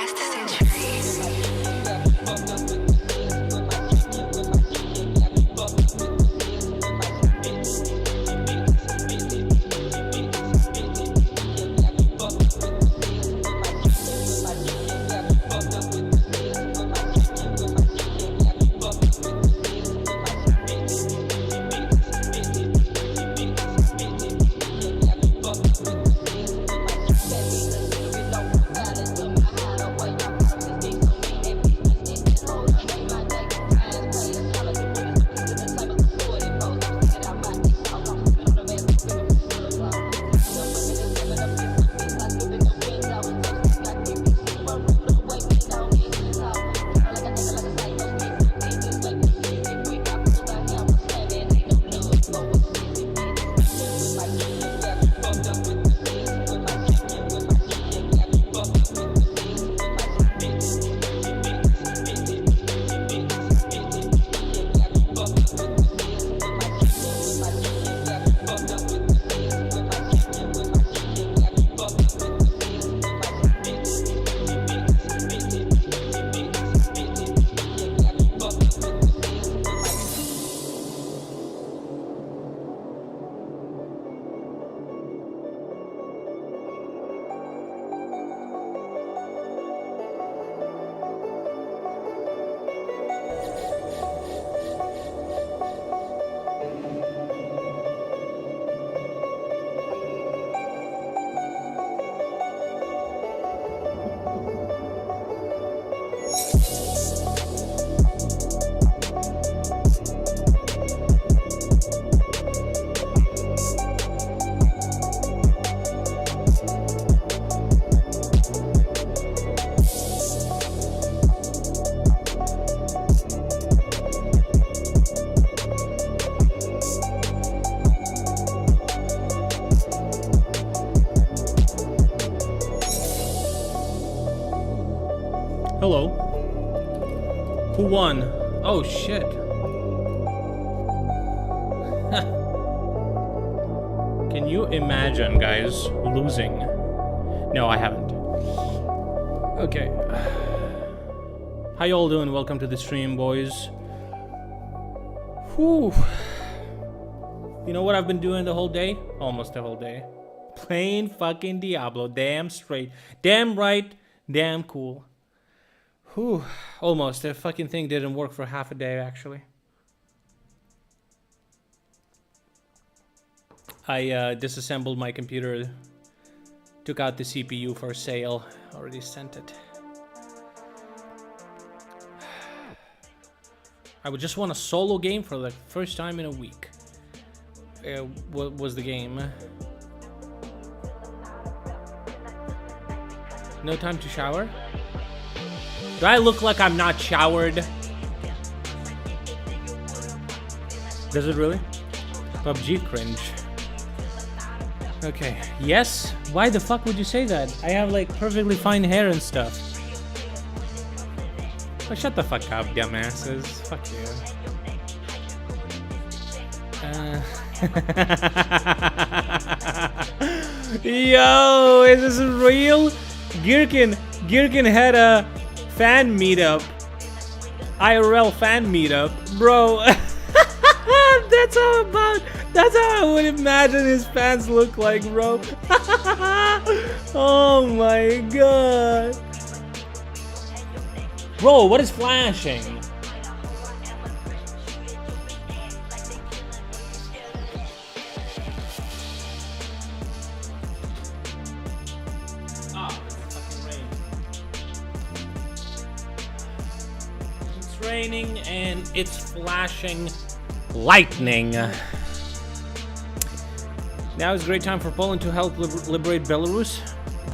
last century. Hello. Who won? Oh shit. Can you imagine, guys, losing? No, I haven't. Okay. How y'all doing? Welcome to the stream, boys. Whew. You know what I've been doing the whole day? Almost the whole day. Playing fucking Diablo. Damn straight. Damn right. Damn cool. Whew, almost. The fucking thing didn't work for half a day, actually. I disassembled my computer, took out the CPU for sale, already sent it. I would just want a solo game for the first time in a week. What was the game? No time to shower? Do I look like I'm not showered? Does it really? PUBG cringe. Okay. Yes? Why the fuck would you say that? I have like perfectly fine hair and stuff. Oh, shut the fuck up, dumbasses. Fuck you. Yo, is this real? Girkin had a fan meetup. IRL fan meetup. Bro. That's how I would imagine his fans look like, bro. Oh my god. Bro, what is flashing? Raining and it's flashing lightning. Now is a great time for Poland to help liberate Belarus.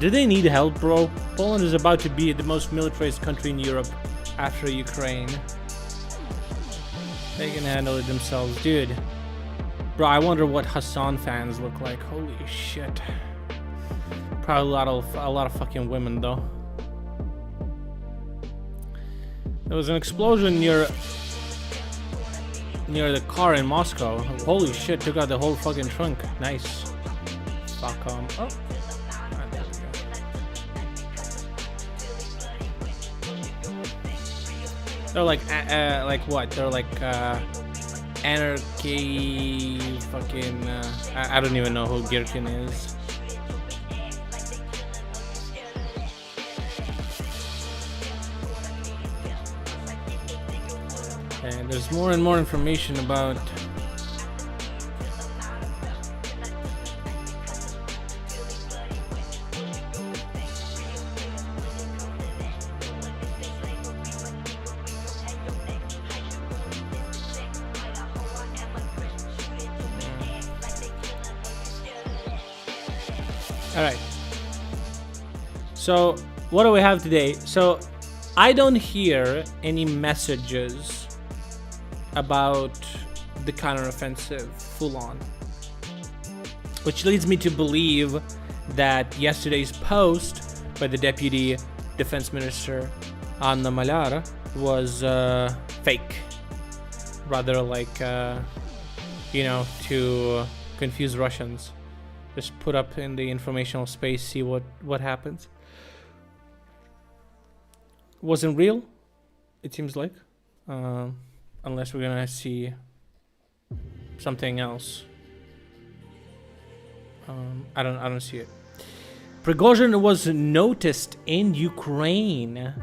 Do they need help, bro? Poland is about to be the most militarized country in Europe after Ukraine. They can handle it themselves, dude. Bro, I wonder what Hassan fans look like. Holy shit. Probably a lot of fucking women though. There was an explosion near the car in Moscow. Holy shit, took out the whole fucking trunk. Nice. Fuck. Oh. Ah, there we go. They're like what? They're like anarchy fucking I don't even know who Gherkin is. And there's more and more information about all right. So what do we have today? So I don't hear any messages about the counteroffensive full on, which leads me to believe that yesterday's post by the Deputy Defense Minister Anna Malara was fake, rather like you know, to confuse Russians. Just put up in the informational space, see what happens. Wasn't real, it seems like, unless we're gonna see something else. I don't see it. Prigozhin was noticed in Ukraine.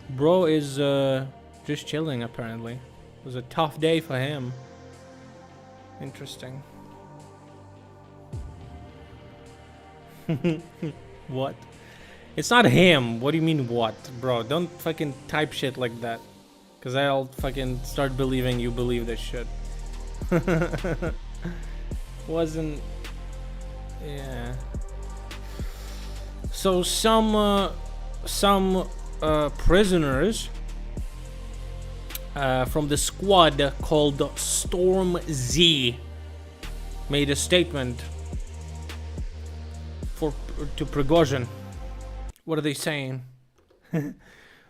Bro is just chilling apparently. It was a tough day for him. Interesting. What? It's not him. What do you mean what? Bro, don't fucking type shit like that. Cause I'll fucking start believing you believe this shit. Wasn't... Yeah. So some prisoners from the squad called Storm Z made a statement to Prigozhin. What are they saying?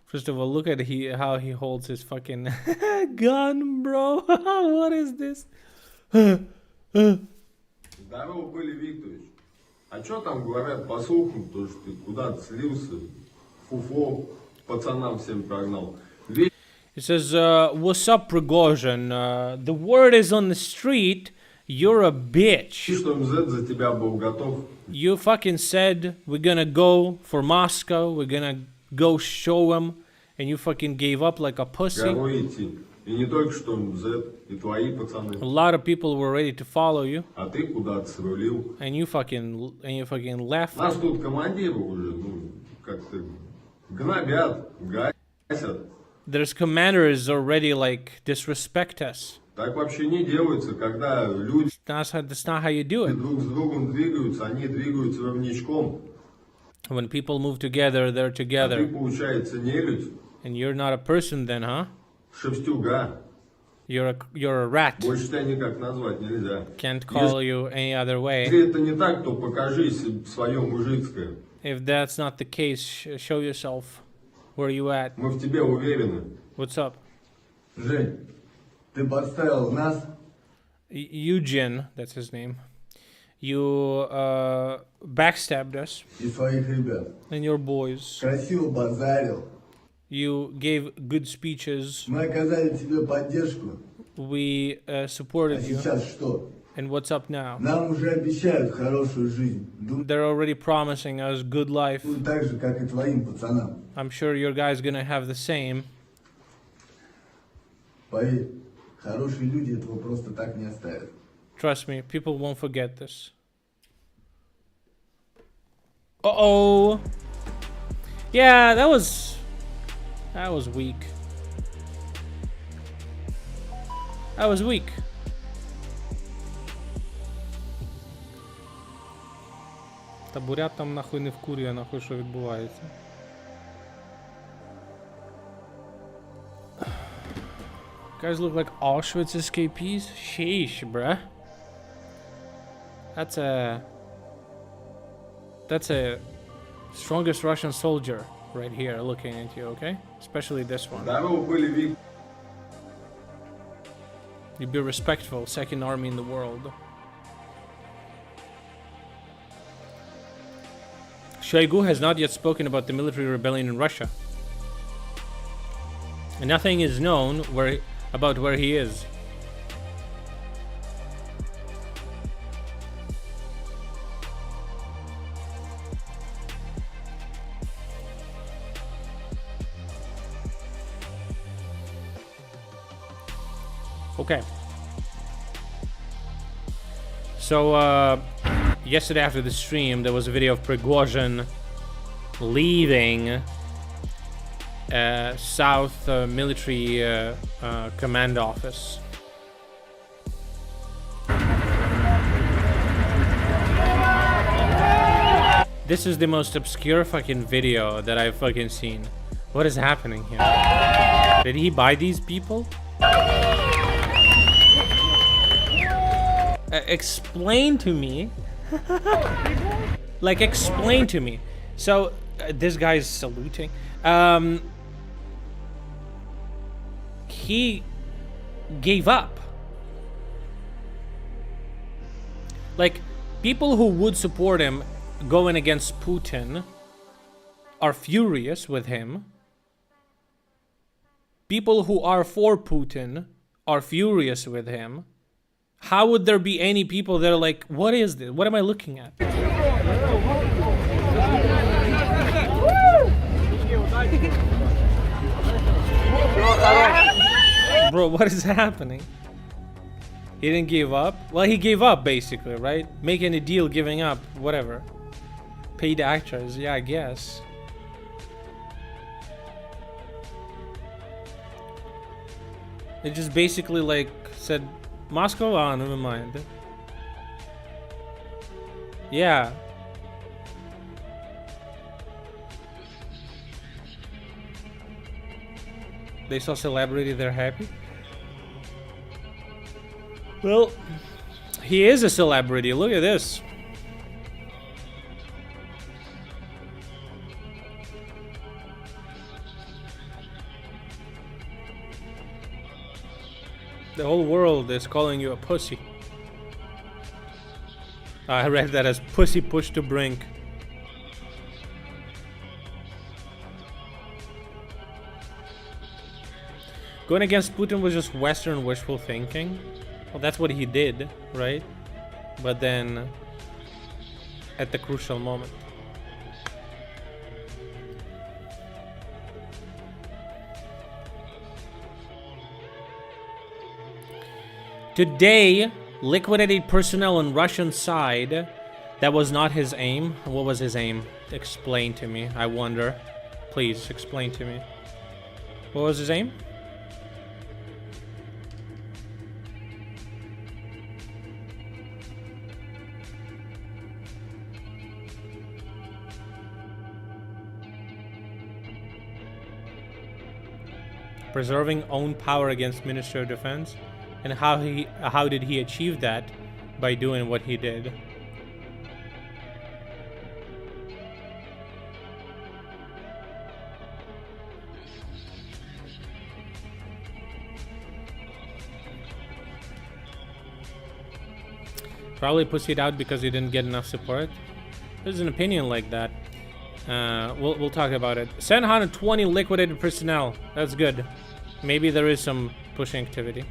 First of all, look at how he holds his fucking gun, bro. What is this? Здорово, Коля Викторович. А чё там говорят по слухам, то, что ты куда-то слился, фуфо пацанам всем прогнал? It says, what's up, Prigozhin? The word is on the street, you're a bitch. Что МЗ за тебя был готов. You fucking said we're gonna go for Moscow, we're gonna go show him, and you fucking gave up like a pussy. Горой идти. И не только что МЗ, и твои пацаны. A lot of people were ready to follow you. А ты куда-то срулил. And you fucking left. Нас тут командиры уже, ну, как-то гнобят, гасят. There's commanders already like disrespect us. Так вообще не делается, когда люди That's not how you do it. друг с другом двигаются, они двигаются ровничком. When people move together, they're А ты, together. получается, нелюдь, And you're not a person then, huh? шерстюга. You're a rat. Больше тебя никак назвать нельзя. Can't call you any other way. Если это не так, то покажись свое мужицкое. If that's not the case, show yourself. Where are you at? Мы в тебе уверены. What's up? Жень, ты подставил нас? Eugen, that's his name. You backstabbed us И своих ребят. and your boys. Красиво базарил. You gave good speeches. Мы оказали тебе поддержку. We А supported you. сейчас что? And what's up now? Нам уже обещают хорошую жизнь. Думаю, They're already promising us good life. так же, как и твоим пацанам. I'm sure your guys gonna have the same. Поверь, хорошие люди этого просто так не оставят. Trust me, people won't forget this. Uh-oh. Yeah, that was weak. That was weak. Та бурят там нахуй не вкурює, нахуй що відбувається. Guys look like Auschwitz escapees? Sheesh, bruh. That's a strongest Russian soldier right here looking at you, okay? Especially this one. Здорово, Коля Викторович. You be respectful, second army in the world. Shoigu has not yet spoken about the military rebellion in Russia. And nothing is known about where he is. Okay. So, yesterday after the stream, there was a video of Prigozhin leaving South Military Command Office. This is the most obscure fucking video that I've fucking seen. What is happening here? Did he buy these people? Explain to me. Like, explain to me. So, this guy's saluting. He gave up. Like, people who would support him going against Putin are furious with him. People who are for Putin are furious with him. How would there be any people that are like, what is this? What am I looking at? Bro, what is happening? He didn't give up? Well, he gave up basically, right? Making a deal, giving up, whatever. Paid actors, yeah, I guess. It just basically like said, Moscow? Ah, never mind. Yeah. They saw celebrity, they're happy. Well, he is a celebrity. Look at this. The whole world is calling you a pussy. I read that as pussy pushed to brink. Going against Putin was just Western wishful thinking. Well, that's what he did, right? But then, at the crucial moment. Today, liquidated personnel on Russian side. That was not his aim. What was his aim? Explain to me, I wonder. Please, explain to me. What was his aim? Preserving own power against Ministry of Defense. And how did he achieve that? By doing what he did. Probably pussied out because he didn't get enough support. There's an opinion like that. We'll talk about it. 720 liquidated personnel. That's good. Maybe there is some pushing activity.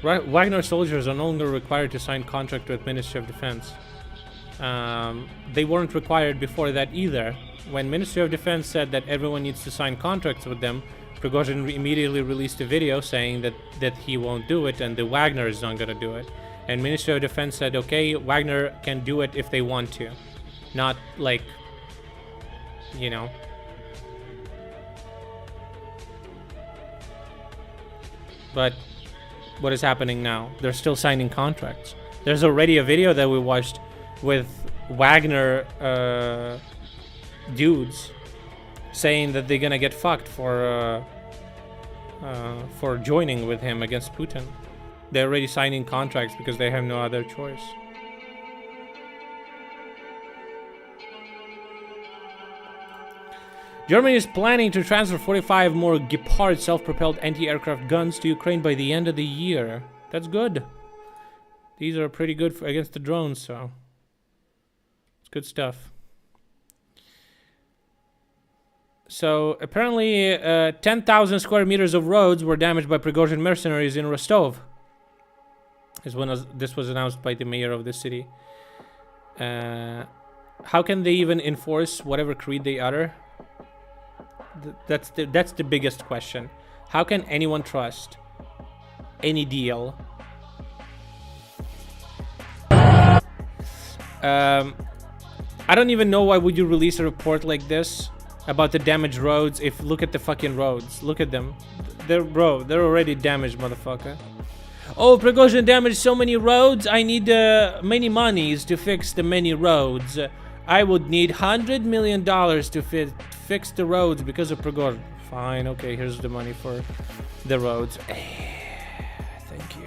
Wagner soldiers are no longer required to sign contract with Ministry of Defense. They weren't required before that either. When Ministry of Defense said that everyone needs to sign contracts with them, Prigozhin immediately released a video saying that he won't do it and the Wagner is not going to do it. And Ministry of Defense said, okay, Wagner can do it if they want to. Not like, you know. But what is happening now? They're still signing contracts. There's already a video that we watched with Wagner dudes saying that they're gonna get fucked for joining with him against Putin. They're already signing contracts because they have no other choice. Germany is planning to transfer 45 more Gepard self-propelled anti-aircraft guns to Ukraine by the end of the year. That's good. These are pretty good against the drones, so It's good stuff. So apparently 10,000 square meters of roads were damaged by Prigozhin mercenaries in Rostov. This was announced by the mayor of the city. How can they even enforce whatever creed they utter? That's the biggest question. How can anyone trust any deal? I don't even know why would you release a report like this about the damaged roads. If look at the fucking roads, look at them. They're already damaged, motherfucker. Oh, Prigozhin damaged so many roads. I need many monies to fix the many roads. I would need $100 million to fix the roads because of Prigozhin. Fine, okay, here's the money for the roads. Thank you.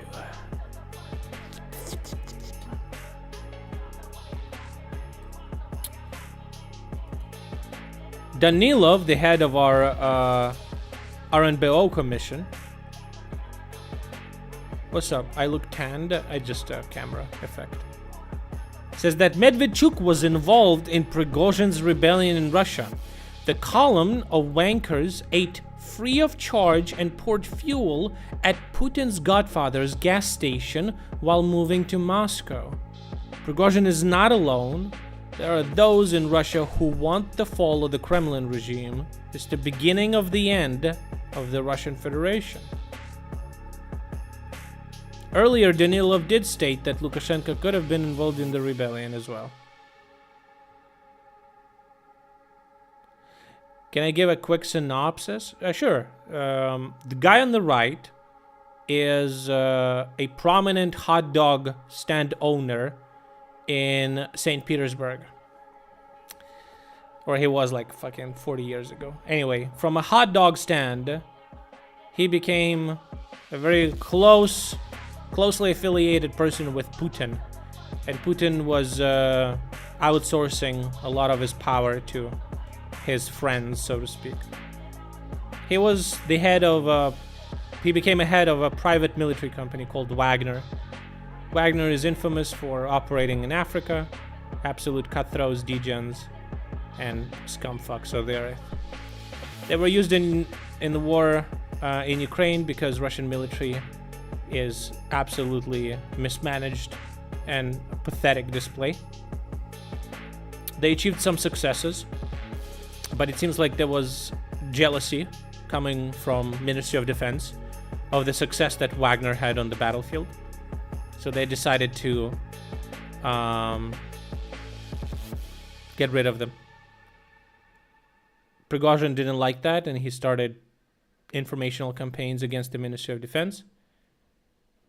Danilov, the head of our RNBO commission. What's up? I look tanned. I just camera effect. Says that Medvedchuk was involved in Prigozhin's rebellion in Russia. The column of wankers ate free of charge and poured fuel at Putin's godfather's gas station while moving to Moscow. Prigozhin is not alone. There are those in Russia who want the fall of the Kremlin regime. It's the beginning of the end of the Russian Federation. Earlier, Danilov did state that Lukashenko could have been involved in the rebellion as well. Can I give a quick synopsis? Sure. The guy on the right is a prominent hot dog stand owner in St. Petersburg. Or he was like fucking 40 years ago. Anyway, from a hot dog stand, he became a very closely affiliated person with Putin. And Putin was outsourcing a lot of his power to his friends, so to speak. He was the head of he became a head of a private military company called Wagner. Wagner is infamous for operating in Africa, absolute cutthroats, degens, and scumfucks. So they were used in the war in Ukraine because Russian military is absolutely mismanaged and a pathetic display. They achieved some successes, but it seems like there was jealousy coming from Ministry of Defense of the success that Wagner had on the battlefield. So they decided to get rid of them. Prigozhin didn't like that, and he started informational campaigns against the Ministry of Defense.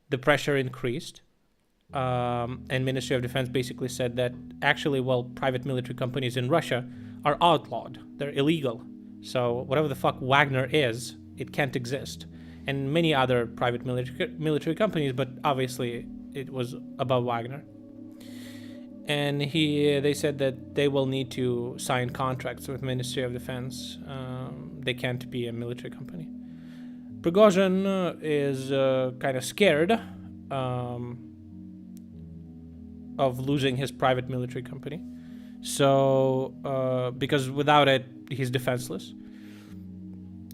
The pressure increased, and Ministry of Defense basically said that actually, well, private military companies in Russia are outlawed. They're illegal. So whatever the fuck Wagner is, it can't exist. And many other private military companies, but obviously it was above Wagner. And they said that they will need to sign contracts with Ministry of Defense. They can't be a military company. Prigozhin is kind of scared of losing his private military company. So, because without it, he's defenseless.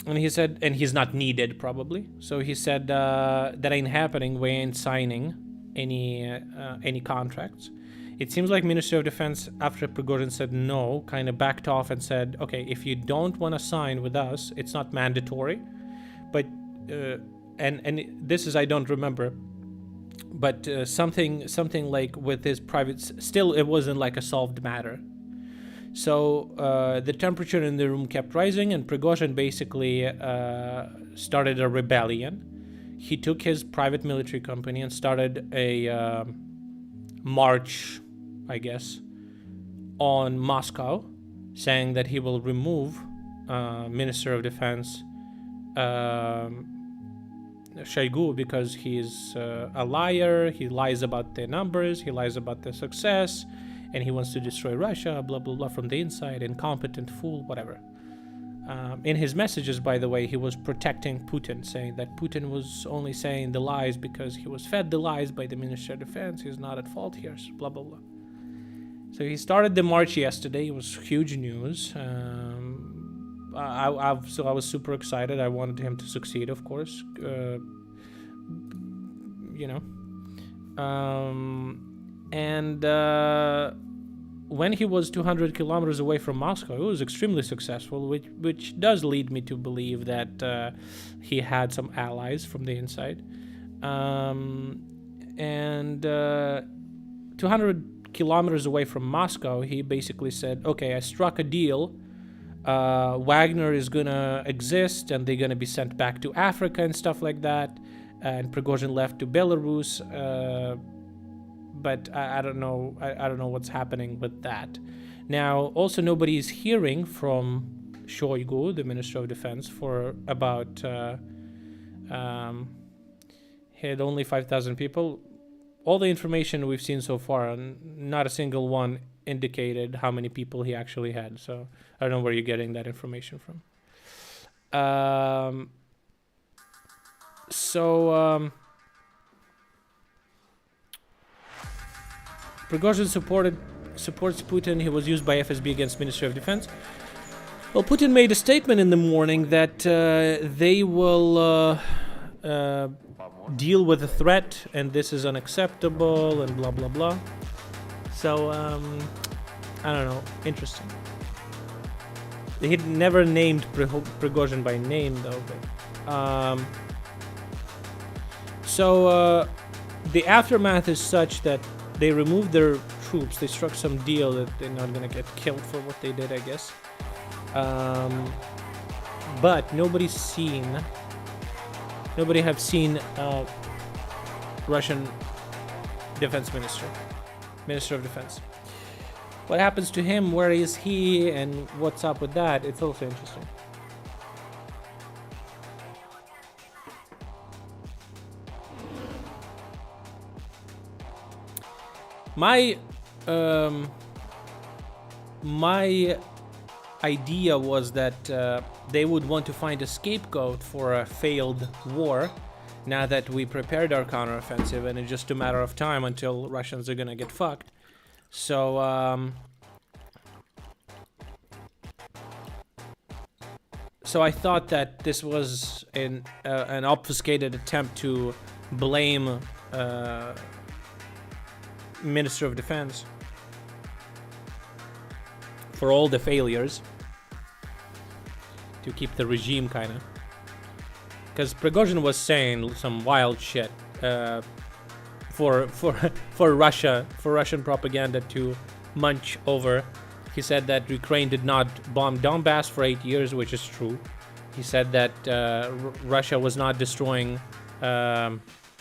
And he said, and he's not needed probably. So he said, that ain't happening. We ain't signing any contracts. It seems like Ministry of Defense, after Prigozhin said no, kind of backed off and said, okay, if you don't want to sign with us, it's not mandatory. But, and this is, I don't remember, but something like with his private, still it wasn't like a solved matter. So the temperature in the room kept rising, and Prigozhin basically started a rebellion. He took his private military company and started a march, I guess, on Moscow, saying that he will remove Minister of Defense Shoigu because he's a liar. He lies about the numbers, he lies about the success, and he wants to destroy Russia, blah, blah, blah, from the inside, incompetent fool, whatever. In his messages, by the way, he was protecting Putin, saying that Putin was only saying the lies because he was fed the lies by the Ministry of Defense. He's not at fault here, blah, blah, blah. So he started the march yesterday. It was huge news. I was super excited. I wanted him to succeed, of course. You know. And when he was 200 kilometers away from Moscow, it was extremely successful, which does lead me to believe that he had some allies from the inside. And 200 kilometers away from Moscow, he basically said, okay, I struck a deal. Wagner is gonna exist and they're gonna be sent back to Africa and stuff like that. And Prigozhin left to Belarus. But I don't know. I don't know what's happening with that. Now, also nobody is hearing from Shoigu, the Minister of Defense, for about he had only 5,000 people. All the information we've seen so far, not a single one indicated how many people he actually had. So I don't know where you're getting that information from. Prigozhin supports Putin. He was used by FSB against Ministry of Defense. Well, Putin made a statement in the morning that they will deal with the threat and this is unacceptable and blah blah blah. So I don't know. Interesting. He never named Prigozhin by name though. But, the aftermath is such that they removed their troops. They struck some deal that they're not gonna get killed for what they did, I guess. But nobody have seen Russian defense minister of defense. What happens to him? Where is he? And what's up with that? It's also interesting. My idea was that they would want to find a scapegoat for a failed war now that we prepared our counteroffensive and it's just a matter of time until Russians are gonna get fucked. So I thought that this was an obfuscated attempt to blame Minister of Defense for all the failures to keep the regime kind of, because Prigozhin was saying some wild shit for Russian propaganda to munch over. He said that Ukraine did not bomb Donbass for 8 years, which is true. He said that Russia was not destroying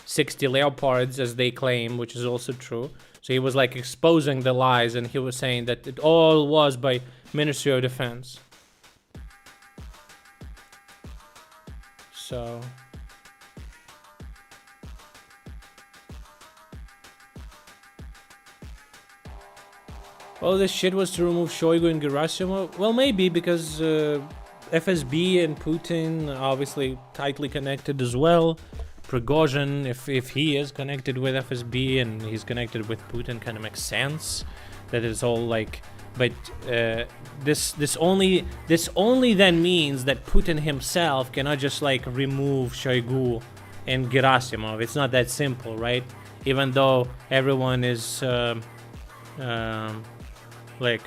60 Leopards as they claim, which is also true. So he was like exposing the lies, and he was saying that it all was by Ministry of Defense. So this shit was to remove Shoigu and Gerasimov. Well, maybe because FSB and Putin obviously tightly connected as well. Prigozhin, if he is connected with FSB and he's connected with Putin, kind of makes sense. That is all like, but this only then means that Putin himself cannot just like remove Shoigu and Gerasimov. It's not that simple, right? Even though everyone is like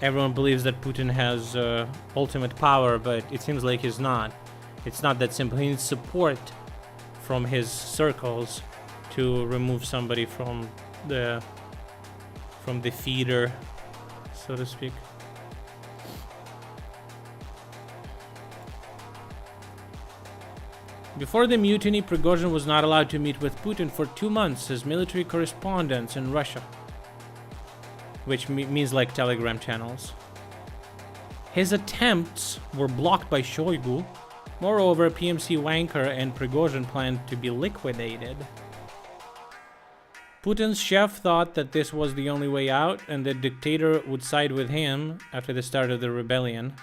everyone believes that Putin has ultimate power, but it seems like he's not. It's not that simple. He needs support from his circles to remove somebody from the feeder, so to speak. Before the mutiny, Prigozhin was not allowed to meet with Putin for 2 months as military correspondents in Russia, which means like Telegram channels. His attempts were blocked by Shoigu. Moreover, PMC Wanker and Prigozhin planned to be liquidated. Putin's chef thought that this was the only way out and the dictator would side with him after the start of the rebellion.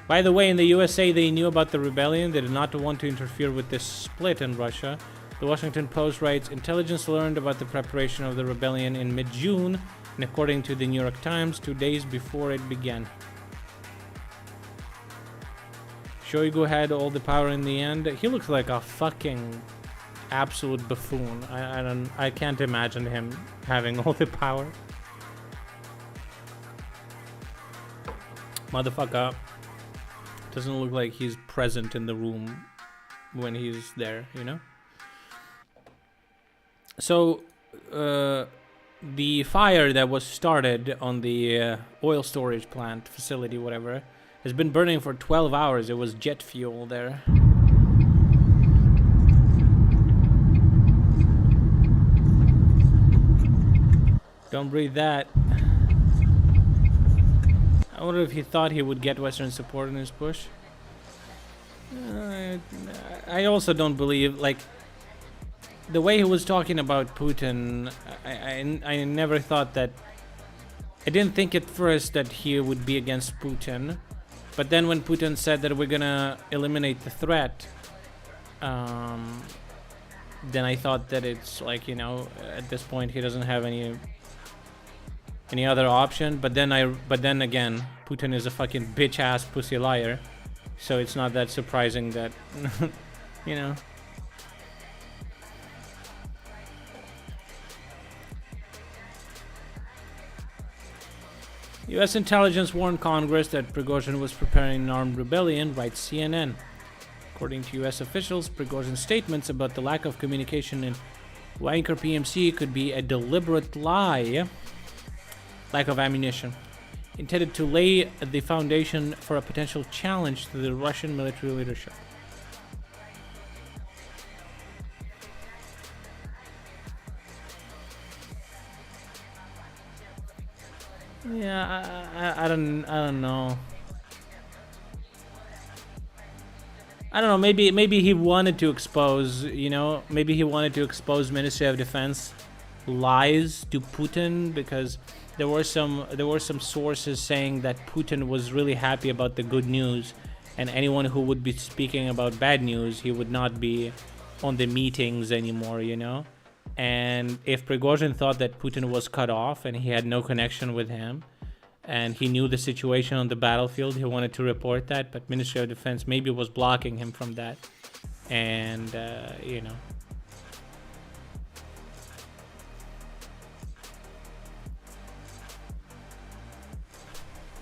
By the way, in the USA, they knew about the rebellion. They did not want to interfere with this split in Russia. The Washington Post writes, intelligence learned about the preparation of the rebellion in mid-June, and according to the New York Times, 2 days before it began. Shoigu had all the power in the end. He looks like a fucking absolute buffoon. I can't imagine him having all the power. Motherfucker doesn't look like he's present in the room when he's there, you know? So, the fire that was started on the oil storage plant facility, whatever, has been burning for 12 hours. It was jet fuel there. Don't breathe that. I wonder if he thought he would get Western support in his push. I also don't believe, like, the way he was talking about Putin, I never thought that... I didn't think at first that he would be against Putin. But then when Putin said that we're gonna eliminate the threat, then I thought that it's like, you know, at this point he doesn't have any other option. But then again, Putin is a fucking bitch ass pussy liar, so it's not that surprising that you know. U.S. intelligence warned Congress that Prigozhin was preparing an armed rebellion, writes CNN. According to U.S. officials, Prigozhin's statements about the lack of communication in Wanker PMC could be a deliberate lie. Lack of ammunition, intended to lay the foundation for a potential challenge to the Russian military leadership. Yeah, I don't know. I don't know. Maybe he wanted to expose, you know, maybe he wanted to expose Ministry of Defense lies to Putin, because there were some sources saying that Putin was really happy about the good news, and anyone who would be speaking about bad news, he would not be on the meetings anymore, you know. And if Prigozhin thought that Putin was cut off and he had no connection with him, and he knew the situation on the battlefield, he wanted to report that, but Ministry of Defense maybe was blocking him from that. And, you know.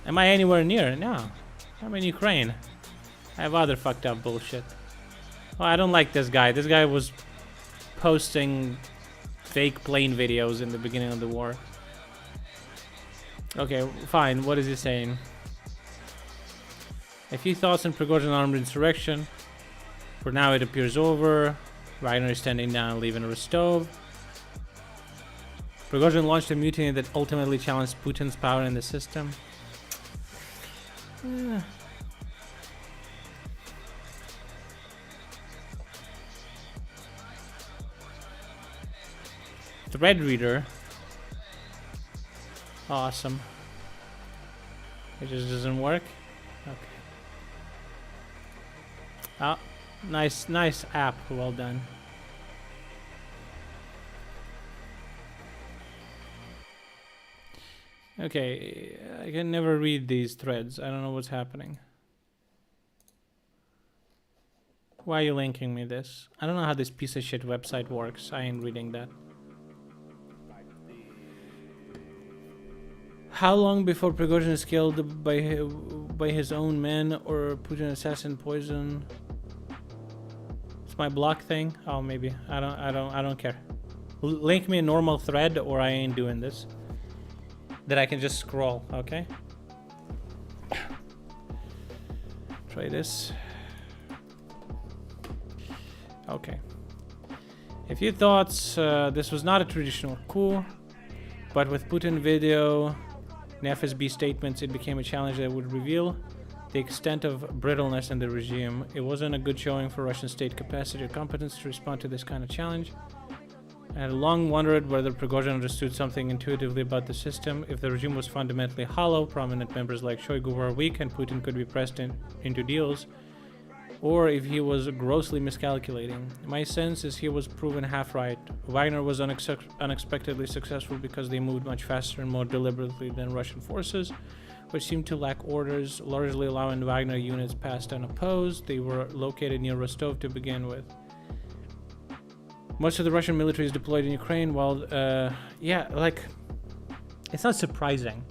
Am I anywhere near? No. I'm in Ukraine. I have other fucked up bullshit. Oh, I don't like this guy. This guy was posting fake plane videos in the beginning of the war. Okay, fine. What is he saying? A few thoughts on Prigozhin armed insurrection. For now, it appears over. Wagner is standing down, leaving Rostov. Prigozhin launched a mutiny that ultimately challenged Putin's power in the system. Thread reader. Awesome. It just doesn't work. Okay. Oh, nice app. Well done. Okay, I can never read these threads. I don't know what's happening. Why are you linking me this? I don't know how this piece of shit website works. I ain't reading that. How long before Prigozhin is killed by his own men or Putin assassin poison? It's my block thing. Oh, maybe. I don't care. Link me a normal thread, or I ain't doing this. That I can just scroll. Okay. Try this. Okay. A few thoughts. This was not a traditional coup, but with Putin video and FSB statements, it became a challenge that would reveal the extent of brittleness in the regime. It wasn't a good showing for Russian state capacity or competence to respond to this kind of challenge. I had long wondered whether Prigozhin understood something intuitively about the system. If the regime was fundamentally hollow, prominent members like Shoigu were weak, and Putin could be pressed into deals. or if he was grossly miscalculating. My sense is he was proven half right. Wagner was unexpectedly successful because they moved much faster and more deliberately than Russian forces, which seemed to lack orders, largely allowing Wagner units past unopposed. They were located near Rostov to begin with. Most of the Russian military is deployed in Ukraine, while, yeah, like, it's not surprising.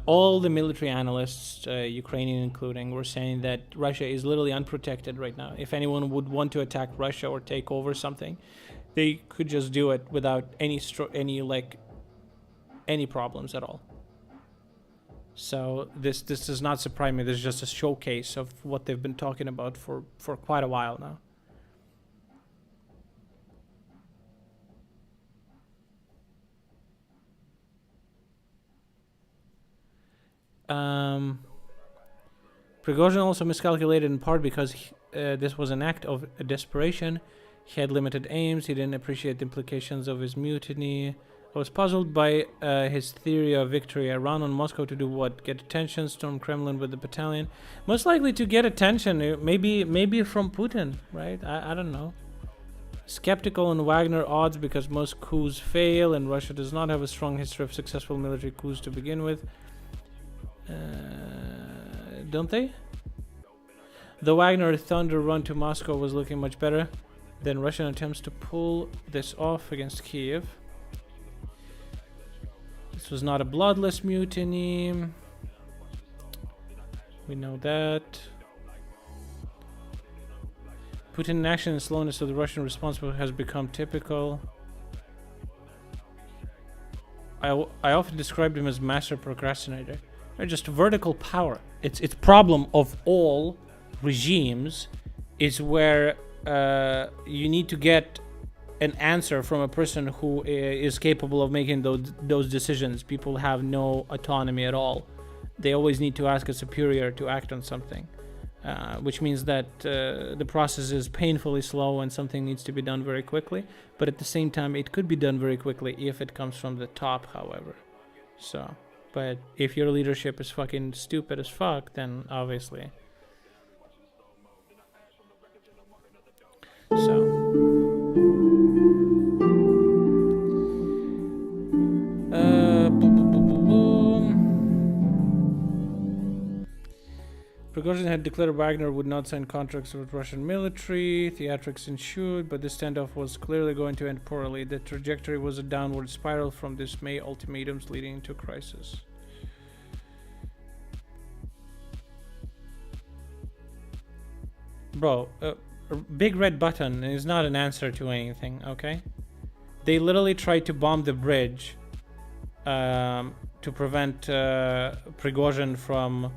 All the military analysts, Ukrainian including, were saying that Russia is literally unprotected right now. If anyone would want to attack Russia or take over something, they could just do it without any problems at all. So this does not surprise me. This is just a showcase of what they've been talking about for quite a while now. Prigozhin also miscalculated in part because this was an act of desperation. He had limited aims. He didn't appreciate the implications of his mutiny. I was puzzled by his theory of victory. I ran on Moscow to do what? Get attention, storm Kremlin with the battalion. Most likely to get attention, maybe from Putin, right? I don't know. Skeptical on Wagner odds because most coups fail and Russia does not have a strong history of successful military coups to begin with. Don't they? The Wagner Thunder run to Moscow was looking much better than Russian attempts to pull this off against Kiev. This was not a bloodless mutiny. We know that. Putin in action and slowness of the Russian response has become typical. I often described him as master procrastinator. Or just vertical power. It's problem of all regimes is where you need to get an answer from a person who is capable of making those decisions. People have no autonomy at all. They always need to ask a superior to act on something, which means that the process is painfully slow and something needs to be done very quickly. But at the same time, it could be done very quickly if it comes from the top, however. So, but if your leadership is fucking stupid as fuck, then obviously. So. Prigozhin had declared Wagner would not sign contracts with Russian military. Theatrics ensued, but the standoff was clearly going to end poorly. The trajectory was a downward spiral from dismay ultimatums leading to crisis. Bro, a big red button is not an answer to anything, okay? They literally tried to bomb the bridge to prevent Prigozhin from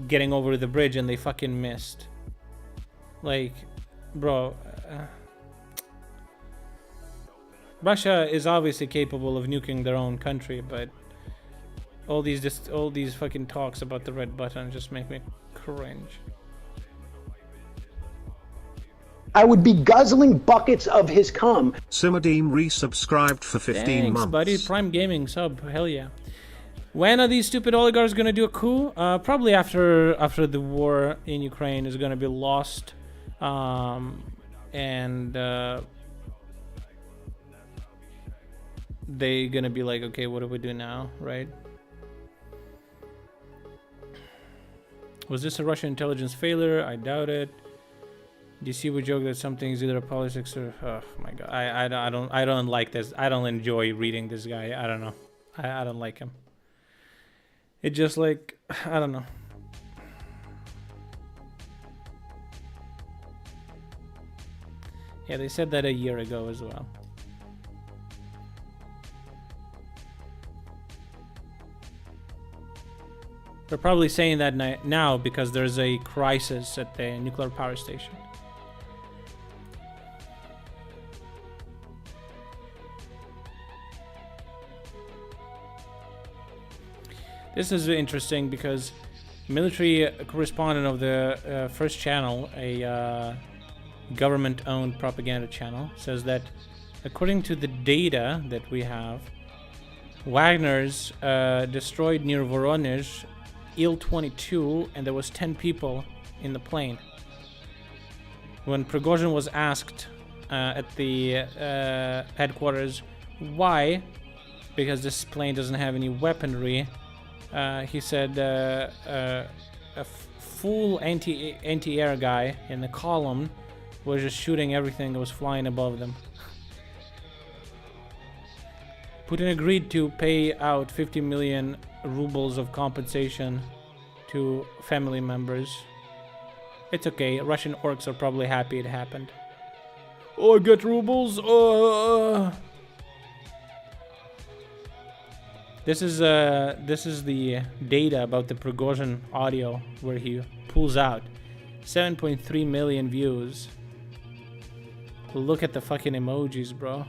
getting over the bridge, and they fucking missed. Like, bro, Russia is obviously capable of nuking their own country, but all these fucking talks about the red button just make me cringe. I would be guzzling buckets of his cum. Simadeem resubscribed for 15 months. Thanks, buddy. Prime Gaming sub. Hell yeah. When are these stupid oligarchs gonna do a coup? Probably after the war in Ukraine is gonna be lost, and they gonna be like, okay, what do we do now, right? Was this a Russian intelligence failure? I doubt it. DC would joke that something is either politics or oh my god, I don't like this. I don't enjoy reading this guy. I don't know. I don't like him. It just like, I don't know. Yeah, they said that a year ago as well. They're probably saying that now because there's a crisis at the nuclear power station. This is interesting because military correspondent of the first channel, a government-owned propaganda channel, says that according to the data that we have, Wagner's destroyed near Voronezh Il-22 and there was 10 people in the plane. When Prigozhin was asked at the headquarters why, because this plane doesn't have any weaponry, he said a full anti-air guy in the column was just shooting everything that was flying above them. Putin agreed to pay out 50 million rubles of compensation to family members. It's okay, Russian orcs are probably happy it happened. Oh, I get rubles! This is the data about the Prigozhin audio where he pulls out 7.3 million views. Look at the fucking emojis, bro.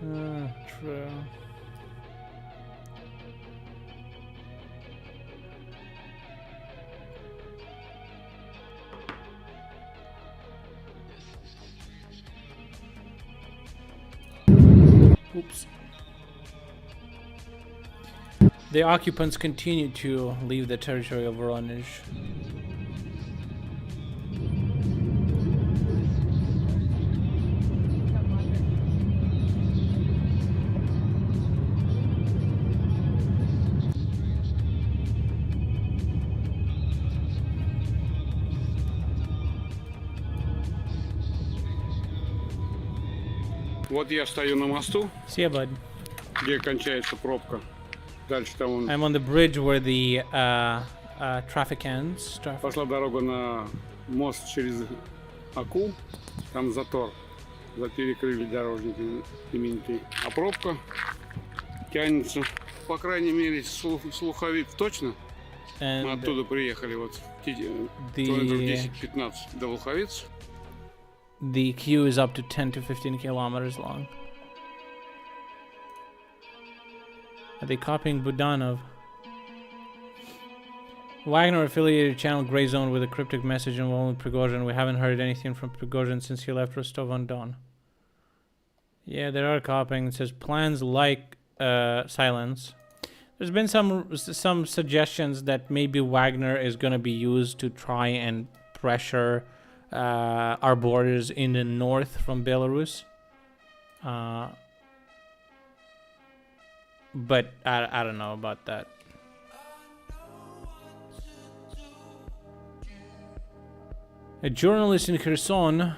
True. Oops. The occupants continue to leave the territory of Voronezh. Вот я стою на мосту, See ya, bud. где кончается пробка. Дальше там вон I'm on the bridge where the traffic ends. пошла дорога на мост через Аку. Там затор. Перекрыли дорожники именитые. А пробка тянется, по крайней мере, слуховик точно. Мы оттуда приехали вот километров 10-15 до Луховиц. The queue is up to 10 to 15 kilometers long. Are they copying Budanov? Wagner affiliated channel Grey Zone with a cryptic message involving Prigozhin. We haven't heard anything from Prigozhin since he left Rostov-on-Don. Yeah, they are copying. It says plans like silence. There's been some suggestions that maybe Wagner is going to be used to try and pressure our borders in the north from Belarus. But I don't know about that. A journalist in Kherson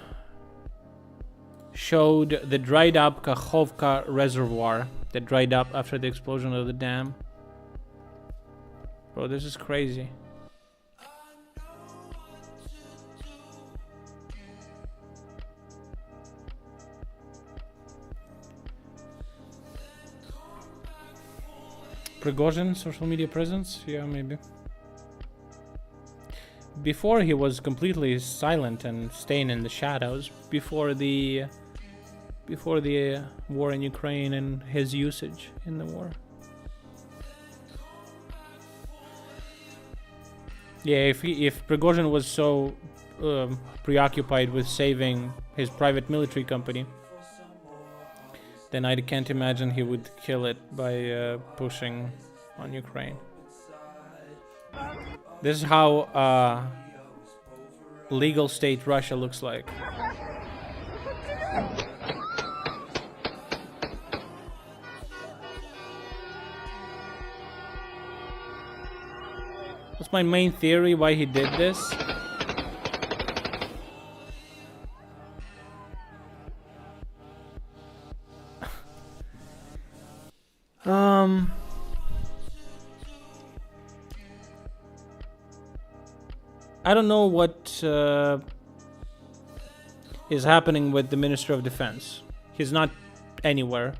showed the dried up Kakhovka reservoir that dried up after the explosion of the dam. Bro, this is crazy. Prigozhin, social media presence? Yeah, maybe. Before he was completely silent and staying in the shadows before the war in Ukraine and his usage in the war. Yeah, if Prigozhin was so preoccupied with saving his private military company, then I can't imagine he would kill it by pushing on Ukraine. This is how legal state Russia looks like. What's my main theory why he did this? I don't know what is happening with the Minister of Defense. He's not anywhere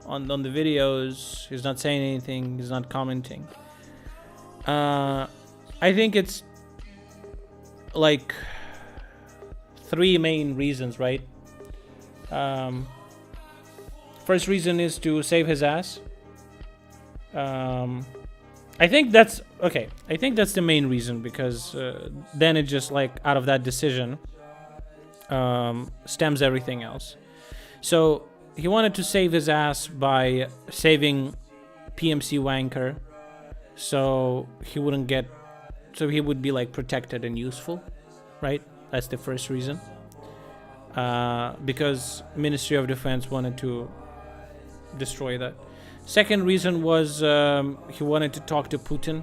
on the videos. He's not saying anything. He's not commenting. I think it's like three main reasons, right? First reason is to save his ass. I think that's okay. I think that's the main reason because then it just like out of that decision stems everything else. So he wanted to save his ass by saving PMC wanker, so he wouldn't get, so he would be like protected and useful, right? That's the first reason. Because Ministry of Defense wanted to destroy that. Second reason was he wanted to talk to Putin,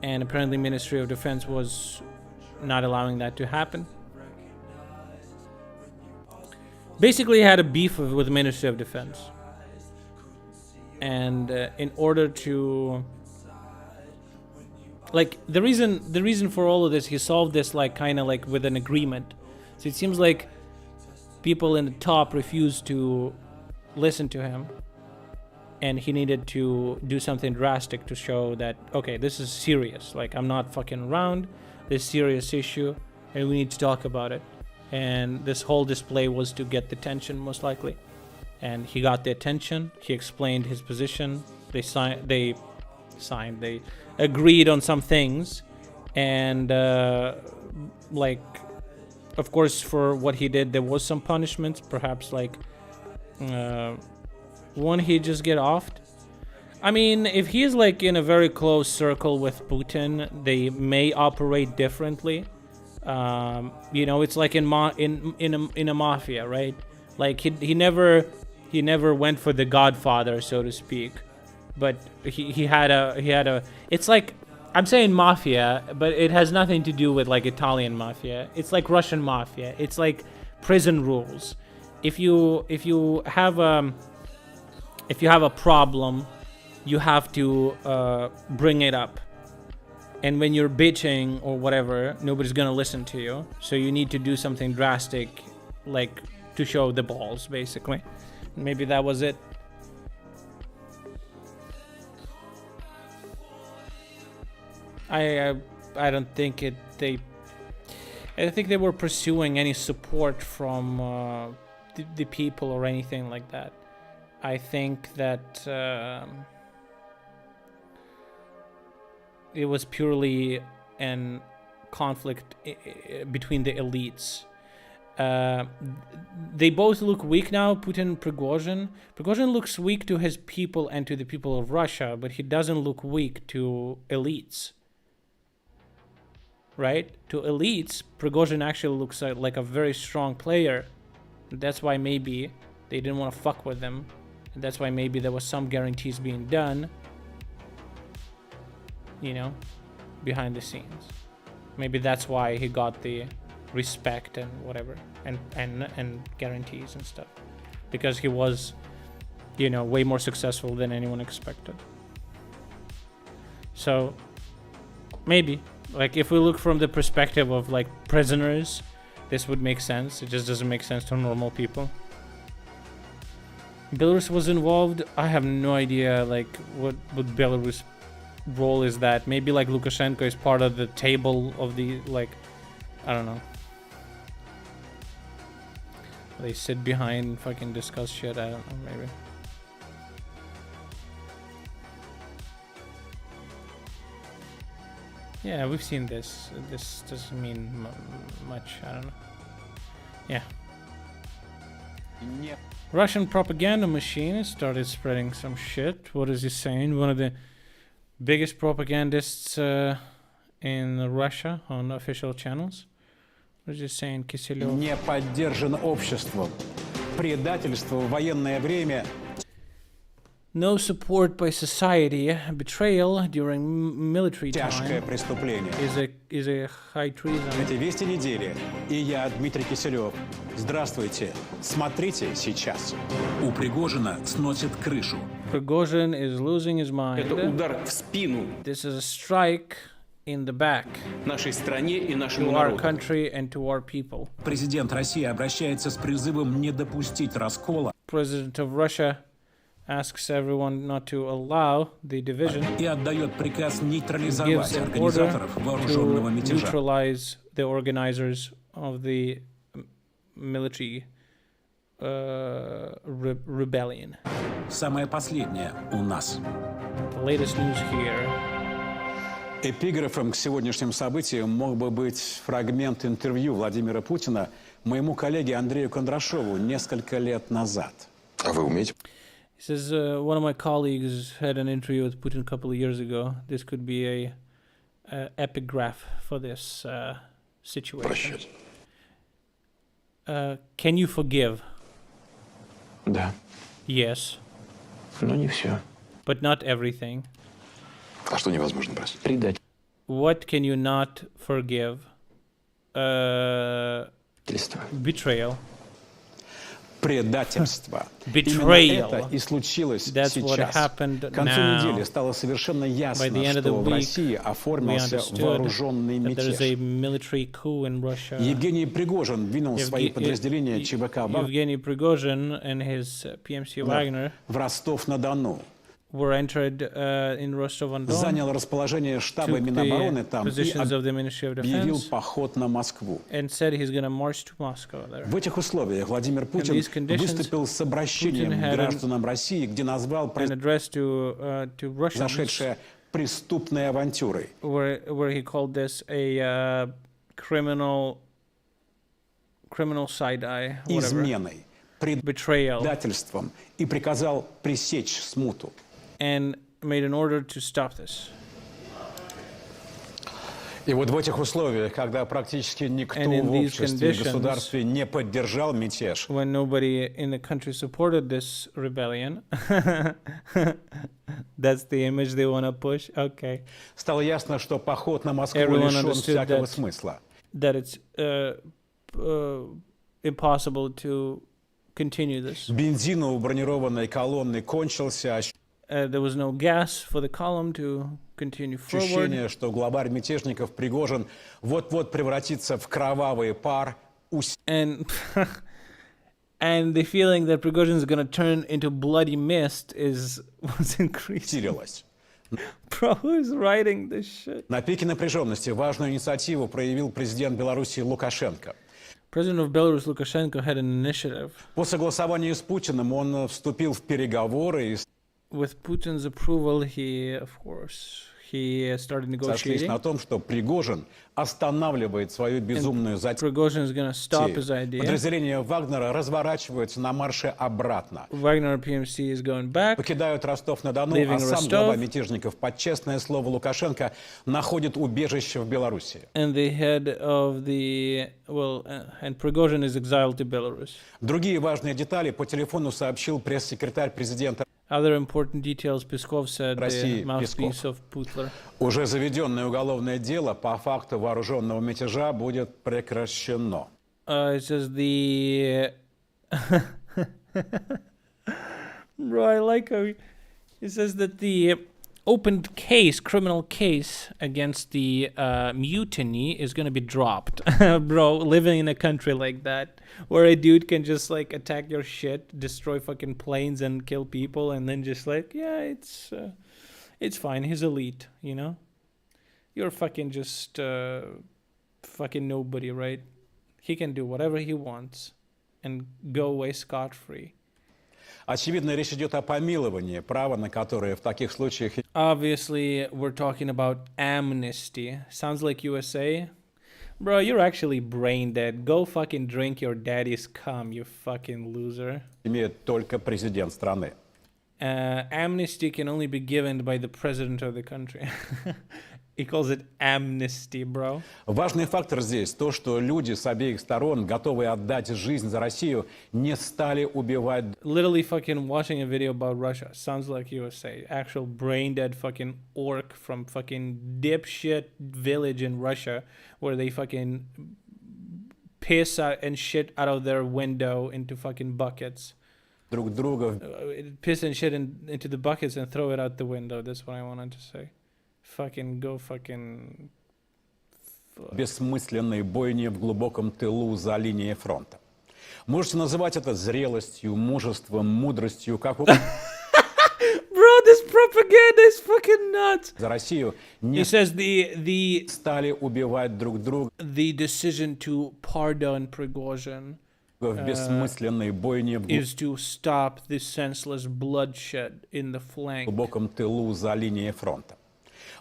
and apparently Ministry of Defense was not allowing that to happen. Basically, he had a beef with the Ministry of Defense, and in order to, like, the reason for all of this, he solved this like kind of like with an agreement. So it seems like people in the top refused to listen to him, and he needed to do something drastic to show that, okay, this is serious. Like, I'm not fucking around. This serious issue, and we need to talk about it. And this whole display was to get the attention, most likely. And he got the attention. He explained his position. They agreed on some things, and like, of course, for what he did, there was some punishments. Perhaps like one, he just get offed. I mean, if he's like in a very close circle with Putin, they may operate differently. You know, it's like in a mafia, right? Like he never went for the Godfather, so to speak, but he had a. It's like, I'm saying mafia, but it has nothing to do with like Italian mafia. It's like Russian mafia. It's like prison rules. If you have a problem, you have to bring it up. And when you're bitching or whatever, nobody's gonna listen to you. So you need to do something drastic, like to show the balls, basically. Maybe that was it. I don't think I think they were pursuing any support from the people or anything like that. I think that it was purely an conflict between the elites. They both look weak now, Putin and Prigozhin. Prigozhin looks weak to his people and to the people of Russia, but he doesn't look weak to elites. Right? To elites, Prigozhin actually looks like a very strong player. That's why maybe they didn't want to fuck with him. And that's why maybe there was some guarantees being done, you know, behind the scenes. Maybe that's why he got the respect and whatever, and guarantees and stuff, because he was, you know, way more successful than anyone expected. So maybe, like, if we look from the perspective of like prisoners, this would make sense. It just doesn't make sense to normal people. Belarus was involved. I have no idea, like, what Belarus role is that. Maybe like Lukashenko is part of the table of the, like, I don't know. They sit behind and fucking discuss shit. I don't know, maybe. Yeah, we've seen this. This doesn't mean much. I don't know. Yeah. Yep. Russian propaganda machine started spreading some shit. What is he saying? One of the biggest propagandists in Russia on official channels. What is he saying, Киселев? Не поддержан обществом. Предательство в военное время. No support by society. Betrayal during military Тяжкое time преступление. is a high treason. Это «Вести недели». И я, Дмитрий Киселев. Здравствуйте. Смотрите сейчас. У Пригожина сносит крышу. Prigozhin is losing his mind. Это удар в спину This is a strike in the back нашей стране и нашему to our народу. country and to our people. Президент России обращается с призывом не допустить раскола President of Russia asks everyone not to allow the division. и отдает приказ Gives нейтрализовать an order организаторов вооруженного to мятежа. neutralize the organizers of the military rebellion. Самое последнее у нас. The latest news here. Эпиграфом к сегодняшним событиям мог бы быть фрагмент интервью Владимира Путина моему коллеге Андрею Кондрашову несколько лет назад. А вы умеете? He says, one of my colleagues had an interview with Putin a couple of years ago. This could be a epigraph for this situation. Can you forgive? Да, Yes, но не все. but not everything. А что невозможно простить? Предательство. What can you not forgive? Betrayal. Предательство. Betrayal. Именно это и случилось That's what сейчас. happened К концу now. недели стало совершенно ясно, By the end of the что в week, России we оформился understood вооруженный that there's a мятеж. military coup in Russia. Евгений Пригожин двинул свои подразделения ЧВК Evgeny Prigozhin and his PMC Wagner в Ростов-на-Дону. were entered in Rostov-on-Don, Занял расположение штаба took Минобороны the там и positions of the Ministry of объявил Defense, поход на Москву. and said he's going to march to Moscow there. В этих условиях Владимир Путин these conditions, выступил с обращением Putin к had гражданам России, где назвал An address to Russians, произошедшее преступной авантюрой. where he called this a criminal side-eye, whatever, Изменой, betrayal, предательством и приказал пресечь смуту. and made an order to stop this. И вот в этих условиях, когда практически никто And in в these обществе и conditions, государстве не поддержал мятеж, When nobody in the country supported this rebellion, that's the image they want to push. Okay, стало ясно, что поход на Москву Everyone лишен understood всякого that. смысла. that it's impossible to continue this. Бензин у бронированной колонны кончился, There was no gas for the column to continue forward. ощущение, что главарь мятежников Пригожин вот-вот превратится в кровавый пар, And and the feeling that Prigozhin is going to turn into bloody mist was increasing. усилилось. Bro, who's writing this shit? На пике напряженности важную инициативу проявил президент Беларуси Лукашенко. President of Belarus Lukashenko had an initiative. По согласованию с Путиным он вступил в переговоры и With Putin's approval, he started сошлись negotiating. на том, что Пригожин останавливает свою безумную затею. Prigozhin is going to stop his idea. Подразделения Вагнера разворачиваются на марше обратно. Wagner PMC is going back. Покидают Ростов-на-Дону, Leaving а сам Rostov. глава мятежников, под честное слово Лукашенко, находит убежище в Беларуси. And the head of and Prigozhin is exiled to Belarus. Другие важные детали по телефону сообщил пресс-секретарь президента Other important details, Peskov said, России the mouthpiece Песков. of Putler. Уже заведенное уголовное дело по факту вооруженного мятежа будет прекращено. It says Bro, I like how it says that the opened criminal case against the mutiny is going to be dropped. Bro, living in a country like that, where a dude can just like attack your shit, destroy fucking planes and kill people, and then just like, yeah, it's fine. He's elite, you know? You're fucking just fucking nobody, right? He can do whatever he wants and go away scot-free. Очевидно, речь идет о помиловании, право на которое в таких случаях Obviously, we're talking about amnesty. Sounds like USA. Bro, you're actually brain dead. Go fucking drink your daddy's cum, you fucking loser. имеет только президент страны. Amnesty can only be given by the president of the country. He calls it amnesty, bro. Важный фактор здесь то, что люди с обеих сторон, готовые отдать жизнь за Россию, не стали убивать Literally fucking watching a video about Russia. Sounds like USA. Actual brain dead fucking orc from fucking dipshit village in Russia where they fucking piss out and shit out of their window into fucking buckets. друг друга Piss and shit into the buckets and throw it out the window. That's what I wanted to say. Fucking go fucking... в бессмысленной бойне в глубоком тылу за линией фронта. Можете называть это зрелостью, мужеством, мудростью, как угодно. Bro, this propaganda is fucking nuts. За Россию He не says the стали убивать друг друга decision to pardon Prigozhin в бессмысленной бойне в is to stop this senseless bloodshed in the flank. глубоком тылу за линией фронта.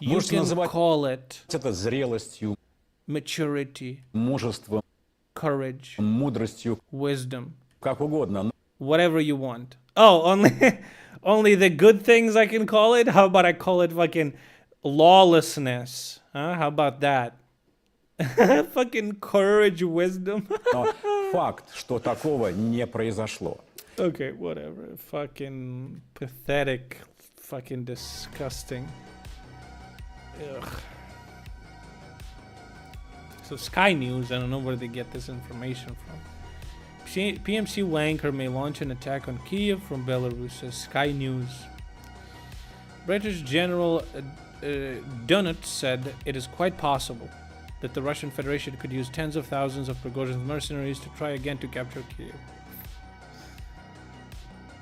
You Можете can называть call it это зрелостью, maturity, мужеством, courage, мудростью, wisdom, как угодно. whatever you want. Oh, only the good things I can call it? How about I call it fucking lawlessness? Huh? How about that? Fucking courage, wisdom. Но факт, что такого не произошло. Okay, whatever. Fucking pathetic. Fucking disgusting. Ugh. So Sky News, I don't know where they get this information from. PMC wanker may launch an attack on Kiev from Belarus, says Sky News. British General Donut said it is quite possible that the Russian Federation could use tens of thousands of Prigozhin's mercenaries to try again to capture Kiev.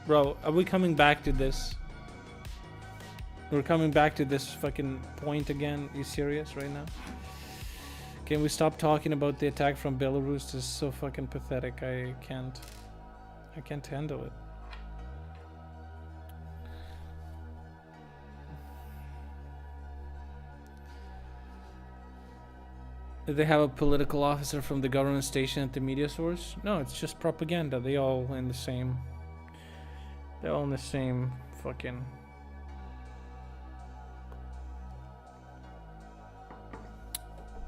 Bro, are we coming back to this? We're coming back to this fucking point again? Are you serious right now? Can we stop talking about the attack from Belarus? This is so fucking pathetic. I can't handle it. Did they have a political officer from the government station at the media source? No, it's just propaganda. They're all in the same fucking...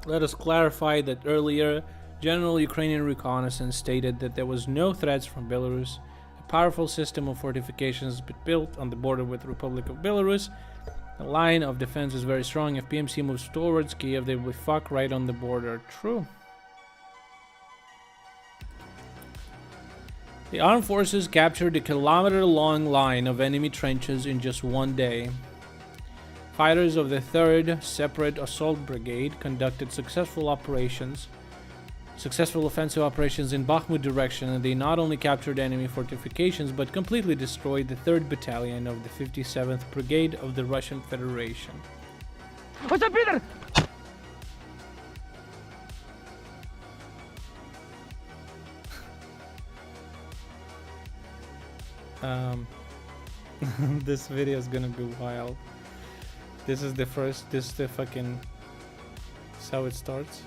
Let us clarify that earlier, General Ukrainian Reconnaissance stated that there was no threats from Belarus. A powerful system of fortifications has been built on the border with the Republic of Belarus. The line of defense is very strong. If PMC moves towards Kiev, they will fuck right on the border. True. The armed forces captured a kilometer-long line of enemy trenches in just one day. Fighters of the 3rd Separate Assault Brigade conducted successful offensive operations in Bakhmut direction, and they not only captured enemy fortifications but completely destroyed the 3rd Battalion of the 57th Brigade of the Russian Federation. What's up, Peter? This video is gonna be wild. This is the fucking... This is how it starts.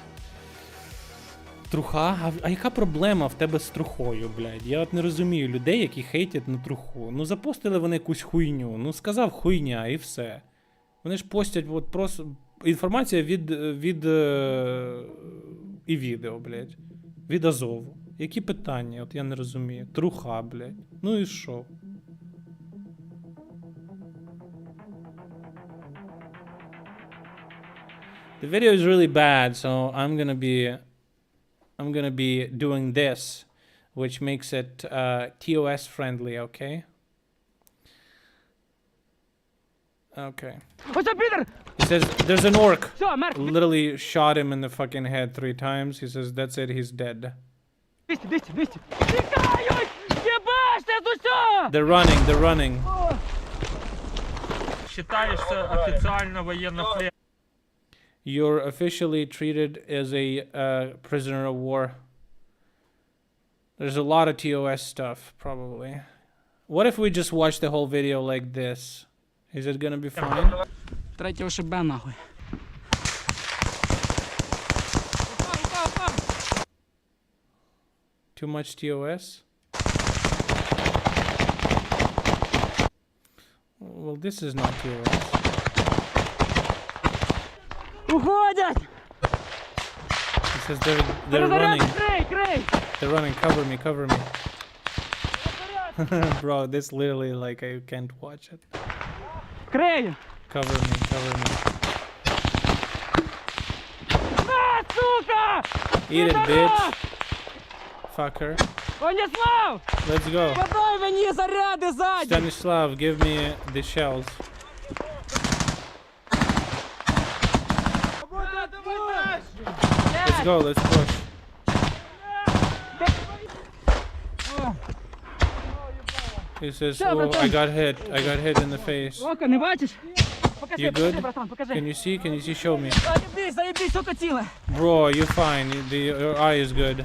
Труха? А яка проблема в тебе з трухою, блядь? Я от не розумію людей, які хейтять на труху. Ну запостили вони якусь хуйню. Ну сказав хуйня і все. Вони ж постять от просто... Інформація від і відео, блядь. Від Азову. Які питання? От я не розумію. Труха, блядь. Ну і що? The video is really bad, so I'm gonna be doing this, which makes it TOS friendly, okay? Okay. What's up, Peter? He says there's an orc. Literally shot him in the fucking head 3 times. He says that's it, he's dead. They're running. You're officially treated as a prisoner of war. There's a lot of TOS stuff, probably. What if we just watch the whole video like this? Is it gonna be fine? Третього шибе, нахуй. Too much TOS? Well, this is not TOS. Уходять! He says they're running. They're running. Cover me. Bro, this literally, like, I can't watch it. Крию! Cover me. На, сука! Eat it, bitch. Fucker. Владислав! Let's go. Подай мені заряди ззаді! Stanislav, give me the shells. Let's go, let's push. He says, oh, I got hit in the face. Око, не бачиш? You good? Братан, покажи. Can you see? Show me. Заєбись, око ціле. Bro, you're fine. Your eye is good.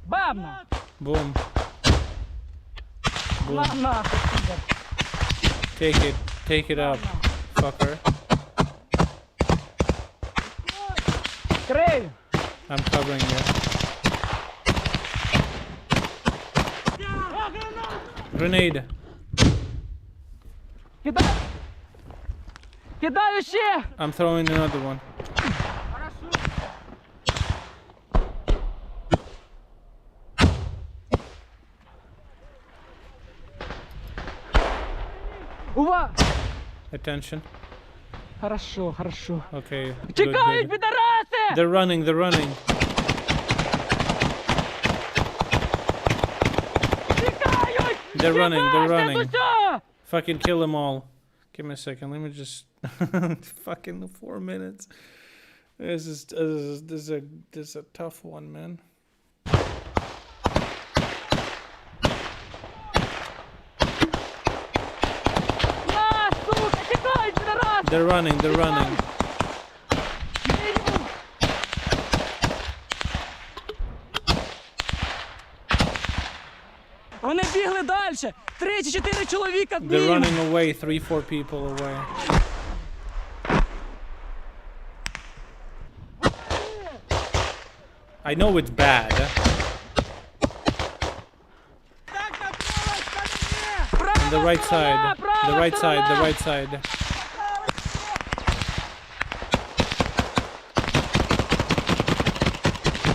Бам! Boom. На, нахуй, підер. Take it up, fucker. Крию. I'm covering you. Grenade. Кидаю. Кидаю ще. I'm throwing another one. Увага. Attention. Хорошо, хорошо. Okay. Good, Чекають, good. підараси! They're running, they're running. Чекають! They're running, they're Їбаште running. з усього! Fucking kill them all. Give me a second. Let me just fucking 4 minutes. This is a tough one, man. На, сука, чекають, підараси! They're running, they're running. Вони бігли далі. 3 чи 4 чоловіка They're бігли. running away, 3-4 people away. I know it's bad. On the right side, the right side, the right side.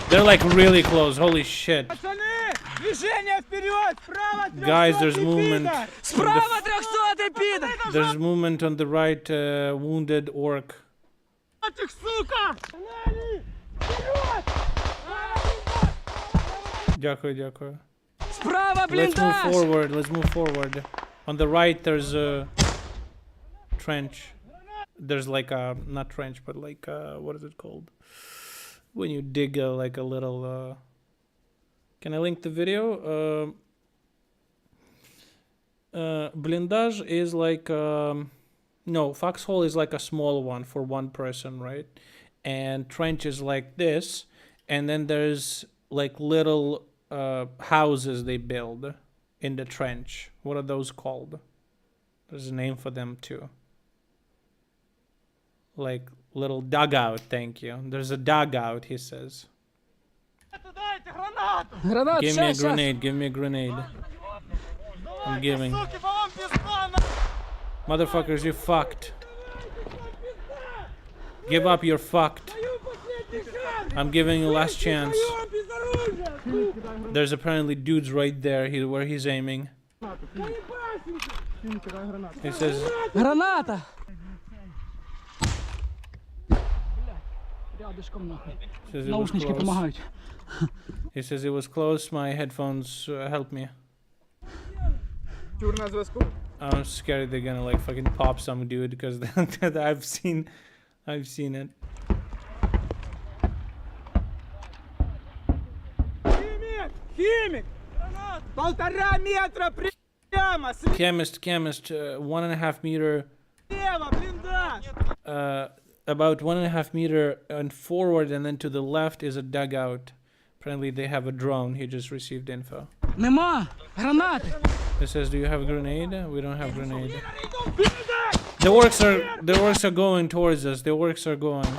They're like really close, holy shit. Guys, there's movement. Справа 300-й піде. There's movement on the right, wounded orc. Дякую, дякую. Справа Let's move бліндаж. forward, let's move forward. On the right, there's a trench. There's like a, not trench, but like, what is it called? When you dig like a little, can I link the video? Blindage is like, no, foxhole is like a small one for one person, right? And trench is like this. And then there's like little houses they build in the trench. What are those called? There's a name for them too. Like little dugout, thank you. There's a dugout, he says. Гранат, Give me a щас, щас. grenade, give me a grenade. I'm giving. Motherfuckers, you fucked. Give up, you're fucked. I'm giving you last chance. There's apparently dudes right there where he's aiming. He says Граната. Рядышком нахуй. it was Наушнички close. допомагають. He says it was close, my headphones help me. I'm scared they're gonna like fucking pop some dude because I've seen it. Хімік! 1,5 метра прямо! Chemist, 1.5 meter. Слева, бліндаж! About 1.5 meter and forward, and then to the left is a dugout. Apparently they have a drone. He just received info. Нема! Гранати! It says, "Do you have a grenade?" We don't have grenade. The orcs are going towards us. The orcs are going.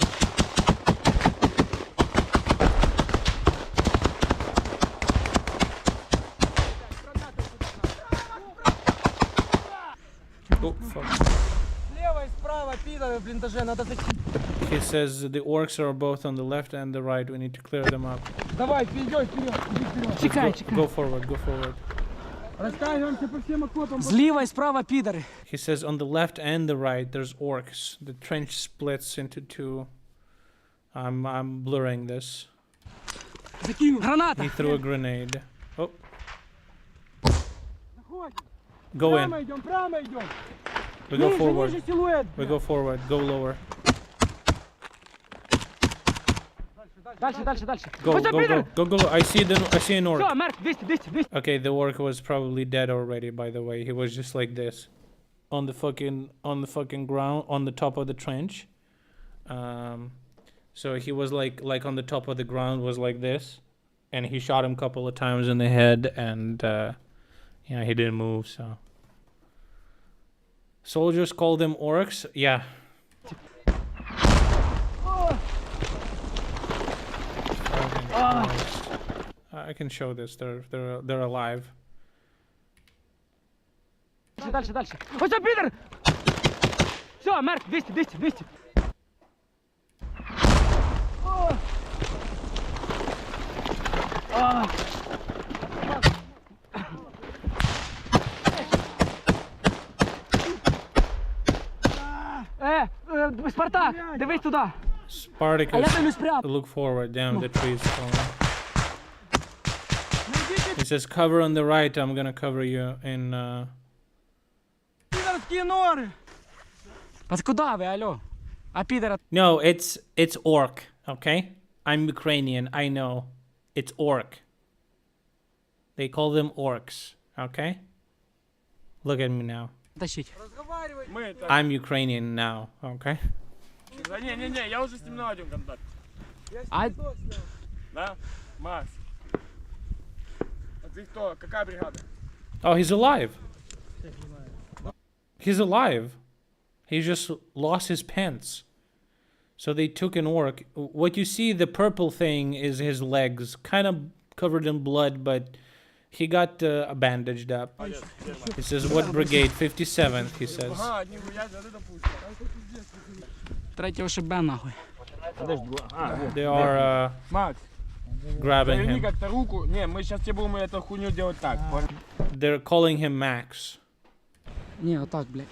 Oh fuck. Слева і справа підали в бліндаже, надо зайти. He says the orcs are both on the left and the right. We need to clear them up. Давай, вперед, вперед, іди вперед. Чекай, чекай. Go forward. Go forward. Розтягуємося по всім окопам. Зліва і справа підари. He says on the left and the right there's orcs. The trench splits into two. I'm blurring this. Граната! He threw a grenade. Oh. Go in. Прямо йдемо, прямо йдемо. We go Ниже, forward. ниже силует. We go forward. Go lower. Дальше, дальше, дальше. Go, Ось go, підари! go, go, go. I see an orc. Все, мертв, 200, 200, 200. Okay, the orc was probably dead already, by the way. He was just like this. On the fucking ground, on the top of the trench. So he was like on the top of the ground was like this. And he shot him a couple of times in the head, and he didn't move, so. Soldiers call them orcs? Yeah. I can show this. They're alive. Дальше, дальше. Ось це підер! Все, мертв, 200. Спартак, дивись туди. Spartacus, look forward. Damn, the tree's falling. He says, cover on the right. I'm gonna cover you in. Підерські нори! А куди ви, алло? А підера... No, it's orc. Okay, I'm Ukrainian. I know. It's orc. They call them orcs. Okay. Look at me now. Тащить. I'm Ukrainian now. Okay. Не, я уже с ним наводил контакт. А... Да? Макс. А ты кто? Какая бригада? Oh, he's alive. He's alive. He just lost his pants. So they took an orc. What you see, the purple thing, is his legs, kind of covered in blood, but he got bandaged up. He says, what brigade? 57th, he says. Третього ШБ, нахуй. They are Макс, grabbing поверни him. как-то руку. Не, мы сейчас тебе будем эту хуйню делать так. They're calling him Max. Ні, отак, блядь.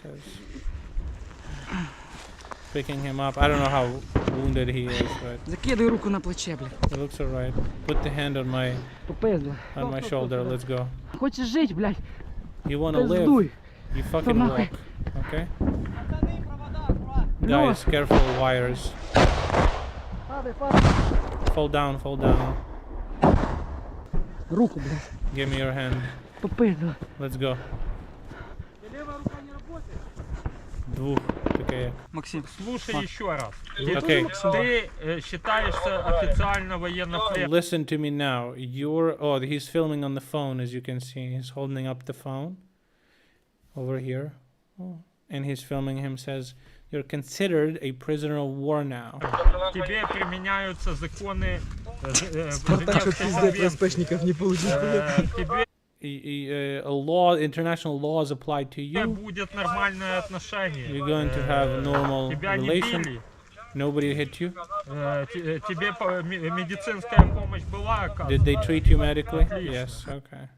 Says. Picking him up. I don't know how wounded he is, but Закидай руку на плече, блядь. it looks alright. Put the hand on my shoulder. Let's go. Хочеш жити, блядь? You wanna live? Пиздуй. You fucking walk. Okay? Guys, careful wires. Fall down, fall down. Руку, блядь. Give me your hand. Попиздила. Let's go. Двух. Okay. Максим. Слушай еще раз. Okay. Ты считаешься официально военнопленным. Listen to me now. Oh, he's filming on the phone, as you can see. He's holding up the phone over here. Oh. And he's filming him, says, you're considered a prisoner of war now. Тебе применяются законы не получил. International laws apply to you. Будет нормальное отношение. You're going to have normal Тебя не relation. били. Nobody hit you. Тебе медицинская помощь была оказана? Did they treat you medically? Yes. Okay.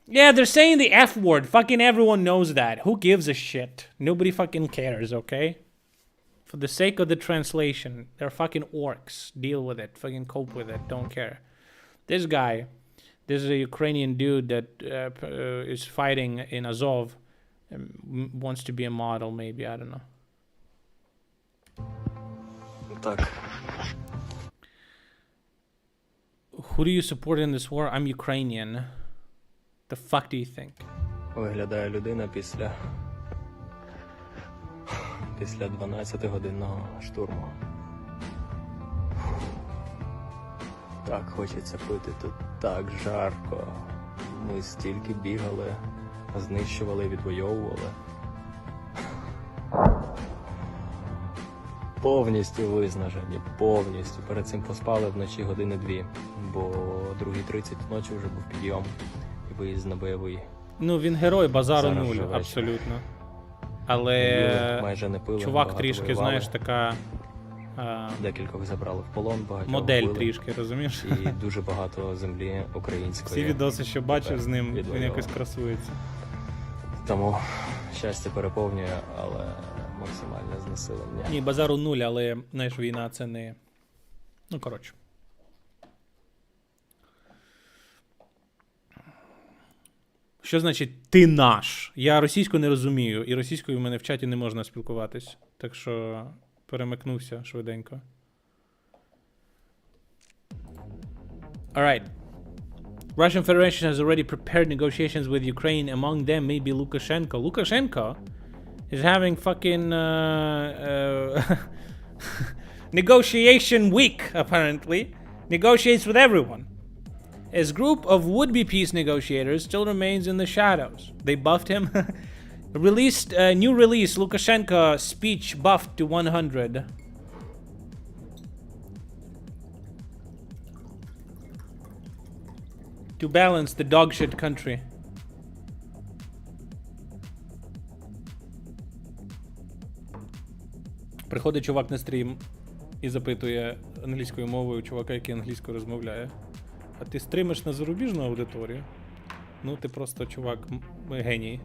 Yeah, they're saying the F word. Fucking everyone knows that. Who gives a shit? Nobody fucking cares, okay? For the sake of the translation, they're fucking orcs. Deal with it. Fucking cope with it. Don't care. This guy, this is a Ukrainian dude that is fighting in Azov. Wants to be a model, maybe. I don't know. Так. Who do you support in this war? I'm Ukrainian. The fuck do you think? Виглядає людина після 12-годинного штурму. Так хочеться пити, тут так жарко. Ми стільки бігали, знищували, відвоювали. Повністю виснажені, повністю. Перед цим поспали вночі години 2, бо о 2:30 ночі вже був підйом і виїзд на бойовий. Ну, він герой, базару Зараз нуль, вже вечір. абсолютно. Але майже не пили, чувак багато трішки, воювали. знаєш, така Декількох забрали в полон, багатьох модель вбили. трішки, розумієш? І дуже багато землі української. Всі відоси, що бачив з ним, він відвоювали. якось красується. Тому щастя переповнює, але максимальне знесилення. Ні, базару нуль, але, знаєш, війна це не... Ну, коротше. Що значить «ти наш»? Я російську не розумію, і російською в мене в чаті не можна спілкуватись. Так що перемикнувся швиденько. Alright. Russian Federation has already prepared negotiations with Ukraine. Among them may be Lukashenko. Lukashenko is having fucking negotiation week, apparently. Negotiates with everyone. His group of would-be peace negotiators still remains in the shadows. They buffed him. Released new release, Lukashenko speech buffed to 100. To balance the dog shit country. Приходить чувак на стрім і запитує англійською мовою чувака, який англійською розмовляє. А ти стримиш на зарубіжну аудиторію? Ну, ти просто чувак геній.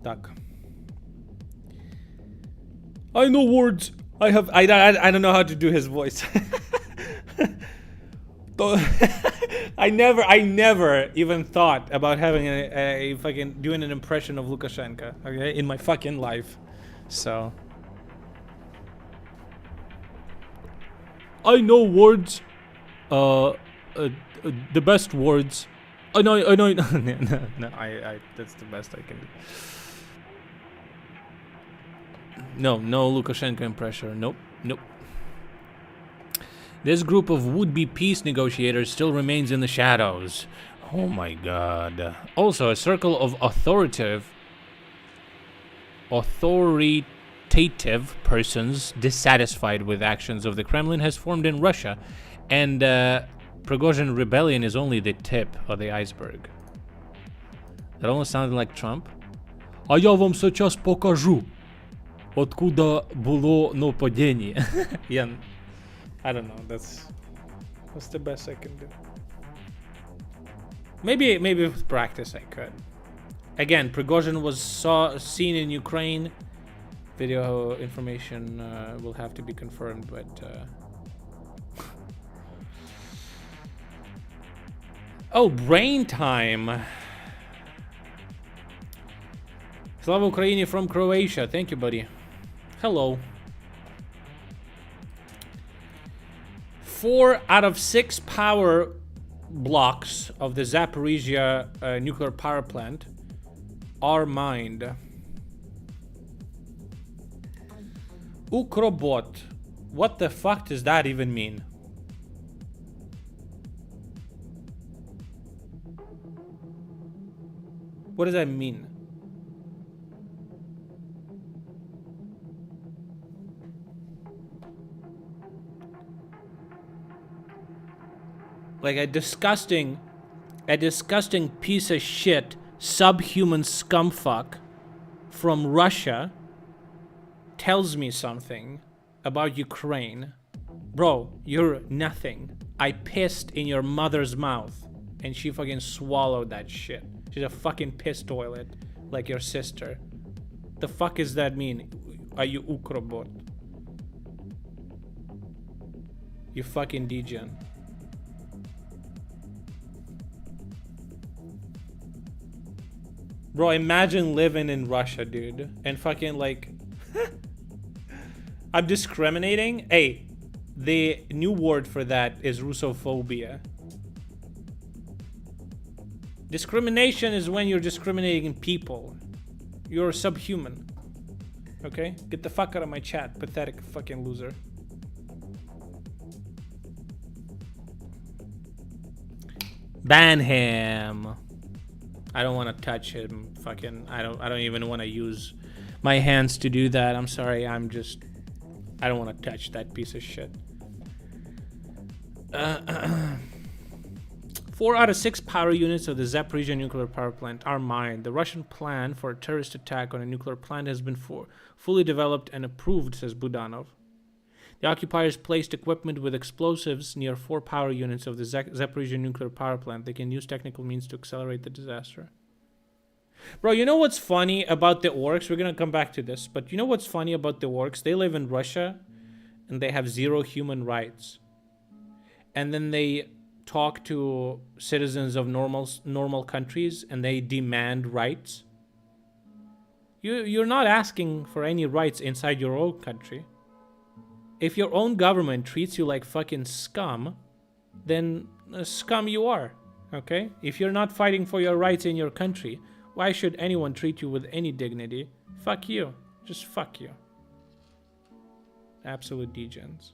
Так. I know words. I don't know how to do his voice. I never even thought about having a fucking doing an impression of Lukashenko, okay, in my fucking life. So I know words, the best words. I know, no, I that's the best I can do. No Lukashenko impression. Nope. This group of would-be peace negotiators still remains in the shadows. Oh my god. Also, a circle of authoritative persons dissatisfied with actions of the Kremlin has formed in Russia, and Prigozhin rebellion is only the tip of the iceberg. That almost sounded like Trump. А я вам сейчас покажу, откуда было нападение. Yeah. I don't know. That's the best I can do. Maybe with practice I could. Again, Prigozhin was seen in Ukraine. Video information will have to be confirmed, but oh, brain time. Slava Ukraini from Croatia. Thank you, buddy. Hello. 4 out of 6 power blocks of the Zaporizhia nuclear power plant are mined. Ukrobot. What the fuck does that even mean? What does that mean? Like a disgusting piece of shit, subhuman scumfuck from Russia tells me something about Ukraine. Bro, you're nothing. I pissed in your mother's mouth and she fucking swallowed that shit. She's a fucking piss toilet like your sister. The fuck does that mean? Are you Ukrobot? You fucking degen. Bro, imagine living in Russia, dude. And fucking like... I'm discriminating? Hey, the new word for that is Russophobia. Discrimination is when you're discriminating people. You're subhuman. Okay? Get the fuck out of my chat, pathetic fucking loser. Ban him. I don't want to touch him. Fucking, I don't even want to use my hands to do that. I'm sorry. I don't want to touch that piece of shit. 4 out of 6 power units of the Zaporizhia nuclear power plant are mined. The Russian plan for a terrorist attack on a nuclear plant has been fully developed and approved, says Budanov. The occupiers placed equipment with explosives near 4 power units of the Zaporizhia nuclear power plant. They can use technical means to accelerate the disaster. Bro, you know what's funny about the orcs? We're gonna come back to this, but you know what's funny about the orcs? They live in Russia, and they have 0 human rights. And then they talk to citizens of normal countries, and they demand rights. You're not asking for any rights inside your own country. If your own government treats you like fucking scum, then scum you are, okay? If you're not fighting for your rights in your country, why should anyone treat you with any dignity? Fuck you. Just fuck you. Absolute degens.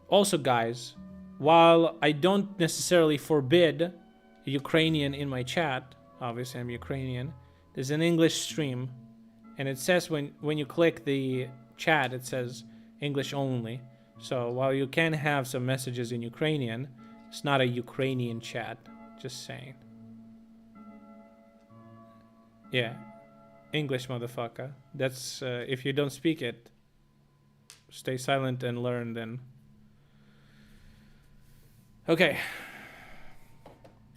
Also, guys, while I don't necessarily forbid Ukrainian in my chat, obviously I'm Ukrainian, there's an English stream, and it says when you click the chat, it says English only. So while you can have some messages in Ukrainian, it's not a Ukrainian chat. Just saying. Yeah. English, motherfucker. That's, if you don't speak it, stay silent and learn then. Okay.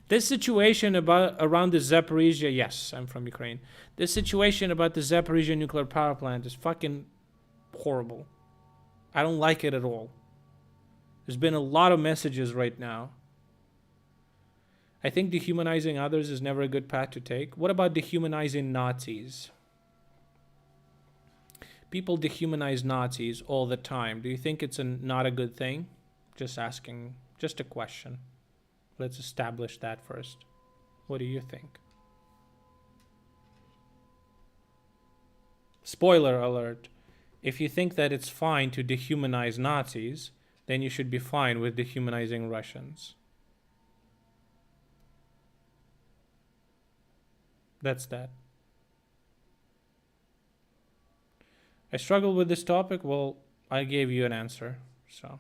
This situation around the Zaporizhia, yes, I'm from Ukraine. This situation about the Zaporizhia nuclear power plant is fucking horrible. I don't like it at all. There's been a lot of messages right now. I think dehumanizing others is never a good path to take. What about dehumanizing Nazis? People dehumanize Nazis all the time. Do you think it's not a good thing? Just asking, just a question. Let's establish that first. What do you think? Spoiler alert. If you think that it's fine to dehumanize Nazis, then you should be fine with dehumanizing Russians. That's that. I struggle with this topic. Well, I gave you an answer, so.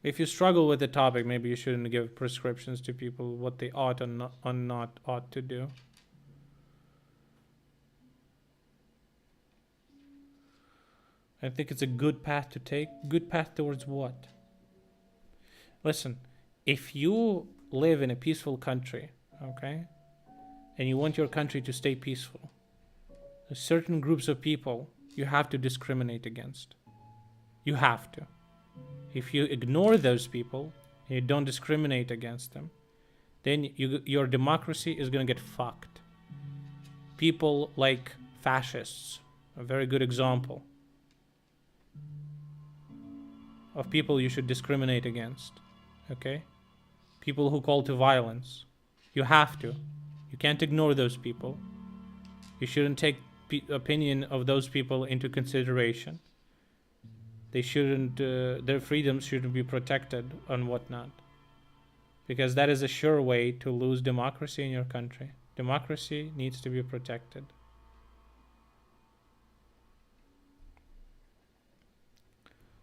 If you struggle with the topic, maybe you shouldn't give prescriptions to people what they ought or not ought to do. I think it's a good path to take. Good path towards what? Listen, if you live in a peaceful country, okay, and you want your country to stay peaceful, there's certain groups of people you have to discriminate against. You have to. If you ignore those people, and you don't discriminate against them, then your democracy is going to get fucked. People like fascists, a very good example of people you should discriminate against, okay? People who call to violence. You have to. You can't ignore those people. You shouldn't take opinion of those people into consideration. They shouldn't, their freedoms shouldn't be protected and whatnot. Because that is a sure way to lose democracy in your country. Democracy needs to be protected.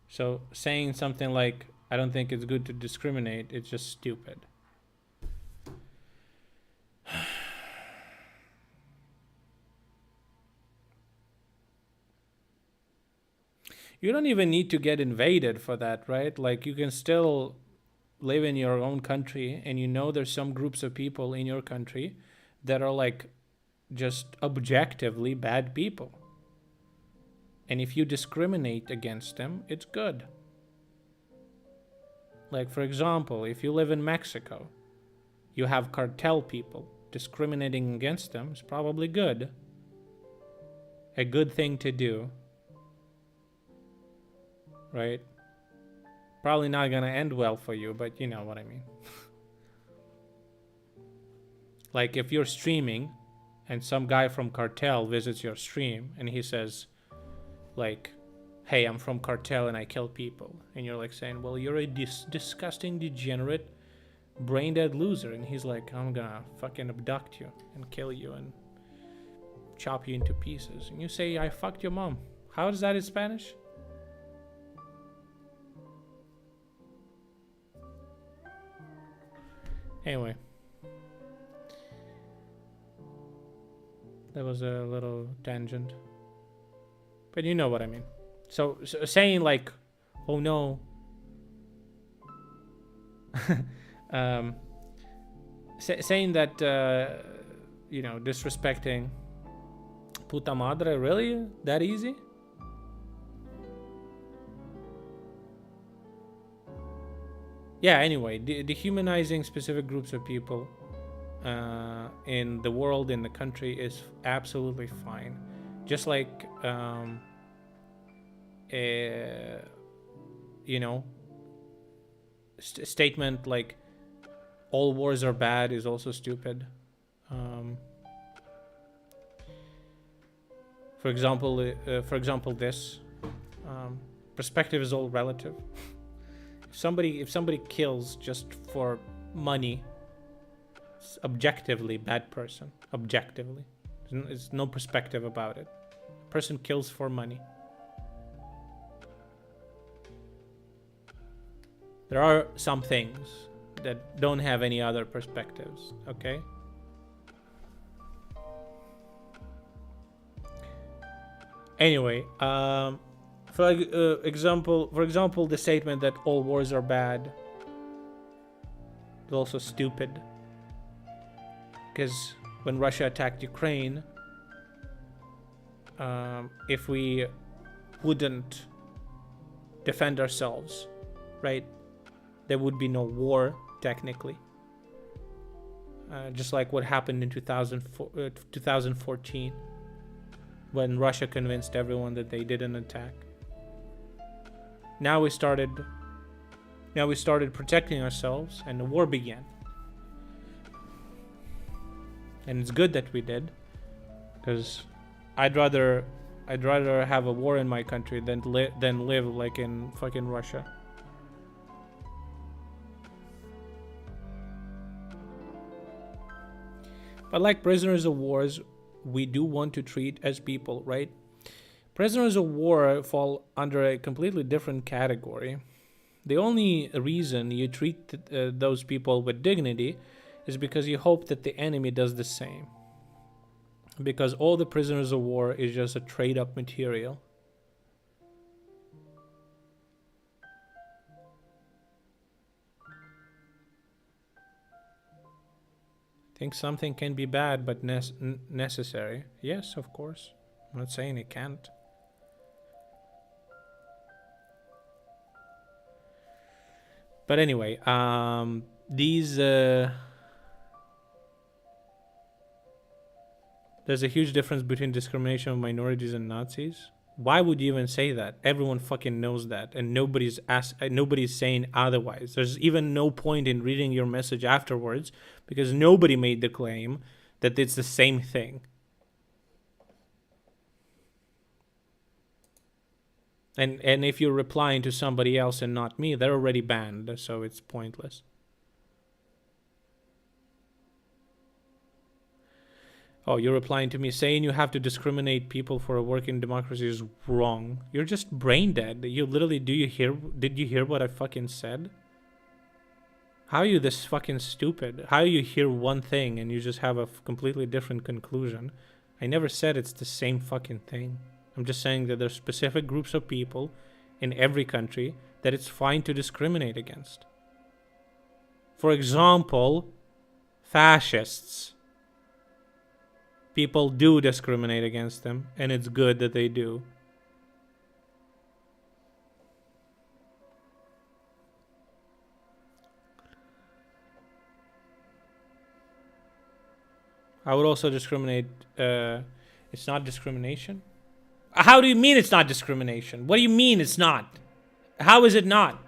So saying something like, I don't think it's good to discriminate, it's just stupid. You don't even need to get invaded for that, right? Like, you can still live in your own country, and you know there's some groups of people in your country that are like just objectively bad people. And if you discriminate against them, it's good. Like, for example, if you live in Mexico, you have cartel people. Discriminating against them is probably good. A good thing to do. Right? Probably not gonna end well for you, but you know what I mean. Like, if you're streaming and some guy from cartel visits your stream and he says, like, hey, I'm from cartel and I kill people, and you're like saying, well, you're a disgusting, degenerate, brain-dead loser, and he's like, I'm gonna fucking abduct you and kill you and chop you into pieces, and you say, I fucked your mom. How is that in Spanish? Anyway, that was a little tangent, but you know what I mean. So saying like, oh no, saying that, you know, disrespecting puta madre, really? That easy? Yeah, anyway, dehumanizing specific groups of people in the world, in the country, is absolutely fine. Just like, you know, statement like all wars are bad is also stupid. For example, this perspective is all relative. If somebody kills just for money, it's objectively bad person. Objectively, there's no perspective about it. Person kills for money. There are some things that don't have any other perspectives, okay? Anyway, for example, the statement that all wars are bad is also stupid. Because when Russia attacked Ukraine, if we wouldn't defend ourselves, right, there would be no war, technically. Just like what happened in 2014, when Russia convinced everyone that they didn't attack. Now we started protecting ourselves, and the war began. And it's good that we did, because I'd rather have a war in my country than live like in fucking Russia. But like prisoners of wars, we do want to treat as people, right? Prisoners of war fall under a completely different category. The only reason you treat those people with dignity is because you hope that the enemy does the same. Because all the prisoners of war is just a trade-up material. I think something can be bad but necessary. Yes, of course. I'm not saying it can't. But anyway, there's a huge difference between discrimination of minorities and Nazis. Why would you even say that? Everyone fucking knows that, and nobody's saying otherwise. There's even no point in reading your message afterwards, because nobody made the claim that it's the same thing. And if you're replying to somebody else and not me, they're already banned, so it's pointless. Oh, you're replying to me saying you have to discriminate people for a working democracy is wrong. You're just brain dead. You literally, did you hear what I fucking said? How are you this fucking stupid? How do you hear one thing and you just have a completely different conclusion? I never said it's the same fucking thing. I'm just saying that there's specific groups of people in every country that it's fine to discriminate against. For example, fascists. People do discriminate against them, and it's good that they do. I would also discriminate. It's not discrimination? How do you mean it's not discrimination? What do you mean it's not? How is it not?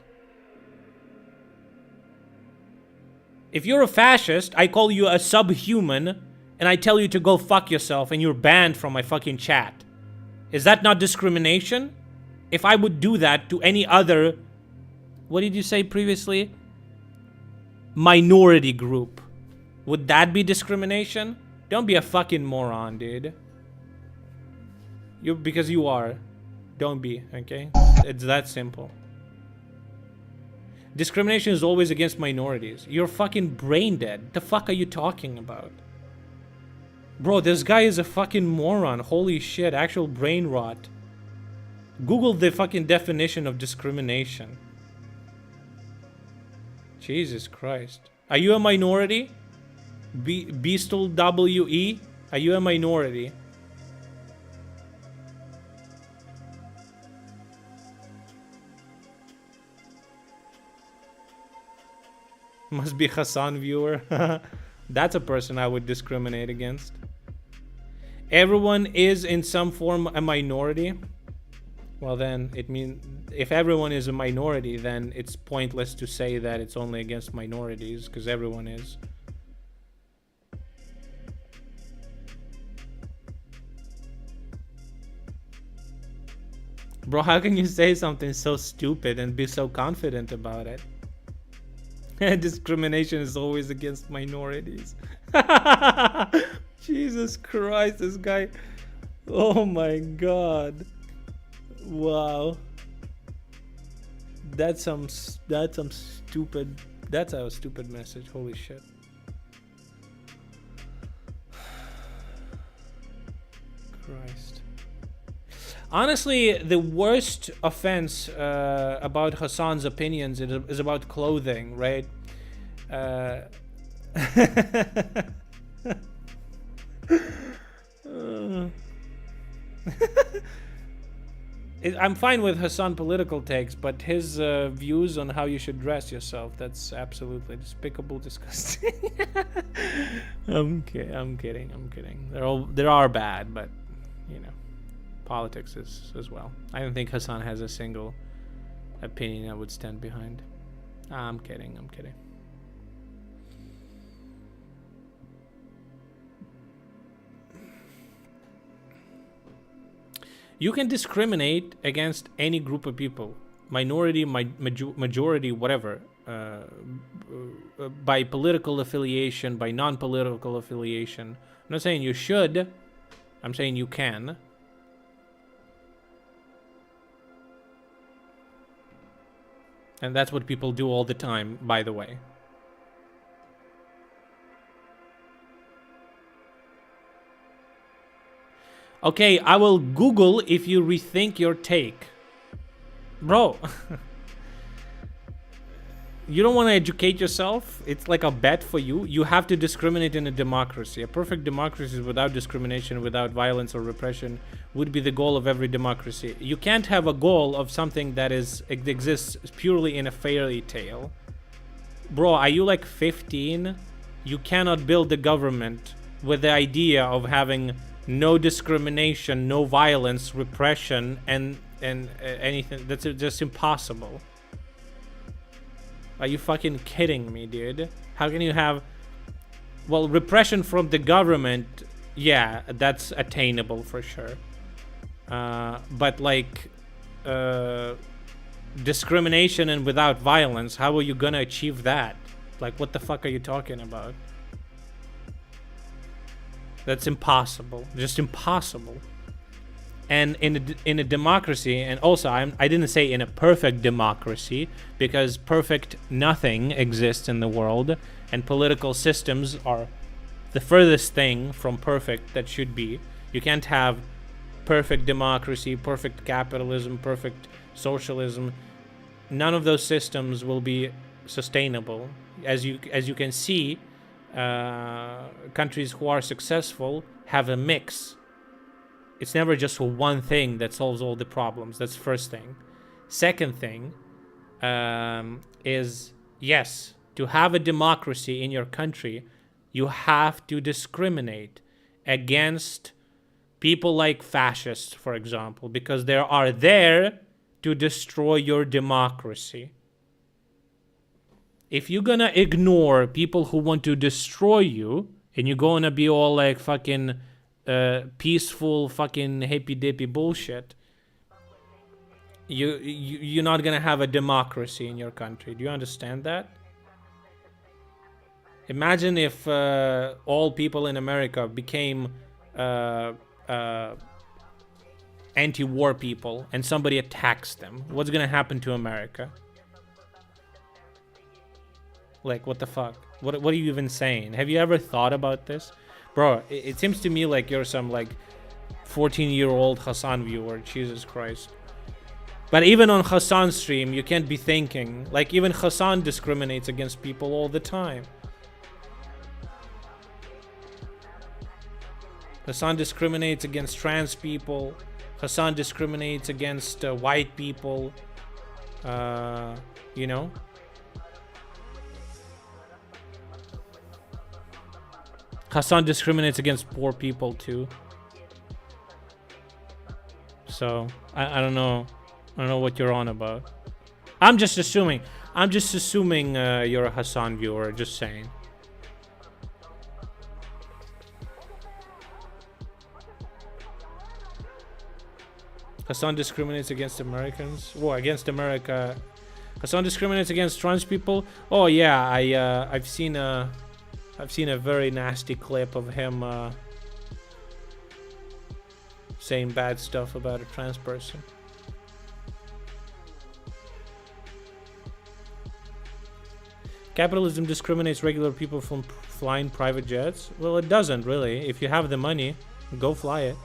If you're a fascist, I call you a subhuman, and I tell you to go fuck yourself, and you're banned from my fucking chat. Is that not discrimination? If I would do that to any other, what did you say previously? Minority group. Would that be discrimination? Don't be a fucking moron, dude. Because you are. Don't be, okay? It's that simple. Discrimination is always against minorities. You're fucking brain dead. The fuck are you talking about? Bro, this guy is a fucking moron. Holy shit, actual brain rot. Google the fucking definition of discrimination. Jesus Christ. Are you a minority? Beastal WE? Are you a minority? Must be Hassan viewer. That's a person I would discriminate against. Everyone is in some form a minority. Well then, it means if everyone is a minority, then it's pointless to say that it's only against minorities, because everyone is. Bro, how can you say something so stupid and be so confident about it? Discrimination is always against minorities. Jesus Christ, this guy. Oh my god. Wow. That's a stupid message. Holy shit. Christ. Honestly, the worst offense about Hassan's opinions is about clothing, right? I'm fine with Hassan political takes, but his views on how you should dress yourself, that's absolutely despicable, disgusting. I'm kidding. There are bad, but you know, politics is as well. I don't think Hassan has a single opinion I would stand behind. I'm kidding. You can discriminate against any group of people, minority, majority, whatever, by political affiliation, by non-political affiliation. I'm not saying you should, I'm saying you can. And that's what people do all the time, by the way. Okay, I will Google if you rethink your take. Bro. You don't want to educate yourself? It's like a bet for you. You have to discriminate in a democracy. A perfect democracy without discrimination, without violence or repression would be the goal of every democracy. You can't have a goal of something that exists purely in a fairy tale. Bro, are you like 15? You cannot build a government with the idea of having no discrimination, no violence, repression, and anything. That's just impossible. Are you fucking kidding me, dude? How can you have... Well, repression from the government, yeah, that's attainable for sure. But like... discrimination and without violence, how are you gonna achieve that? Like, what the fuck are you talking about? That's impossible. Just impossible. And in a democracy, and also I didn't say in a perfect democracy, because perfect nothing exists in the world, and political systems are the furthest thing from perfect that should be. You can't have perfect democracy, perfect capitalism, perfect socialism. None of those systems will be sustainable. As you can see, countries who are successful have a mix. It's never just one thing that solves all the problems. That's first thing. Second thing is, yes, to have a democracy in your country, you have to discriminate against people like fascists, for example, because they are there to destroy your democracy. If you're gonna ignore people who want to destroy you, and you're gonna be all like fucking peaceful, fucking hippy-dippy bullshit, you're not gonna have a democracy in your country. Do you understand that? Imagine if all people in America became anti-war people and somebody attacks them. What's gonna happen to America? Like, what the fuck? What are you even saying? Have you ever thought about this? Bro, it seems to me like you're some like 14-year-old Hassan viewer. Jesus Christ. But even on Hassan's stream, you can't be thinking. Like, even Hassan discriminates against people all the time. Hassan discriminates against trans people. Hassan discriminates against white people. You know? Hassan discriminates against poor people too. So I don't know. I don't know what you're on about. I'm just assuming you're a Hassan viewer. Just saying. Hassan discriminates against Americans. Well, against America. Hassan discriminates against trans people. Oh yeah, I've seen a very nasty clip of him saying bad stuff about a trans person. Capitalism discriminates regular people from flying private jets? Well, it doesn't really. If you have the money, go fly it.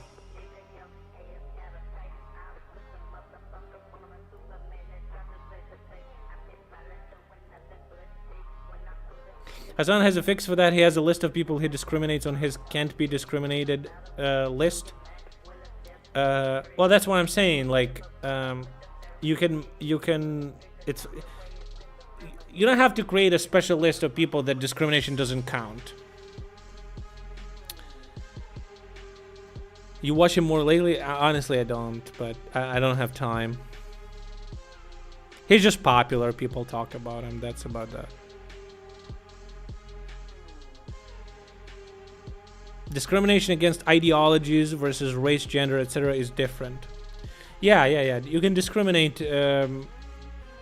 Hassan has a fix for that. He has a list of people he discriminates on his can't be discriminated list. Well, that's what I'm saying. Like, you can, it's, you don't have to create a special list of people that discrimination doesn't count. You watch him more lately? Honestly, I don't, but I don't have time. He's just popular. People talk about him. That's about that. Discrimination against ideologies versus race, gender, etc. is different. Yeah. You can discriminate.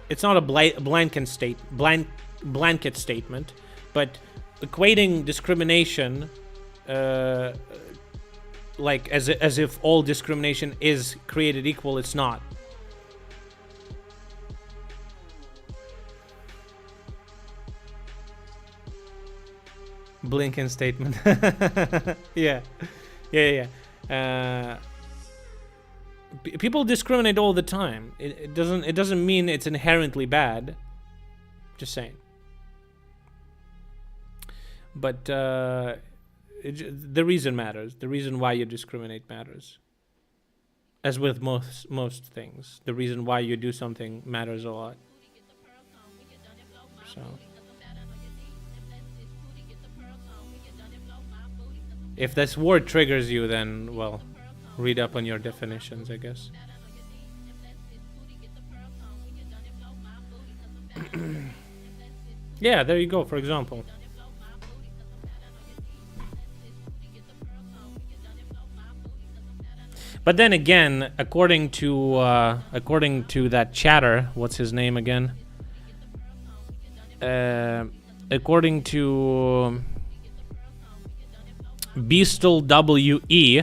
It's not a blanket statement, but equating discrimination like as if all discrimination is created equal, it's not. Blinken statement. yeah. People discriminate all the time. It doesn't mean it's inherently bad. Just saying. But the reason matters. The reason why you discriminate matters. As with most things, the reason why you do something matters a lot. So. If this word triggers you, then, well, read up on your definitions, I guess. Yeah, there you go, for example. But then again, according to that chatter, what's his name again? According to Beastal WE,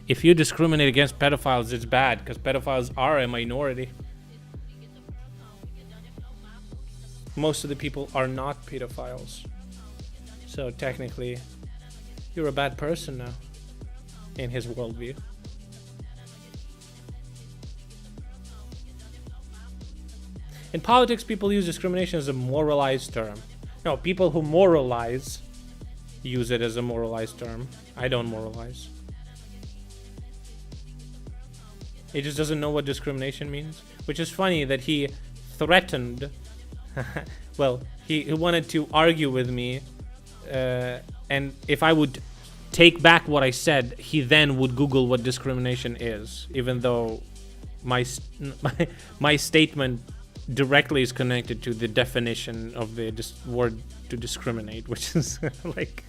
if you discriminate against pedophiles, it's bad because pedophiles are a minority. Most of the people are not pedophiles, so technically, you're a bad person now, in his worldview. In politics, people use discrimination as a moralized term. No, people who moralize use it as a moralized term. I don't moralize. He just doesn't know what discrimination means, which is funny that he threatened. Well, he wanted to argue with me, and if I would take back what I said, he then would Google what discrimination is, even though my statement directly is connected to the definition of the word to discriminate, which is like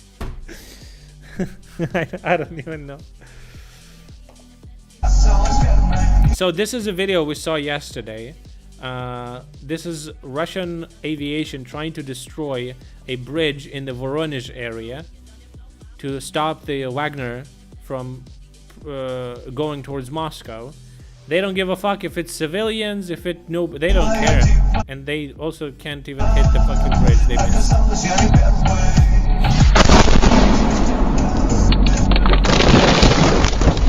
I don't even know. So this is a video we saw yesterday. This is Russian aviation trying to destroy a bridge in the Voronezh area to stop the Wagner from going towards Moscow. They don't give a fuck if it's civilians, if it no, they don't care, and they also can't even hit the fucking bridge. They missed.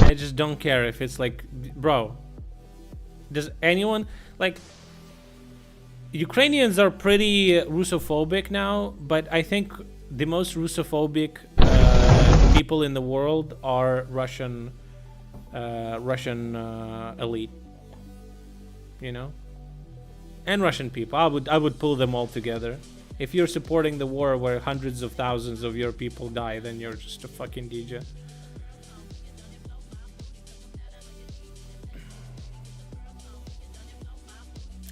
I just don't care if it's like, bro. Does anyone like? Ukrainians are pretty Russophobic now, but I think the most Russophobic people in the world are Russian elite, you know, and Russian people. I would pull them all together. If you're supporting the war where hundreds of thousands of your people die, then you're just a fucking DJ.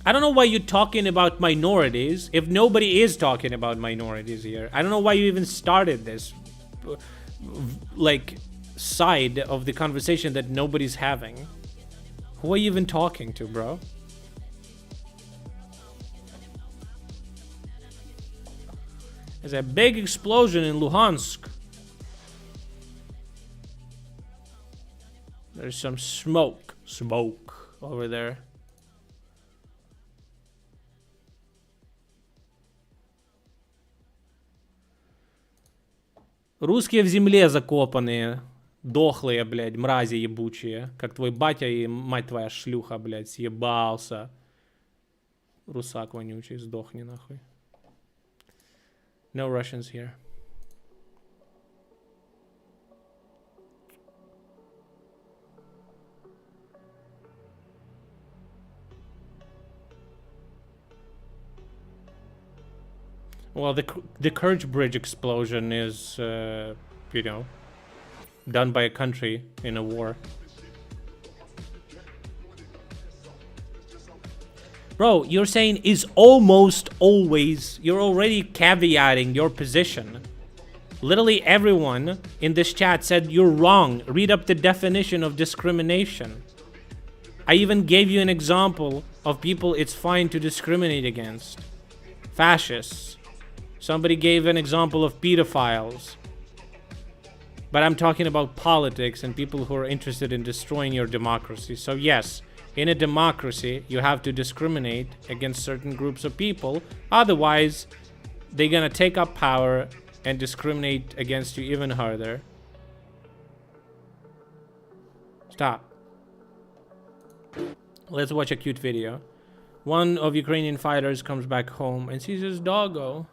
I don't know why you're talking about minorities if nobody is talking about minorities here. I don't know why you even started this like side of the conversation that nobody's having. Who are you even talking to, bro? There's a big explosion in Luhansk. There's some smoke over there. Русские в земле закопанные. Дохлые, блядь, мрази ебучие. Как твой батя и мать твоя шлюха, блядь, съебался. Русак вонючий, сдохни нахуй. No Russians here. Well, the Kerch Bridge explosion is, you know, done by a country in a war. Bro, you're saying is almost always. You're already caveating your position. Literally everyone in this chat said you're wrong. Read up the definition of discrimination. I even gave you an example of people it's fine to discriminate against. Fascists. Somebody gave an example of pedophiles. But I'm talking about politics and people who are interested in destroying your democracy. So yes, in a democracy, you have to discriminate against certain groups of people. Otherwise, they're gonna take up power and discriminate against you even harder. Stop. Let's watch a cute video. One of Ukrainian fighters comes back home and sees his doggo.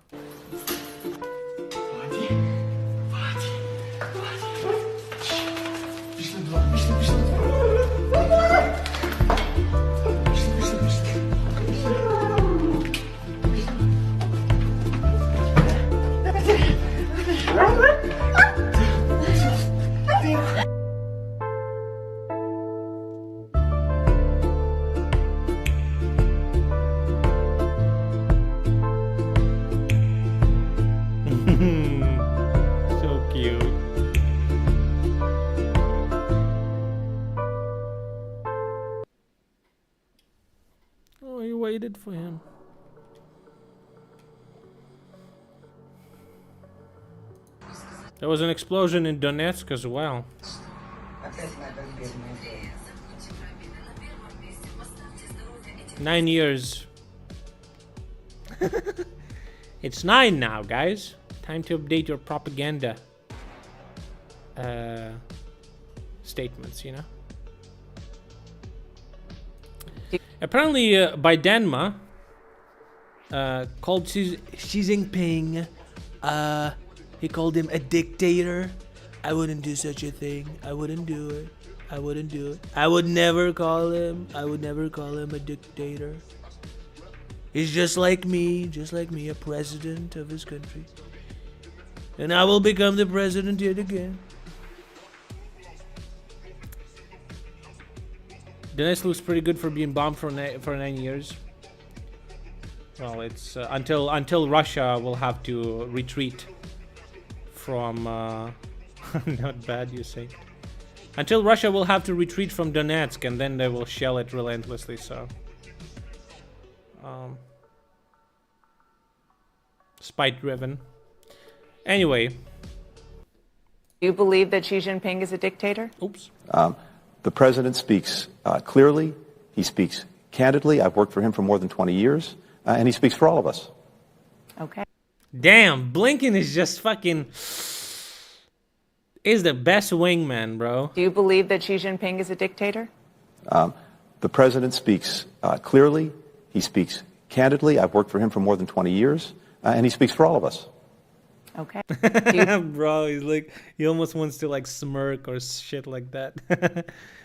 So cute. Oh, you waited for him. There was an explosion in Donetsk as well. 9 years. It's 9 now, guys. Time to update your propaganda statements, you know. Apparently, Biden called Xi Jinping. He called him a dictator. I wouldn't do such a thing. I wouldn't do it. I wouldn't do it. I would never call him. I would never call him a dictator. He's just like me, a president of his country. And I will become the president yet again. Donetsk looks pretty good for being bombed for 9 years. Well, it's until Russia will have to retreat from. Not bad, you say. Until Russia will have to retreat from Donetsk, and then they will shell it relentlessly. So, spite-driven. Anyway. Do you believe that Xi Jinping is a dictator? Oops. The president speaks clearly. He speaks candidly. I've worked for him for more than 20 years, and he speaks for all of us. Okay. Damn, Blinken is just fucking... is the best wingman, bro. Do you believe that Xi Jinping is a dictator? The president speaks clearly. He speaks candidly. I've worked for him for more than 20 years, and he speaks for all of us. Okay. Bro, he's like, he almost wants to like smirk or shit like that.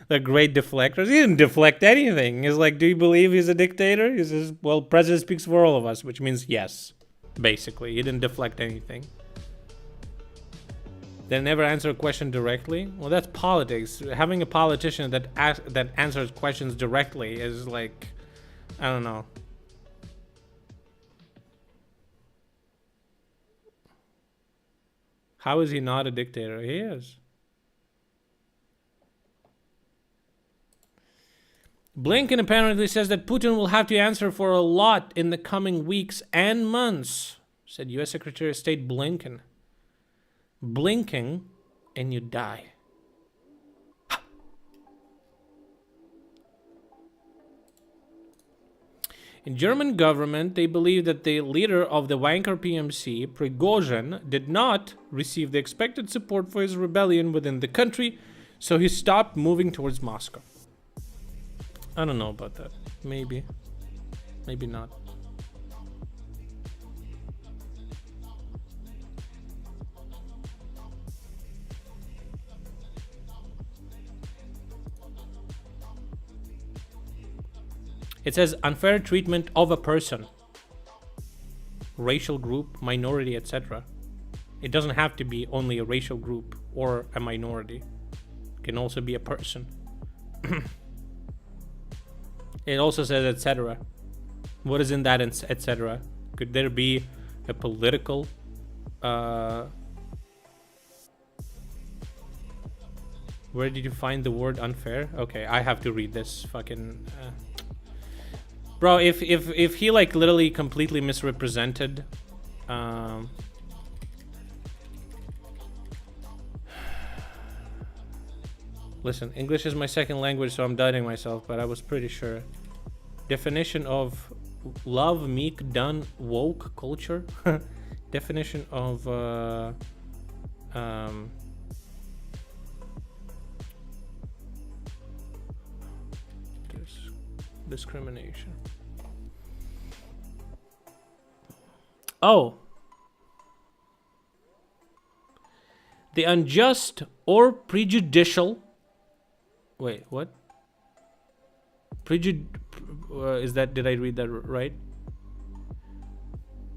They're great deflectors. He didn't deflect anything. He's like, do you believe he's a dictator? He says, well, president speaks for all of us, which means yes, basically. He didn't deflect anything. They never answer a question directly. Well, that's politics. Having a politician that answers questions directly is like, I don't know. How is he not a dictator? He is. Blinken apparently says that Putin will have to answer for a lot in the coming weeks and months, said U.S. Secretary of State Blinken. Blinking and you die. In German government, they believe that the leader of the wanker PMC, Prigozhin, did not receive the expected support for his rebellion within the country, so he stopped moving towards Moscow. I don't know about that. Maybe. Maybe not. It says unfair treatment of a person, racial group, minority, etc. It doesn't have to be only a racial group or a minority. It can also be a person. It also says etc. What is in that etc.? Could there be a political where did you find the word unfair? Okay, I have to read this fucking bro, if he like literally completely misrepresented listen, English is my second language, so I'm doubting myself, but I was pretty sure. Definition of love, meek, done, woke culture. Definition of discrimination. Oh, the unjust or prejudicial. Wait, what? Is that? Did I read that right?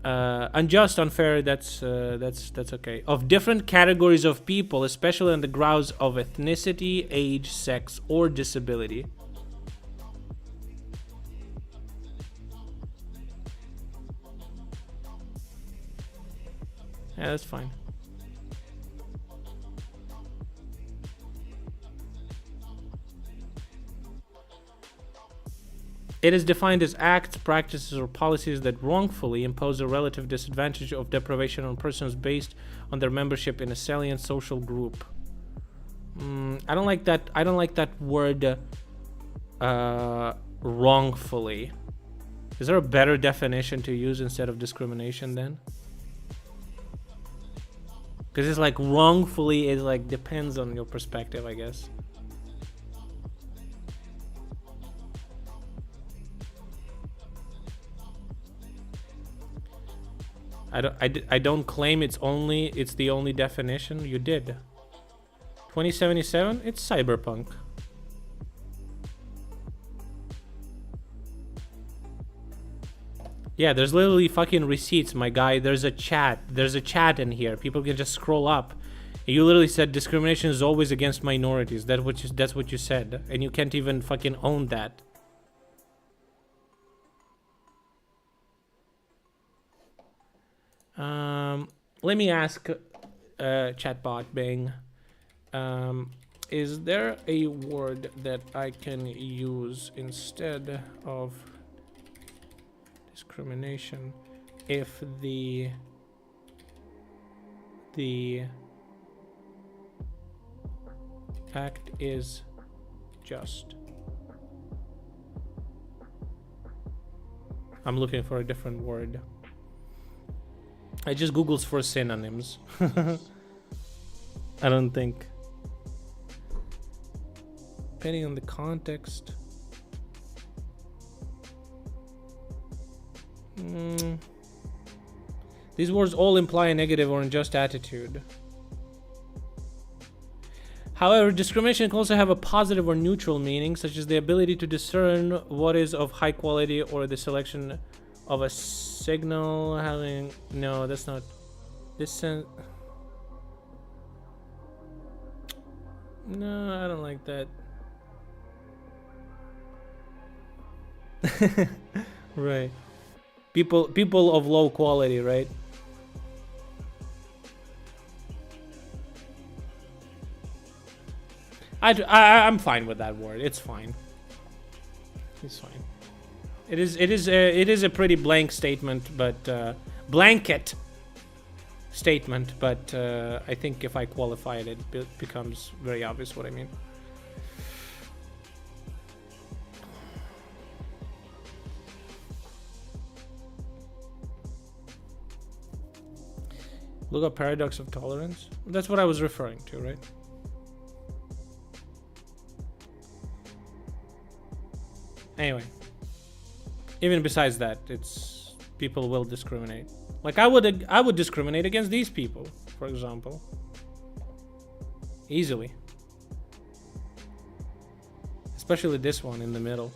Unjust, unfair. That's okay. Of different categories of people, especially on the grounds of ethnicity, age, sex, or disability. Yeah, that's fine. It is defined as acts, practices, or policies that wrongfully impose a relative disadvantage of deprivation on persons based on their membership in a salient social group. I don't like that. I don't like that word. Wrongfully. Is there a better definition to use instead of discrimination then? Because it's like wrongfully is like depends on your perspective, I guess. I don't claim it's the only definition. You did. 2077, it's cyberpunk. Yeah, there's literally fucking receipts, my guy. There's a chat. There's a chat in here. People can just scroll up. You literally said discrimination is always against minorities. That's what you said, and you can't even fucking own that. Let me ask chatbot Bing. Is there a word that I can use instead of discrimination if the act is just? I'm looking for a different word. I just Googles for synonyms. I don't think. Depending on the context. These words all imply a negative or unjust attitude. However, discrimination can also have a positive or neutral meaning, such as the ability to discern what is of high quality or the selection of a signal having... No, that's not... No, I don't like that. Right. People of low quality, right? I'm fine with that word. It's fine. It's fine. It is a pretty blank statement, but blanket statement. But I think if I qualify it, it becomes very obvious what I mean. Look up paradox of tolerance. That's what I was referring to, right? Anyway, even besides that, it's people will discriminate. Like I would discriminate against these people, for example, easily. Especially this one in the middle.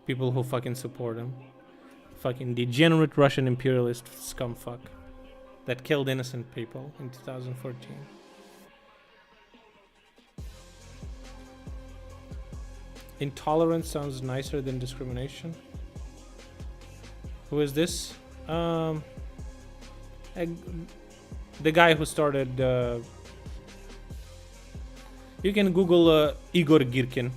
People who fucking support him. Fucking degenerate Russian imperialist scumfuck that killed innocent people in 2014. Intolerance sounds nicer than discrimination. Who is this? The guy who started. You can Google Igor Girkin.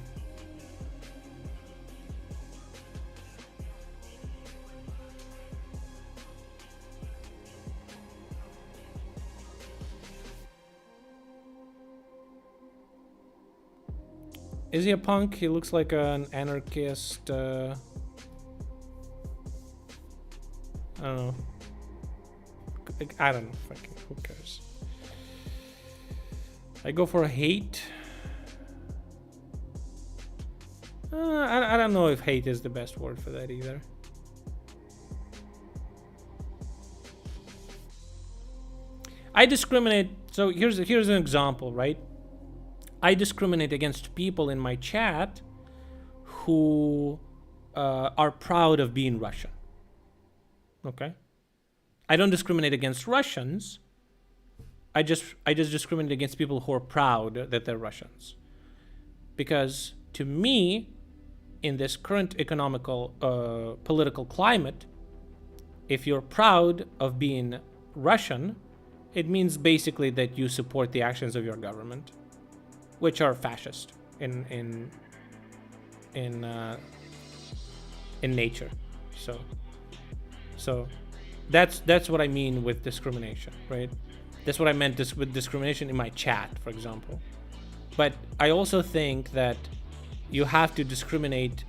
Is he a punk? He looks like an anarchist. I don't know. I don't know. Fucking who cares? I go for hate. I don't know if hate is the best word for that either. I discriminate. So here's an example, right? I discriminate against people in my chat who are proud of being Russian. Okay? I don't discriminate against Russians. I just discriminate against people who are proud that they're Russians. Because to me, in this current economical, political climate, if you're proud of being Russian, it means basically that you support the actions of your government, which are fascist in nature. So that's what I mean with discrimination, right? That's what I meant with discrimination in my chat, for example. But I also think that you have to discriminate,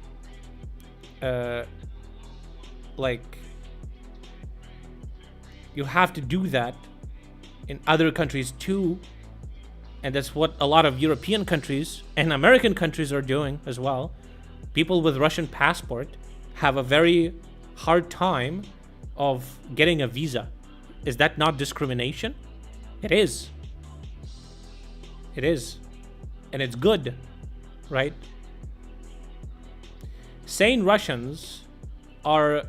like, you have to do that in other countries too. And that's what a lot of European countries and American countries are doing as well. People with Russian passport have a very hard time of getting a visa. Is that not discrimination? It is. It is. And it's good, right? Sane Russians are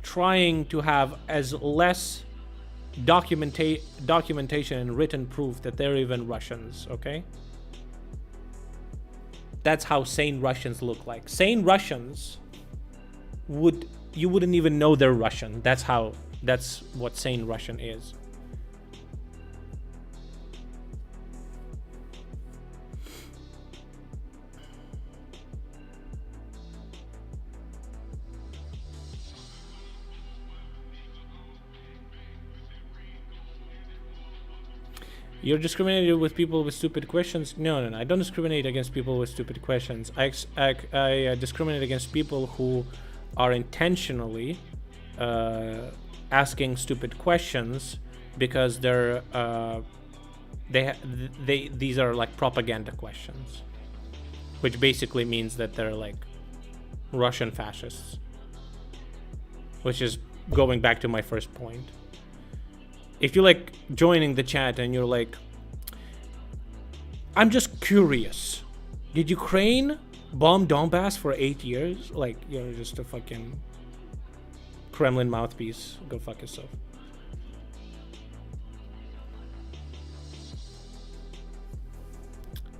trying to have as less documentation and written proof that they're even Russians, okay? That's how sane Russians look like. Sane Russians you wouldn't even know they're Russian. That's what sane Russian is. You're discriminating with people with stupid questions? No. I don't discriminate against people with stupid questions. I discriminate against people who are intentionally asking stupid questions because these are like propaganda questions, which basically means that they're like Russian fascists, which is going back to my first point. If you like joining the chat and you're like, I'm just curious, did Ukraine bomb Donbass for 8 years? Like, you're just a fucking Kremlin mouthpiece. Go fuck yourself.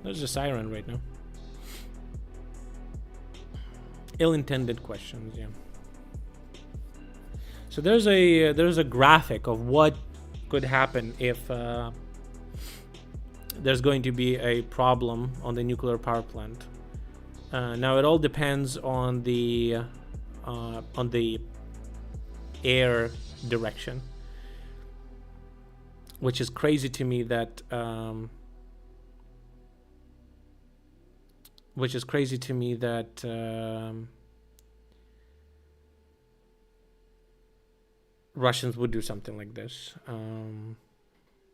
There's a siren right now. Ill-intended questions, yeah. So there's a graphic of what could happen if there's going to be a problem on the nuclear power plant. Now it all depends on the air direction, which is crazy to me that Russians would do something like this,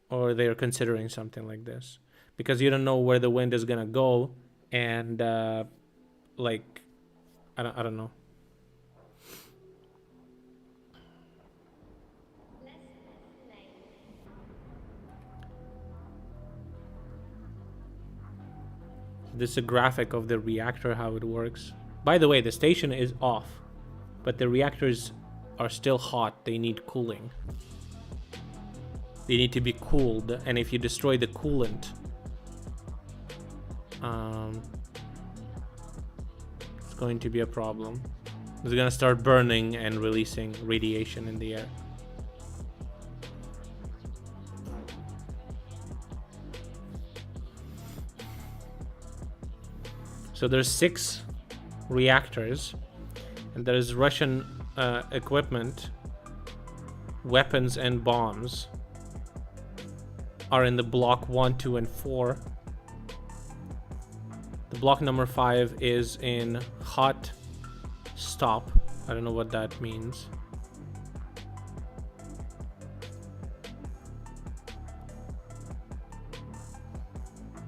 or they're considering something like this, because you don't know where the wind is gonna go, and like, I don't know. This is a graphic of the reactor, how it works. By the way, the station is off, but the reactors are still hot. They need cooling. They need to be cooled, and if you destroy the coolant, it's going to be a problem. It's gonna start burning and releasing radiation in the air. So there's 6 reactors, and there's Russian equipment, weapons, and bombs are in the block 1, 2, and 4. The block number 5 is in hot stop. I don't know what that means.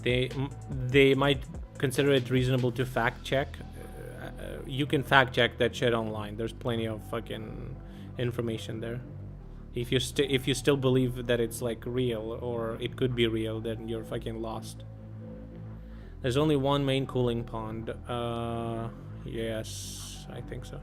They might consider it reasonable to fact check. You can fact check that shit online. There's plenty of fucking information there. If you still believe that it's like real or it could be real, then you're fucking lost. There's only one main cooling pond. Yes, I think so.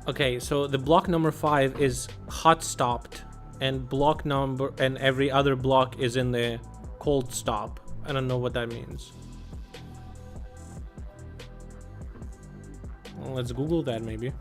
Okay, so the block number 5 is hot stopped, and block number and every other block is in the cold stop. I don't know what that means. Well, let's Google that maybe.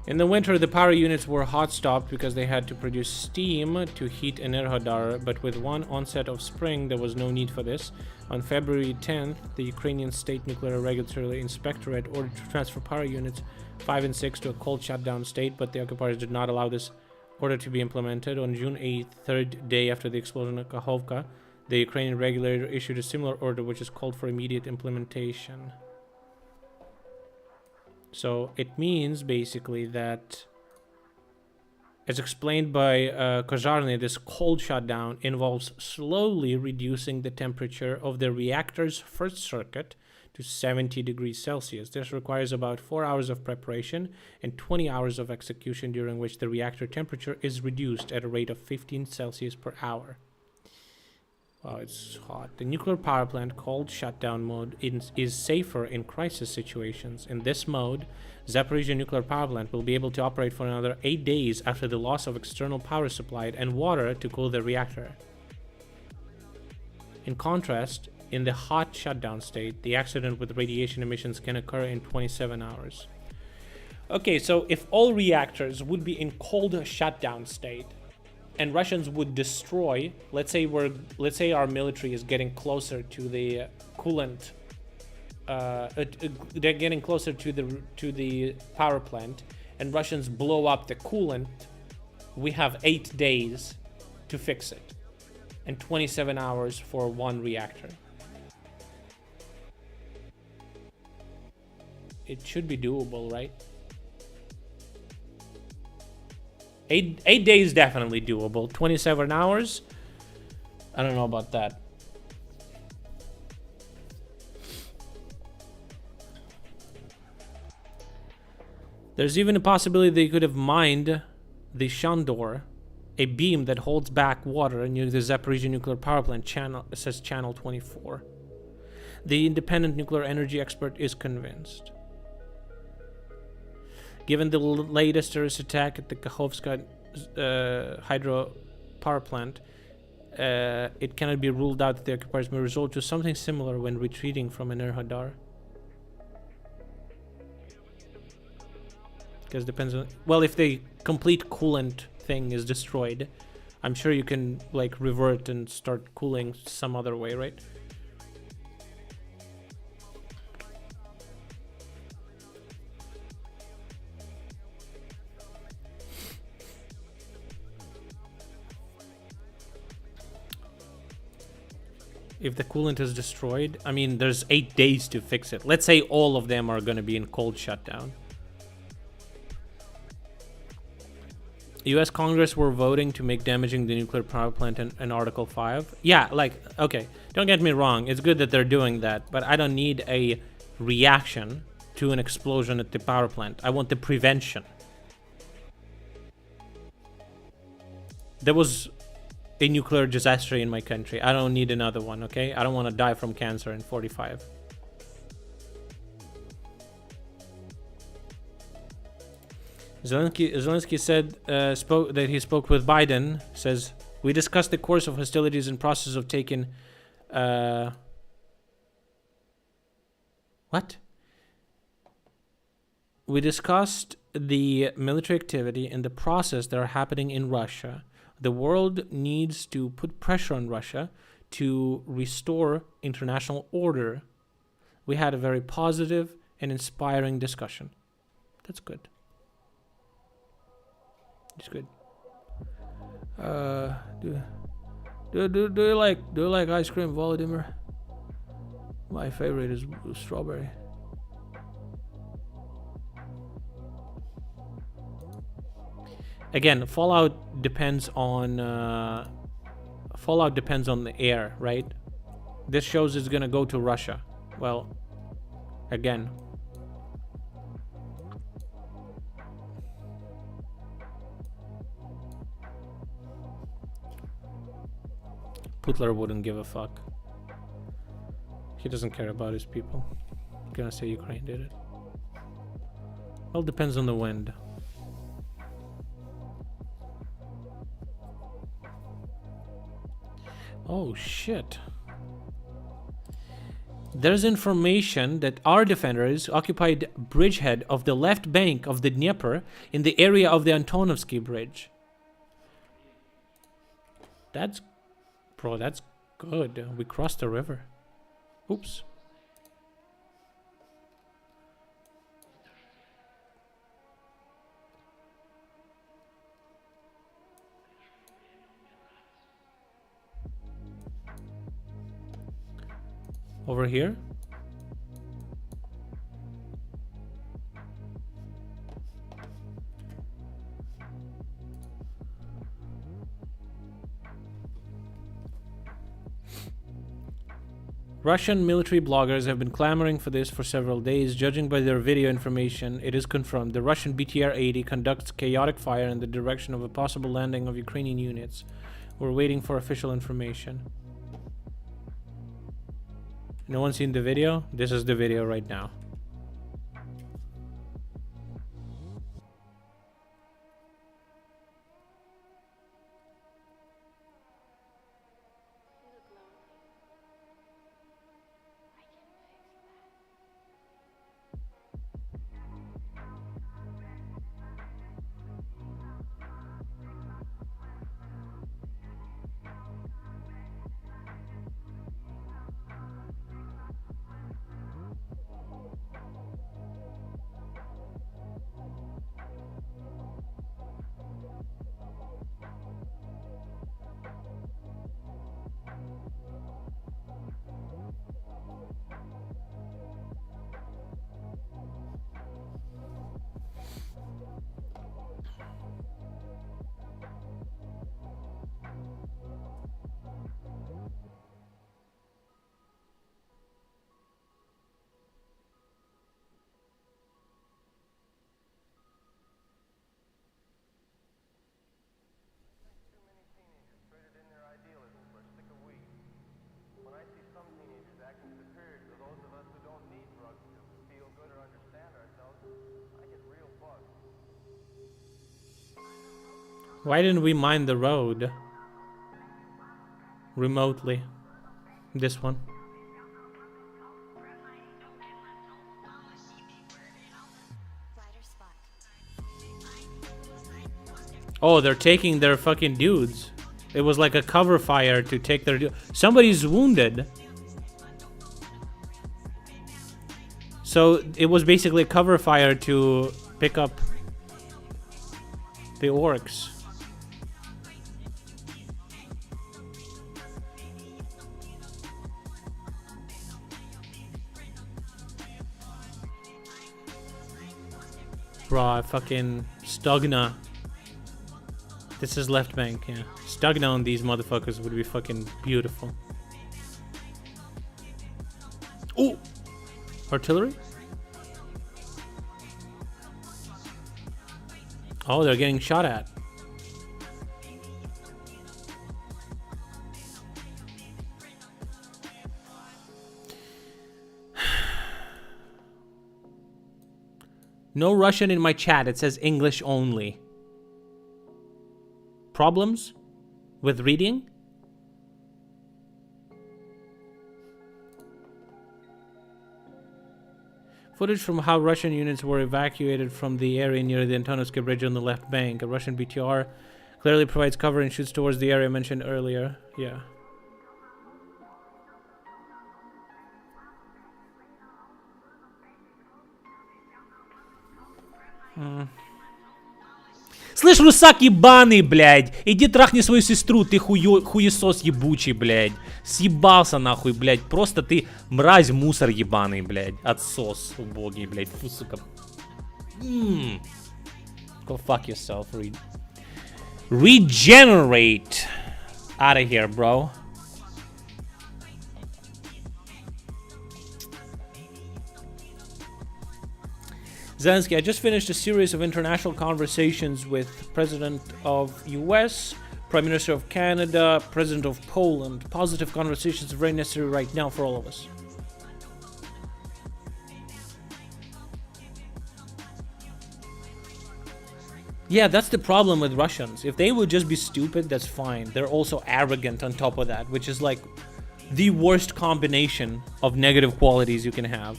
In the winter, the power units were hot stopped because they had to produce steam to heat Enerhodar, but with one onset of spring, there was no need for this. On February 10th, the Ukrainian State Nuclear Regulatory Inspectorate ordered to transfer power units 5 and 6 to a cold shutdown state, but the occupiers did not allow this order to be implemented. On June 8th, third day after the explosion at Kakhovka, the Ukrainian regulator issued a similar order, which is called for immediate implementation. So it means basically that, as explained by Kozharny, this cold shutdown involves slowly reducing the temperature of the reactor's first circuit to 70 degrees Celsius. This requires about 4 hours of preparation and 20 hours of execution, during which the reactor temperature is reduced at a rate of 15 Celsius per hour. Wow, it's hot. The nuclear power plant cold shutdown mode is safer in crisis situations. In this mode, Zaporizhzhia nuclear power plant will be able to operate for another 8 days after the loss of external power supply and water to cool the reactor. In contrast, in the hot shutdown state, the accident with radiation emissions can occur in 27 hours. Okay, so if all reactors would be in cold shutdown state, and Russians would destroy, let's say our military is getting closer to the coolant, they're getting closer to the power plant, and Russians blow up the coolant, we have 8 days to fix it, and 27 hours for one reactor. It should be doable, right? 8 days definitely doable. 27 hours, I don't know about that. There's even a possibility they could have mined the Shandor, a beam that holds back water near the Zaporizhzhia nuclear power plant. It says channel 24. The independent nuclear energy expert is convinced. Given the latest terrorist attack at the Kakhovka hydro power plant, it cannot be ruled out that the occupiers may resort to something similar when retreating from Enerhodar. Because depends on, well, if they complete coolant thing is destroyed, I'm sure you can like revert and start cooling some other way, right? If the coolant is destroyed, I mean, there's 8 days to fix it. Let's say all of them are going to be in cold shutdown. US Congress were voting to make damaging the nuclear power plant in Article 5. Yeah, like, okay, don't get me wrong. It's good that they're doing that, but I don't need a reaction to an explosion at the power plant. I want the prevention. There was a nuclear disaster in my country. I don't need another one, okay? I don't want to die from cancer in 45. Zelensky said that he spoke with Biden. Says, we discussed the course of hostilities and process of taking... what? We discussed the military activity and the process that are happening in Russia. The world needs to put pressure on Russia to restore international order. We had a very positive and inspiring discussion. That's good. It's good. Do you like ice cream, Volodymyr? My favorite is strawberry. Again, Fallout depends on the air, right? This shows it's gonna go to Russia. Well, again. Putler wouldn't give a fuck. He doesn't care about his people. I'm gonna say Ukraine did it. Well, depends on the wind. Oh shit. There's information that our defenders occupied bridgehead of the left bank of the Dnieper in the area of the Antonovsky Bridge. That's... bro, that's good. We crossed the river. Oops. Over here? Russian military bloggers have been clamoring for this for several days. Judging by their video information, it is confirmed. The Russian BTR-80 conducts chaotic fire in the direction of a possible landing of Ukrainian units. We're waiting for official information. No one seen the video? This is the video right now. Why didn't we mine the road remotely? This one. Oh, they're taking their fucking dudes. It was like a cover fire to take their somebody's wounded. So it was basically a cover fire to pick up the orcs. Bruh, fucking Stugna. This is left bank, yeah. Stugna on these motherfuckers would be fucking beautiful. Ooh! Artillery? Oh, they're getting shot at. No Russian in my chat. It says English only. Problems with reading? Footage from how Russian units were evacuated from the area near the Antonovsky Bridge on the left bank. A Russian BTR clearly provides cover and shoots towards the area mentioned earlier. Yeah. Слышь, русак ебаный, блядь. Иди трахни свою сестру, ты хуесос ебучий, блядь. Съебался нахуй, блядь. Просто ты мразь, мусор ебаный, блядь. Отсос убогий, блядь. Фу, сука. Go fuck yourself, Regenerate. Out of here, bro. Zelensky, I just finished a series of international conversations with President of US, Prime Minister of Canada, President of Poland. Positive conversations are very necessary right now for all of us. Yeah, that's the problem with Russians. If they would just be stupid, that's fine. They're also arrogant on top of that, which is like the worst combination of negative qualities you can have.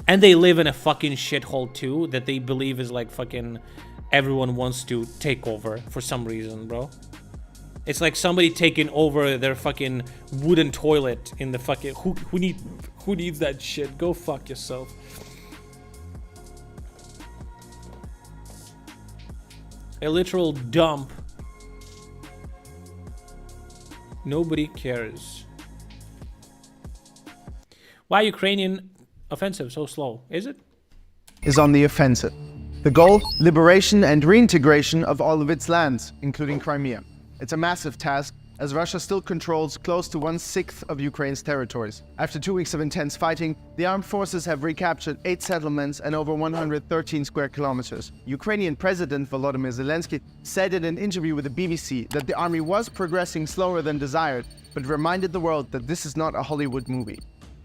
And they live in a fucking shithole too, that they believe is like fucking everyone wants to take over for some reason, bro. It's like somebody taking over their fucking wooden toilet in the fucking who needs that shit? Go fuck yourself. A literal dump. Nobody cares. Why Ukrainian offensive so slow? Is it? Is on the offensive. The goal, liberation and reintegration of all of its lands, including Crimea. It's a massive task, as Russia still controls close to 1/6 of Ukraine's territories. After 2 weeks of intense fighting, the armed forces have recaptured 8 settlements and over 113 square kilometers. Ukrainian President Volodymyr Zelensky said in an interview with the BBC that the army was progressing slower than desired, but reminded the world that this is not a Hollywood movie.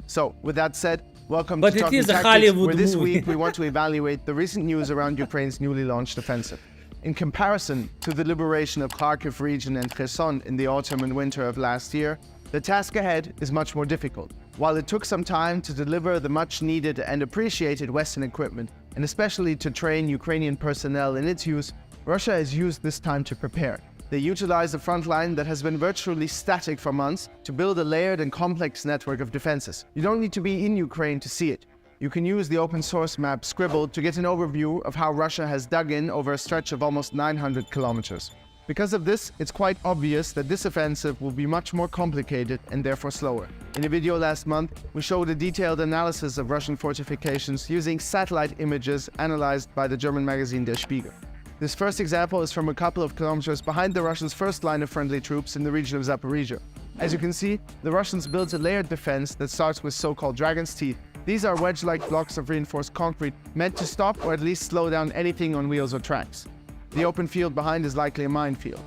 So, with that said, welcome to Talking Tactics, where this week we want to evaluate the recent news around Ukraine's newly launched offensive. In comparison to the liberation of Kharkiv region and Kherson in the autumn and winter of last year, the task ahead is much more difficult. While it took some time to deliver the much needed and appreciated Western equipment, and especially to train Ukrainian personnel in its use, Russia has used this time to prepare. They utilize a front line that has been virtually static for months to build a layered and complex network of defenses. You don't need to be in Ukraine to see it. You can use the open source map Scribble to get an overview of how Russia has dug in over a stretch of almost 900 kilometers. Because of this, it's quite obvious that this offensive will be much more complicated and therefore slower. In a video last month, we showed a detailed analysis of Russian fortifications using satellite images analyzed by the German magazine Der Spiegel. This first example is from a couple of kilometers behind the Russians' first line of friendly troops in the region of Zaporizhia. As you can see, the Russians built a layered defense that starts with so-called dragon's teeth. These are wedge-like blocks of reinforced concrete meant to stop or at least slow down anything on wheels or tracks. The open field behind is likely a minefield.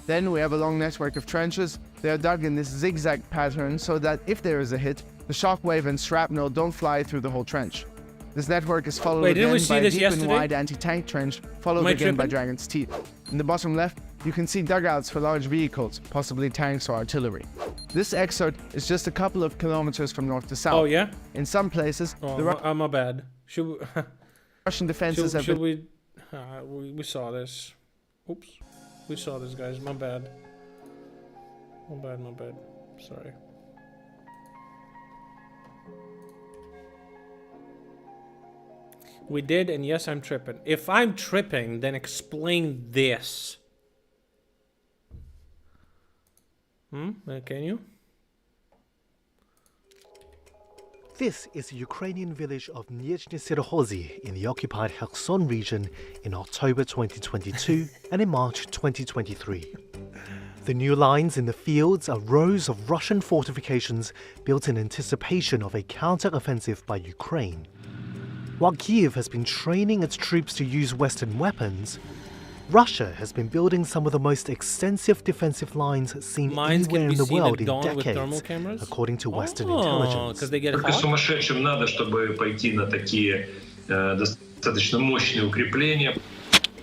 Then we have a long network of trenches. They are dug in this zigzag pattern so that if there is a hit, the shockwave and shrapnel don't fly through the whole trench. This network is followed again by a deep and wide anti-tank trench, followed again by Dragon's Teeth. In the bottom left, you can see dugouts for large vehicles, possibly tanks or artillery. This excerpt is just a couple of kilometers from north to south. Oh yeah? In some places, my bad. Russian defenses have been... We saw this. Oops. We saw this, guys. My bad. My bad. Sorry. We did, and yes, I'm tripping. If I'm tripping, then explain this. Can you? This is the Ukrainian village of Nizhny Sirhozy in the occupied Kherson region in October 2022 and in March 2023. The new lines in the fields are rows of Russian fortifications built in anticipation of a counter-offensive by Ukraine. While Kyiv has been training its troops to use Western weapons, Russia has been building some of the most extensive defensive lines seen anywhere in the world in decades, according to Western intelligence. Because they get Только сумасшедшим надо, чтобы пойти на такие достаточно мощные укрепления.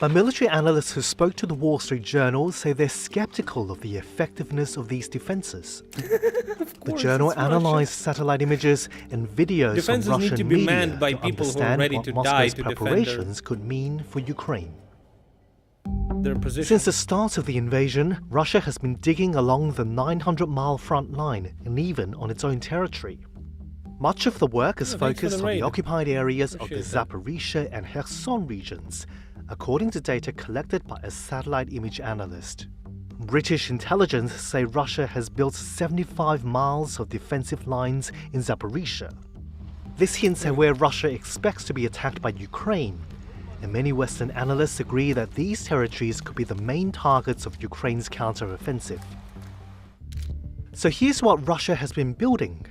But military analysts who spoke to the Wall Street Journal say they're skeptical of the effectiveness of these defenses. The journal analyzed satellite images and videos from Russian media to understand what Moscow's preparations could mean for Ukraine. Since the start of the invasion, Russia has been digging along the 900-mile front line and even on its own territory. Much of the work is focused on the occupied areas of the Zaporizhzhia and Kherson regions, according to data collected by a satellite image analyst. British intelligence say Russia has built 75 miles of defensive lines in Zaporizhzhia. This hints at where Russia expects to be attacked by Ukraine, and many Western analysts agree that these territories could be the main targets of Ukraine's counter-offensive. So here's what Russia has been building.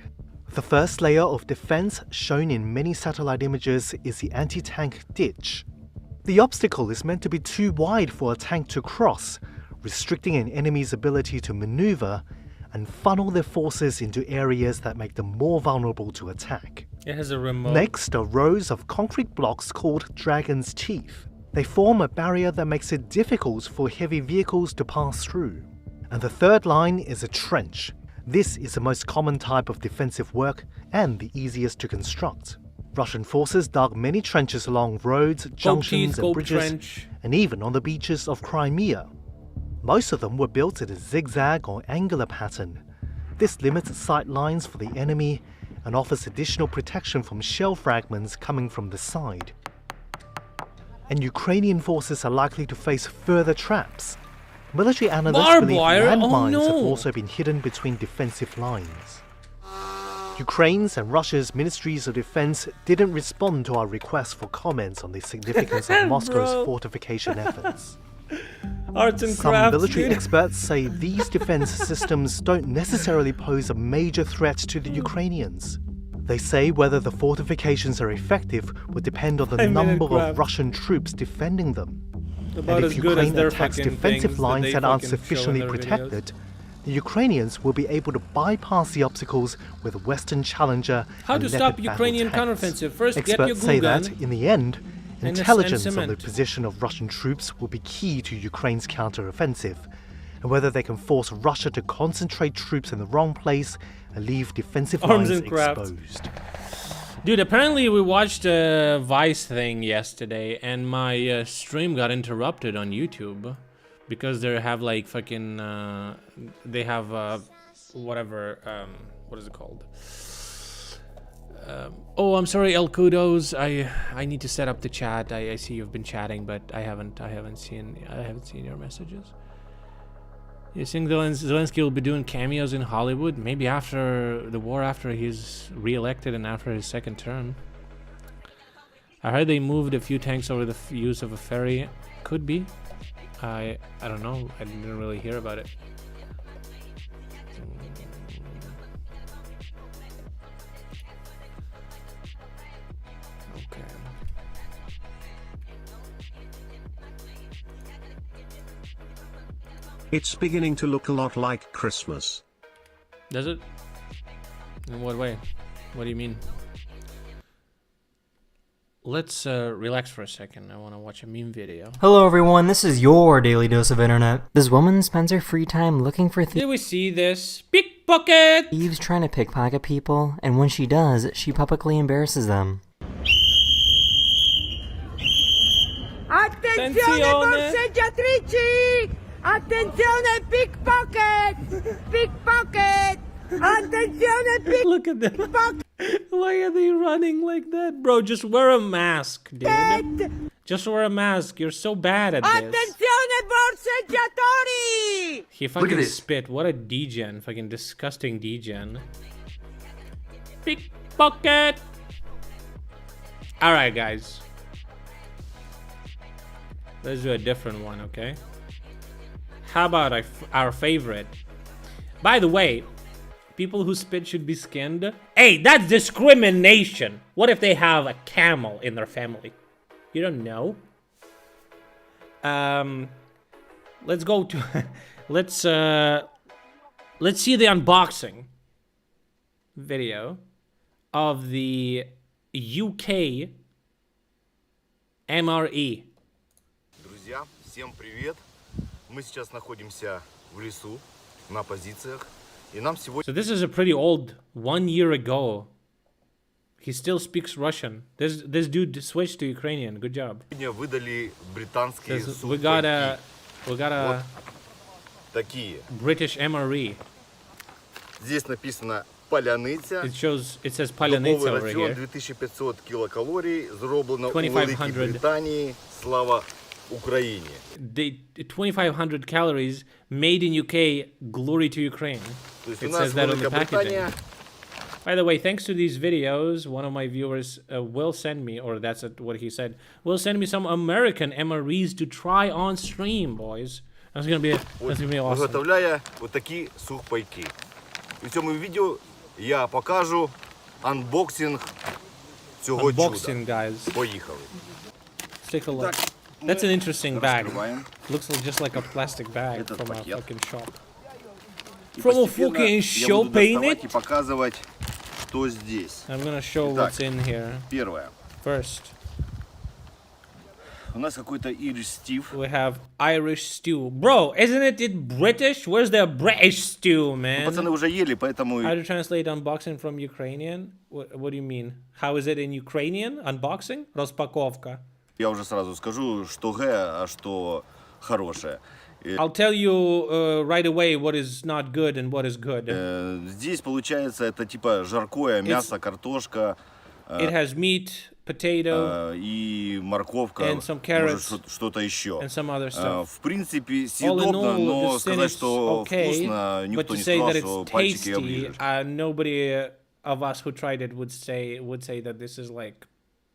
The first layer of defense shown in many satellite images is the anti-tank ditch. The obstacle is meant to be too wide for a tank to cross, restricting an enemy's ability to maneuver and funnel their forces into areas that make them more vulnerable to attack. It has a remote. Next are rows of concrete blocks called Dragon's Teeth. They form a barrier that makes it difficult for heavy vehicles to pass through. And the third line is a trench. This is the most common type of defensive work and the easiest to construct. Russian forces dug many trenches along roads, junctions and bridges, and even on the beaches of Crimea. Most of them were built in a zigzag or angular pattern. This limits sight lines for the enemy and offers additional protection from shell fragments coming from the side. And Ukrainian forces are likely to face further traps. Military analysts believe landmines have also been hidden between defensive lines. Ukraine's and Russia's ministries of defense didn't respond to our request for comments on the significance of Moscow's fortification efforts. Some military experts say these defense systems don't necessarily pose a major threat to the Ukrainians. They say whether the fortifications are effective would depend on the number of Russian troops defending them. And if Ukraine attacks defensive lines that aren't sufficiently protected, the Ukrainians will be able to bypass the obstacles with Western Challenger. How to stop Ukrainian counteroffensive? First, get your Experts say that, in the end, and intelligence on the position of Russian troops will be key to Ukraine's counteroffensive, and whether they can force Russia to concentrate troops in the wrong place and leave defensive lines exposed. Dude, apparently we watched a Vice thing yesterday, and my stream got interrupted on YouTube because they have like fucking they have whatever what is it called? Oh, I'm sorry, El Kudos. I need to set up the chat. I see you've been chatting, but I haven't seen your messages. You think Zelensky will be doing cameos in Hollywood? Maybe after the war, after he's re-elected and after his second term. I heard they moved a few tanks over the use of a ferry. Could be. I don't know. I didn't really hear about it. It's beginning to look a lot like Christmas. Does it? In what way? What do you mean? Let's relax for a second. I want to watch a meme video. Hello everyone, this is your daily dose of internet. This woman spends her free time looking for Did we see this? Pickpocket! thieves trying to pickpocket people, and when she does, she publicly embarrasses them. आज Attenzione borseggiatrici! Attenzione pickpocket! Pickpocket! Attenzione Look at them. Why are they running like that? Bro, just wear a mask, dude. Just wear a mask. You're so bad at this. Attenzione borseggiatori! He fucking spit. What a degen. Fucking disgusting degen. Pickpocket! Alright, guys. Let's do a different one, okay? How about our favorite? By the way, people who spit should be skinned. Hey, that's discrimination! What if they have a camel in their family? You don't know? Let's go to... let's see the unboxing video of the UK MRE. Друзья, всем привет. Мы сейчас находимся в лесу, на позициях. И нам сегодня... So this is a pretty old, 1 year ago. He still speaks Russian. This dude switched to Ukrainian. Good job. выдали британские We got a такие. British MRE. Здесь написано паляниця. It says паляниця over рацион here. 2500 кілокалорій. Зроблено у 2500. Великій Британії. Слава Україні. The 2500 calories made in UK. Glory to Ukraine. It says that on the packaging. By the way, thanks to these videos, one of my viewers will send me, or that's what he said, will send me some American MREs to try on stream, boys. That's gonna be awesome. Виготовляє отакі сухпайки. У цьому відео я покажу анбоксинг цього чуда. Unboxing, guys. Поїхали. Let's take a look. That's an interesting bag. Looks just like a plastic bag from a fucking shop. From a fucking shop, ain't it? И показывать, что здесь. I'm gonna show what's in here. Первое. First, у нас какой-то Irish stew. We have Irish stew. Bro, isn't it British? Where's the British stew, man? Пацаны уже ели, поэтому... How to translate unboxing from Ukrainian? What do you mean? How is it in Ukrainian? Unboxing? Распаковка. Я уже сразу скажу, что Г, а что хорошее. I'll tell you right away what is not good and what is good. Здесь получается это типа жаркое мясо, картошка. It has meat, potato, и морковка, and some carrots, может что-то еще. And some other stuff. В принципе, съедобно, но сказать, что вкусно, никто не сказал, что пальчики оближешь. Nobody of us who tried it would say that this is like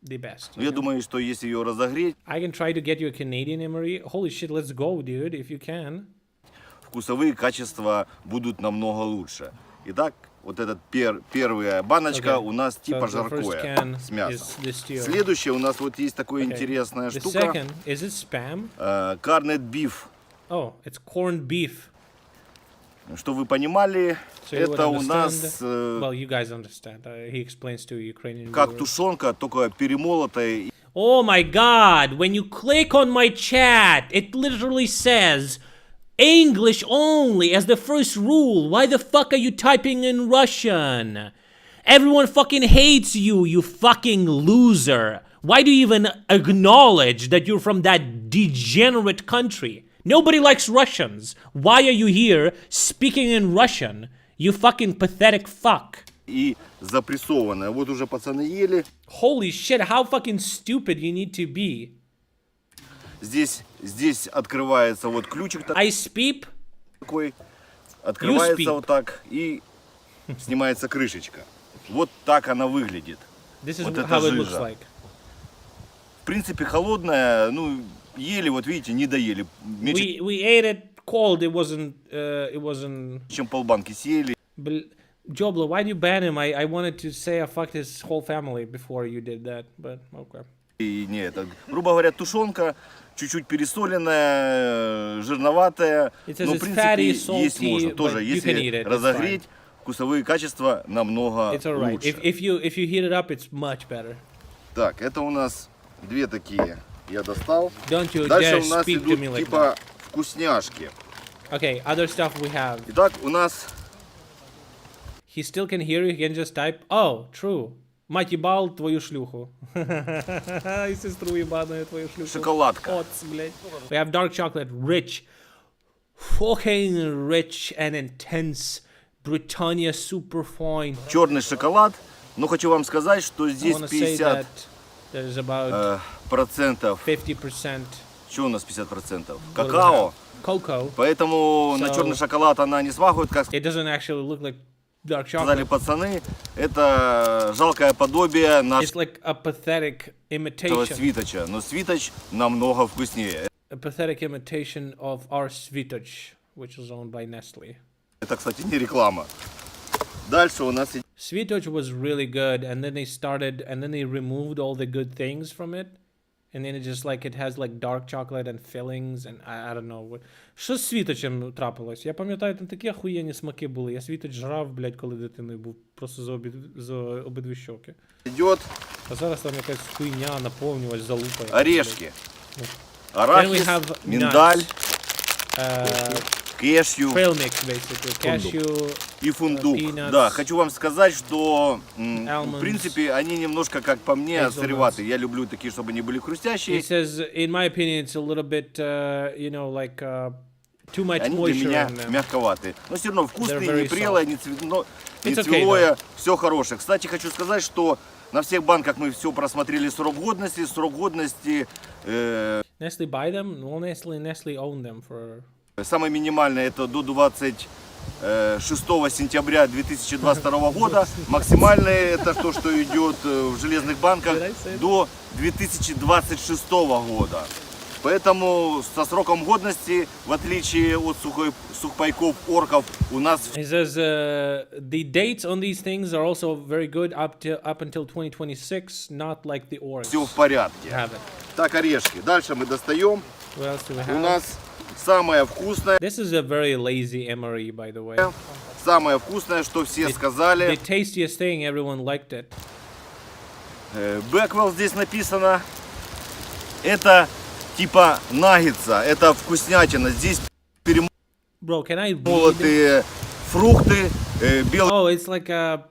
the best. Я думаю, что если ее разогреть, I can try to get you a Canadian MRE. Holy shit, let's go, dude, if you can. Вкусовые качества будут намного лучше. Итак, вот эта первая баночка у нас типа жаркое с мясом. Следующая у нас вот есть такая интересная штука. Second, is it spam? Corned beef. Oh, it's corned beef. Что вы понимали, это у нас well, you guys understand. He explains to Ukrainian как тушенка, только перемолотая. Oh my god, when you click on my chat, it literally says English only as the first rule. Why the fuck are you typing in Russian? Everyone fucking hates you, you fucking loser. Why do you even acknowledge that you're from that degenerate country? Nobody likes Russians. Why are you here speaking in Russian? You fucking pathetic fuck. И запрессованная. Вот уже пацаны ели. Holy shit, how fucking stupid you need to be. Здесь открывается вот ключик такой. Открывается вот так и снимается крышечка. Вот так она выглядит. This is вот how it looks like. В принципе, холодная, ну, ели, вот видите, не доели. We ate it cold, it wasn't... Чем полбанки съели. Joblo, why do you ban him? I wanted to say I fucked his whole family before you did that, but okay. И не это, грубо говоря, тушенка, чуть-чуть пересоленная, жирноватая, но в принципе есть можно. Тоже, если разогреть, вкусовые качества намного лучше. If you heat it up, it's much better. Так, это у нас две такие. Я достал. Дальше у нас идут типа вкусняшки. Okay, other stuff we have. Итак, у нас... He still can hear you, he can just type. Oh, true. Мать ебал твою шлюху. И сестру ебаную твою шлюху. Шоколадка. Отц, блядь. We have dark chocolate, rich, fucking rich and intense, Britannia super fine. Черный шоколад. Но хочу вам сказать, что здесь 50 there's about процентов. 50%. Что у нас 50%? Какао. Cocoa. Поэтому на черный шоколад она не смахивает, как it doesn't actually look like dark chocolate. Сказали пацаны, это жалкое подобие It's like a pathetic нашего imitation. свиточа, но свиточ намного вкуснее. A pathetic imitation of our Svitoch, which is owned by Nestle. Это, кстати, не реклама. Дальше у нас Svitoch was really good, and then they removed all the good things from it. And then it has like dark chocolate and fillings, and I don't know what. Що з світочем трапилось? Я пам'ятаю, там такі охуєнні смаки були. Я світоч жрав, блядь, коли дитиною був. Просто за обидві щоки. Идет. А зараз там якась хуйня, наповнювач, залупа. Орешки. Арахис, миндаль, кешью. Trail mix, basically. Cashew, и фундук. Да, хочу вам сказать, что в принципе они немножко, как по мне, сыреватые. Я люблю такие, чтобы они были хрустящие. He says, in my opinion, it's a little bit, you know, like too much они moisture для меня in them. мягковатые. Но все равно вкусные, не прелые, не цвелое, все хорошее. Кстати, хочу сказать, что на всех банках мы все просмотрели срок годности. Срок годности... Nestle buy them? Well, Nestle own them for... Самое минимальное это до 26 сентября 2022 года. Максимальное это то, что идет в железных банках до 2026 года. Поэтому со сроком годности, в отличие от сухпайков, орков, у нас... He says the dates on these things are also very good up until 2026, not like the orcs. Все в порядке. Так, орешки. Дальше мы достаем. What else do we have? У нас самое вкусное. This is a very lazy MRE, by the way. Самое вкусное, что все сказали. The tastiest thing, everyone liked it. Бэквелл здесь написано. Это типа наггетса, это вкуснятина. Здесь перемолотые фрукты, белый Oh, it's like a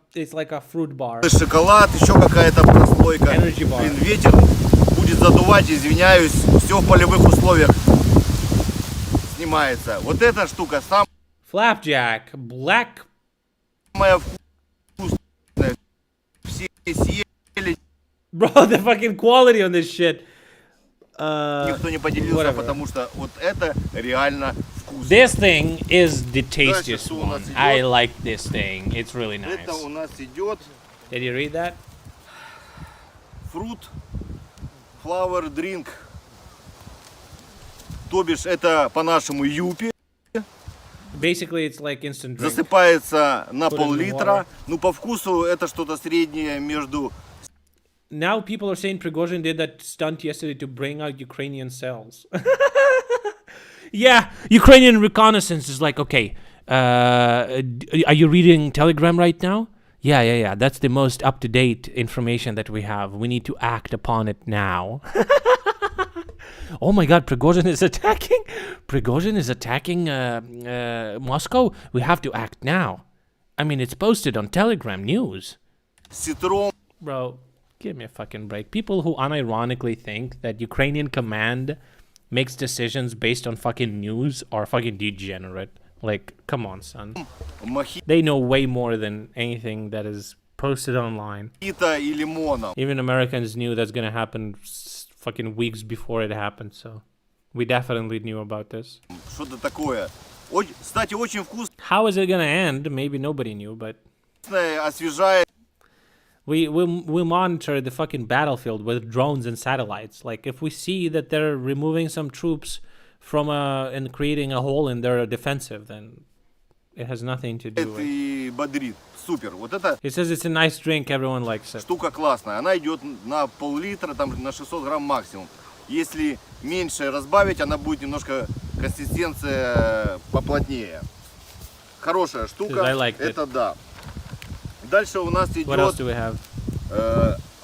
fruit bar. шоколад, еще какая-то прослойка. Блин, ветер будет задувать, извиняюсь. Все в полевых условиях снимается. Вот эта штука самая black. Самая вкусная. Все съели. Bro, the fucking quality on this shit. Никто не поделился, потому что вот это реально вкусно. This thing is the tastiest one. I like this thing. It's really nice. Это у нас идет. Did you read that? Fruit flower drink. То бишь это по-нашему юпи. Basically, it's like instant drink. Засыпается на пол-литра. Ну по вкусу это что-то среднее между. Now people are saying Prigozhin did that stunt yesterday to bring out Ukrainian cells. Yeah, Ukrainian reconnaissance is like, okay, are you reading Telegram right now? Yeah. That's the most up-to-date information that we have. We need to act upon it now. Oh my God, Prigozhin is attacking. Prigozhin is attacking Moscow. We have to act now. I mean, it's posted on Telegram News. Bro, give me a fucking break. People who unironically think that Ukrainian command makes decisions based on fucking news are fucking degenerate. Like, come on, son. They know way more than anything that is posted online. Even Americans knew that's gonna happen fucking weeks before it happened, so we definitely knew about this. Что-то такое. Кстати, очень вкусно. How is it gonna end? Maybe nobody knew, but освежает. We monitor the fucking battlefield with drones and satellites. Like, if we see that they're removing some troops from and creating a hole in their defensive, then it has nothing to do with it. Бодрит. Супер. Вот это. It says it's a nice drink, everyone likes it. Штука классная. Она идет на пол-литра, там на 600 грамм максимум. Если меньше разбавить, она будет немножко консистенция поплотнее. Хорошая штука. Это да. Дальше у нас идет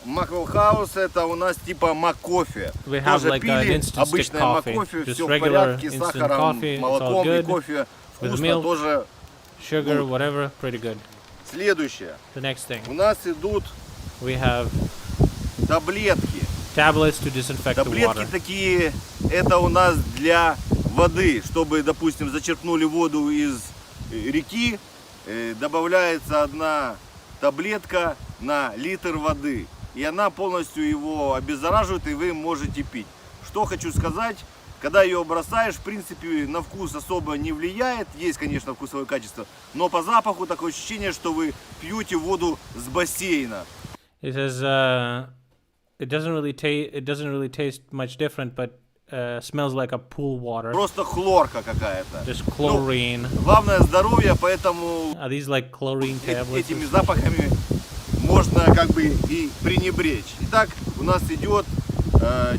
Маквел Хаус, это у нас типа мак-кофе. Тоже пили обычное мак-кофе, все в порядке, с сахаром, молоком и кофе. Вкусно тоже. Sugar, whatever, pretty good. Следующее. The next thing. У нас идут we have таблетки. tablets to disinfect the Таблетки water. такие, это у нас для воды, чтобы, допустим, зачерпнули воду из реки, добавляется одна таблетка на литр воды, и она полностью его обеззараживает, и вы можете пить. Что хочу сказать, когда ее бросаешь, в принципе, на вкус особо не влияет, есть, конечно, вкусовое качество, но по запаху такое ощущение, что вы пьете воду с бассейна. It says it doesn't really taste much different, but smells like a pool water. Просто хлорка какая-то. Just chlorine. Ну, главное здоровье, поэтому Are these like chlorine tablets? этими запахами можно как бы и пренебречь. Итак, у нас идет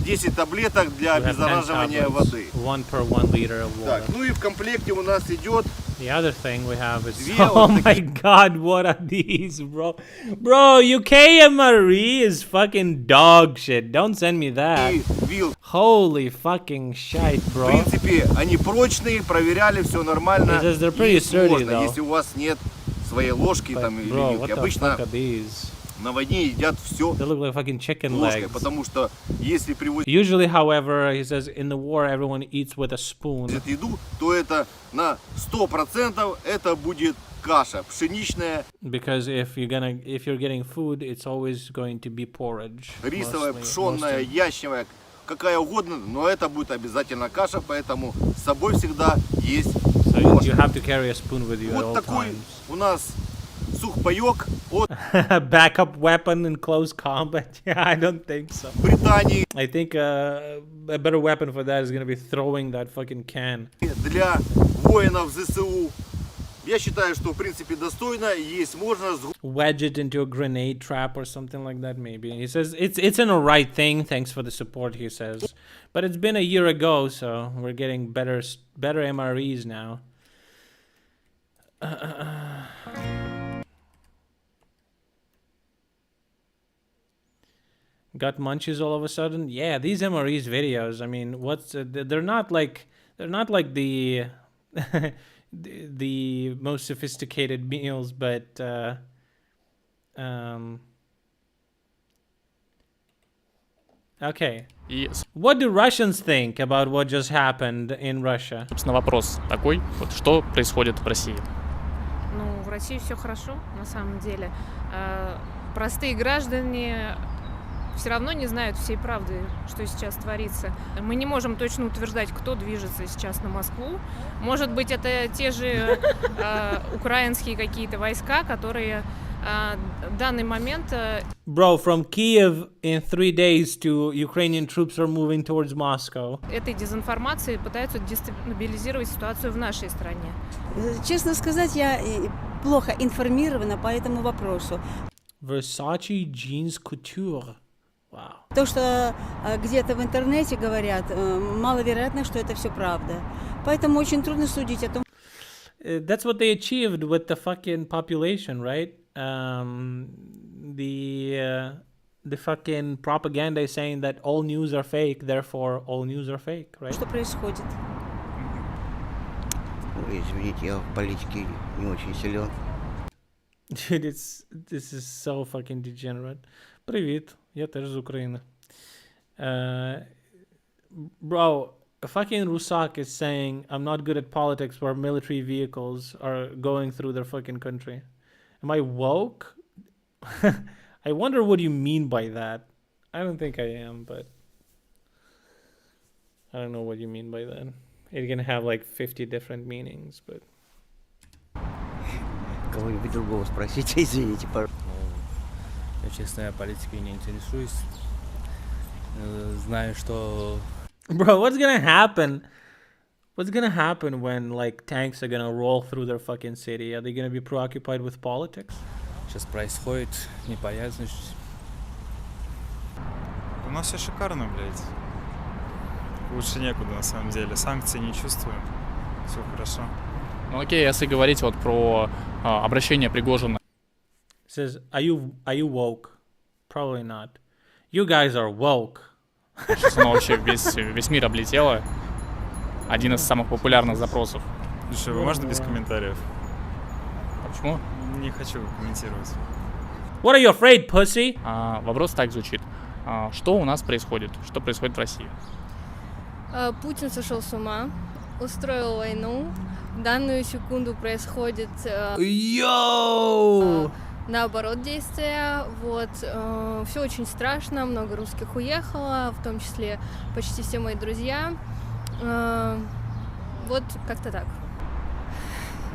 10 таблеток для обеззараживания воды. One per 1 liter of water. Так, ну и в комплекте у нас идет The other thing we have is oh my god, what are these, bro? Bro, UK MRE is fucking dog shit. Don't send me that. Holy fucking shit, bro. В принципе, они прочные, проверяли, все нормально. They're pretty sturdy, though. Если у вас нет своей ложки там или вилки, обычно на войне едят все ложкой, потому что если привозят Usually, however, he says in the war everyone eats with a spoon. еду, то это на 100% это будет каша пшеничная. Because if you're getting food, it's always going to be porridge. Рисовая, пшенная, ячневая, какая угодно, но это будет обязательно каша, поэтому с собой всегда есть So you have to carry a spoon with you at all вот такой times. у нас сухпайок от Backup weapon in close combat? Yeah, I don't think so. Британии. I think a better weapon for that is gonna be throwing that fucking can. Для воинов ЗСУ. Я считаю, что в принципе достойно, есть можно wedge it into a grenade trap or something like that. Maybe he says it's an alright thing. Thanks for the support, he says. But it's been a year ago, so we're getting better MREs now. Got munchies all of a sudden? Yeah, these MREs videos. I mean, what's they're not like the the most sophisticated meals, but okay. Yes. What do Russians think about what just happened in Russia? Собственно, вопрос такой, вот что происходит в России? Ну, в России все хорошо, на самом деле. Простые граждане все равно не знают всей правды, что сейчас творится. Мы не можем точно утверждать, кто движется сейчас на Москву. Может быть, это те же украинские какие-то войска, которые в данный момент... Bro, from Kiev in 3 days to Ukrainian troops are moving towards Moscow. Этой дезинформацией пытаются дестабилизировать ситуацию в нашей стране. Честно сказать, я плохо информирована по этому вопросу. Versace jeans couture. Wow. То, что где-то в интернете говорят, маловероятно, что это все правда. Поэтому очень трудно судить о том. That's what they achieved with the fucking population, right? The fucking propaganda is saying that all news are fake, therefore all news are fake, right? Что происходит? Извините, я в политике не очень силен. Dude, this is so fucking degenerate. Привет, я тоже из Украины. Bro, a fucking Rusak is saying I'm not good at politics where military vehicles are going through their fucking country. Am I woke? I wonder what you mean by that. I don't think I am, but I don't know what you mean by that. It can have like 50 different meanings, but... Кого-нибудь другого спросите, извините, пожалуйста. Я, честно, политикой не интересуюсь. Знаю, что... Bro, what's gonna happen? What's gonna happen when, like, tanks are gonna roll through their fucking city? Are they gonna be preoccupied with politics? Сейчас происходит, непонятно. У нас все шикарно, блядь. Лучше некуда, на самом деле. Санкций не чувствуем. Все хорошо. Ну окей, если говорить вот про обращение Пригожина. Says, are you woke? Probably not. You guys are woke. Сейчас оно вообще весь мир облетело. Один из самых популярных запросов. Слушай, можно без комментариев? А почему? Не хочу комментировать. What are you afraid, pussy? Вопрос так звучит. Что у нас происходит? Что происходит в России? Путин сошел с ума, устроил войну. В данную секунду происходит наоборот действия. Вот. Все очень страшно, много русских уехало, в том числе почти все мои друзья. Вот как-то так.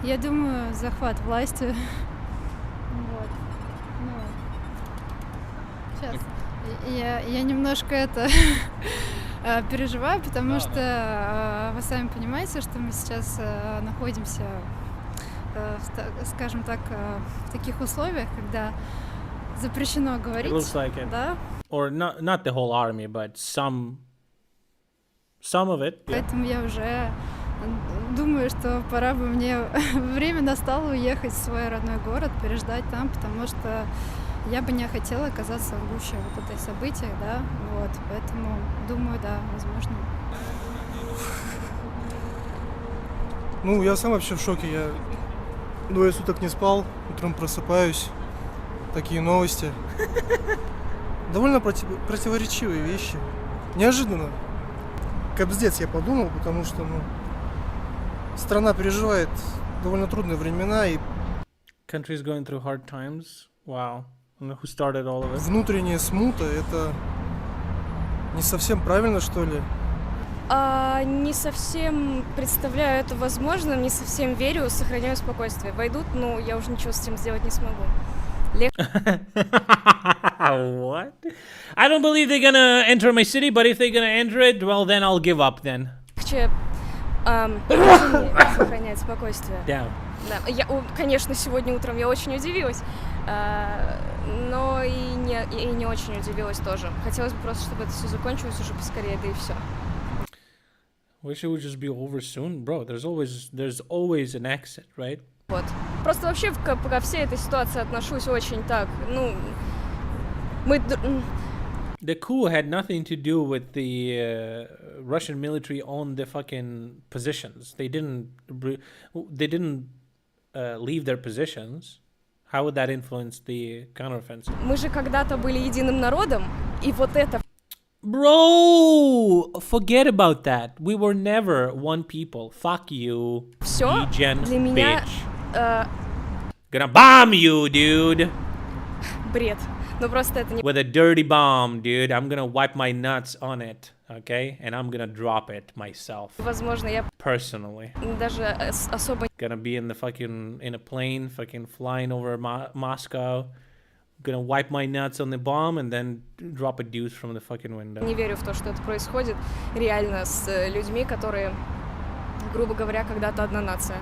Я думаю, захват власти. Вот. Сейчас. Я немножко это переживаю, потому что вы сами понимаете, что мы сейчас находимся, скажем так, в таких условиях, когда запрещено говорить. It looks like it. Да? Or not the whole army, but some of it. Yeah. Поэтому я уже думаю, что пора бы мне время настало уехать в свой родной город, переждать там, потому что я бы не хотела оказаться в гуще вот этой событий, да, вот, поэтому думаю, да, возможно. Ну, я сам вообще в шоке, я 2 суток не спал, утром просыпаюсь, такие новости. Довольно противоречивые вещи, неожиданно. Капздец, я подумал, потому что, страна переживает довольно трудные времена и... Country's going through hard times. Wow. Who started all of it? Внутренняя смута, это не совсем правильно, что ли? Не совсем представляю это возможным, не совсем верю, сохраняю спокойствие. Войдут, но я уже ничего с этим сделать не смогу. What? I don't believe they're gonna enter my city, but if they're gonna enter it, well, then I'll give up then. Сохранять спокойствие. Yeah. Да. Конечно, сегодня утром я очень удивилась, но и не очень удивилась тоже. Хотелось бы просто, чтобы это все закончилось уже поскорее, да и все. Wish it would just be over soon, bro. There's always an exit, right? Вот. Просто вообще ко всей этой ситуации отношусь очень так, The coup had nothing to do with the Russian military on the fucking positions. They didn't leave their positions. How would that influence the counteroffensive? Мы же когда-то были единым народом, и вот это... Bro, forget about that. We were never one people. Fuck you, Legion для меня... Gonna bomb you, dude. Бред. Но просто это не... With a dirty bomb, dude. I'm gonna wipe my nuts on it, okay? And I'm gonna drop it myself. Возможно, я... Personally. Даже особо... Gonna be in a plane, fucking flying over Moscow. Gonna wipe my nuts on the bomb and then drop a deuce from the fucking window. Не верю в то, что это происходит реально с людьми, которые, грубо говоря, когда-то одна нация.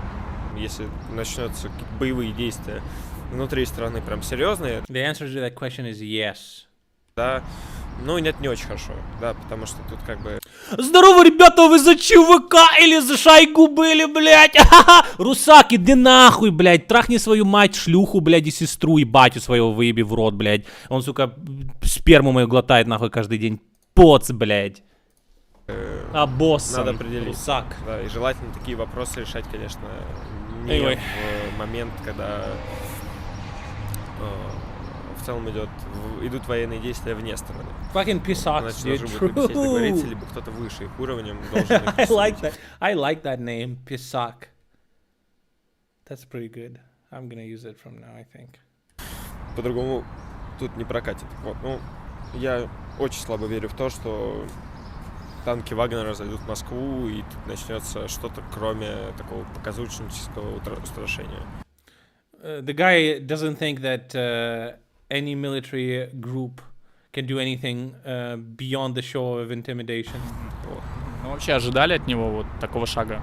Если начнутся боевые действия внутри страны прям серьезные. The answer to that question is yes. Да, нет, не очень хорошо, да, потому что тут как бы... Здорово, ребята, вы за ЧВК или за Шойгу были, блядь? Русак, иди нахуй, блядь, трахни свою мать, шлюху, блядь, и сестру, и батю своего выеби в рот, блядь. Он, сука, сперму мою глотает, нахуй, каждый день. Поц, блядь. Босс. Надо определить. Русак. Да, и желательно такие вопросы решать, конечно, не в момент, когда в целом идут военные действия вне страны. Fucking pissocks, Значит, dude. должны будут сесть договориться, либо кто-то выше их уровнем должен их присутствовать. I like that name, Pissock. That's pretty good. I'm gonna use it from now, I think. По-другому тут не прокатит. Вот, я очень слабо верю в то, что танки Вагнера зайдут в Москву, и тут начнется что-то, кроме такого показушнического устрашения. The guy doesn't think that any military group can do anything beyond the show of intimidation. Вообще ожидали от него вот такого шага?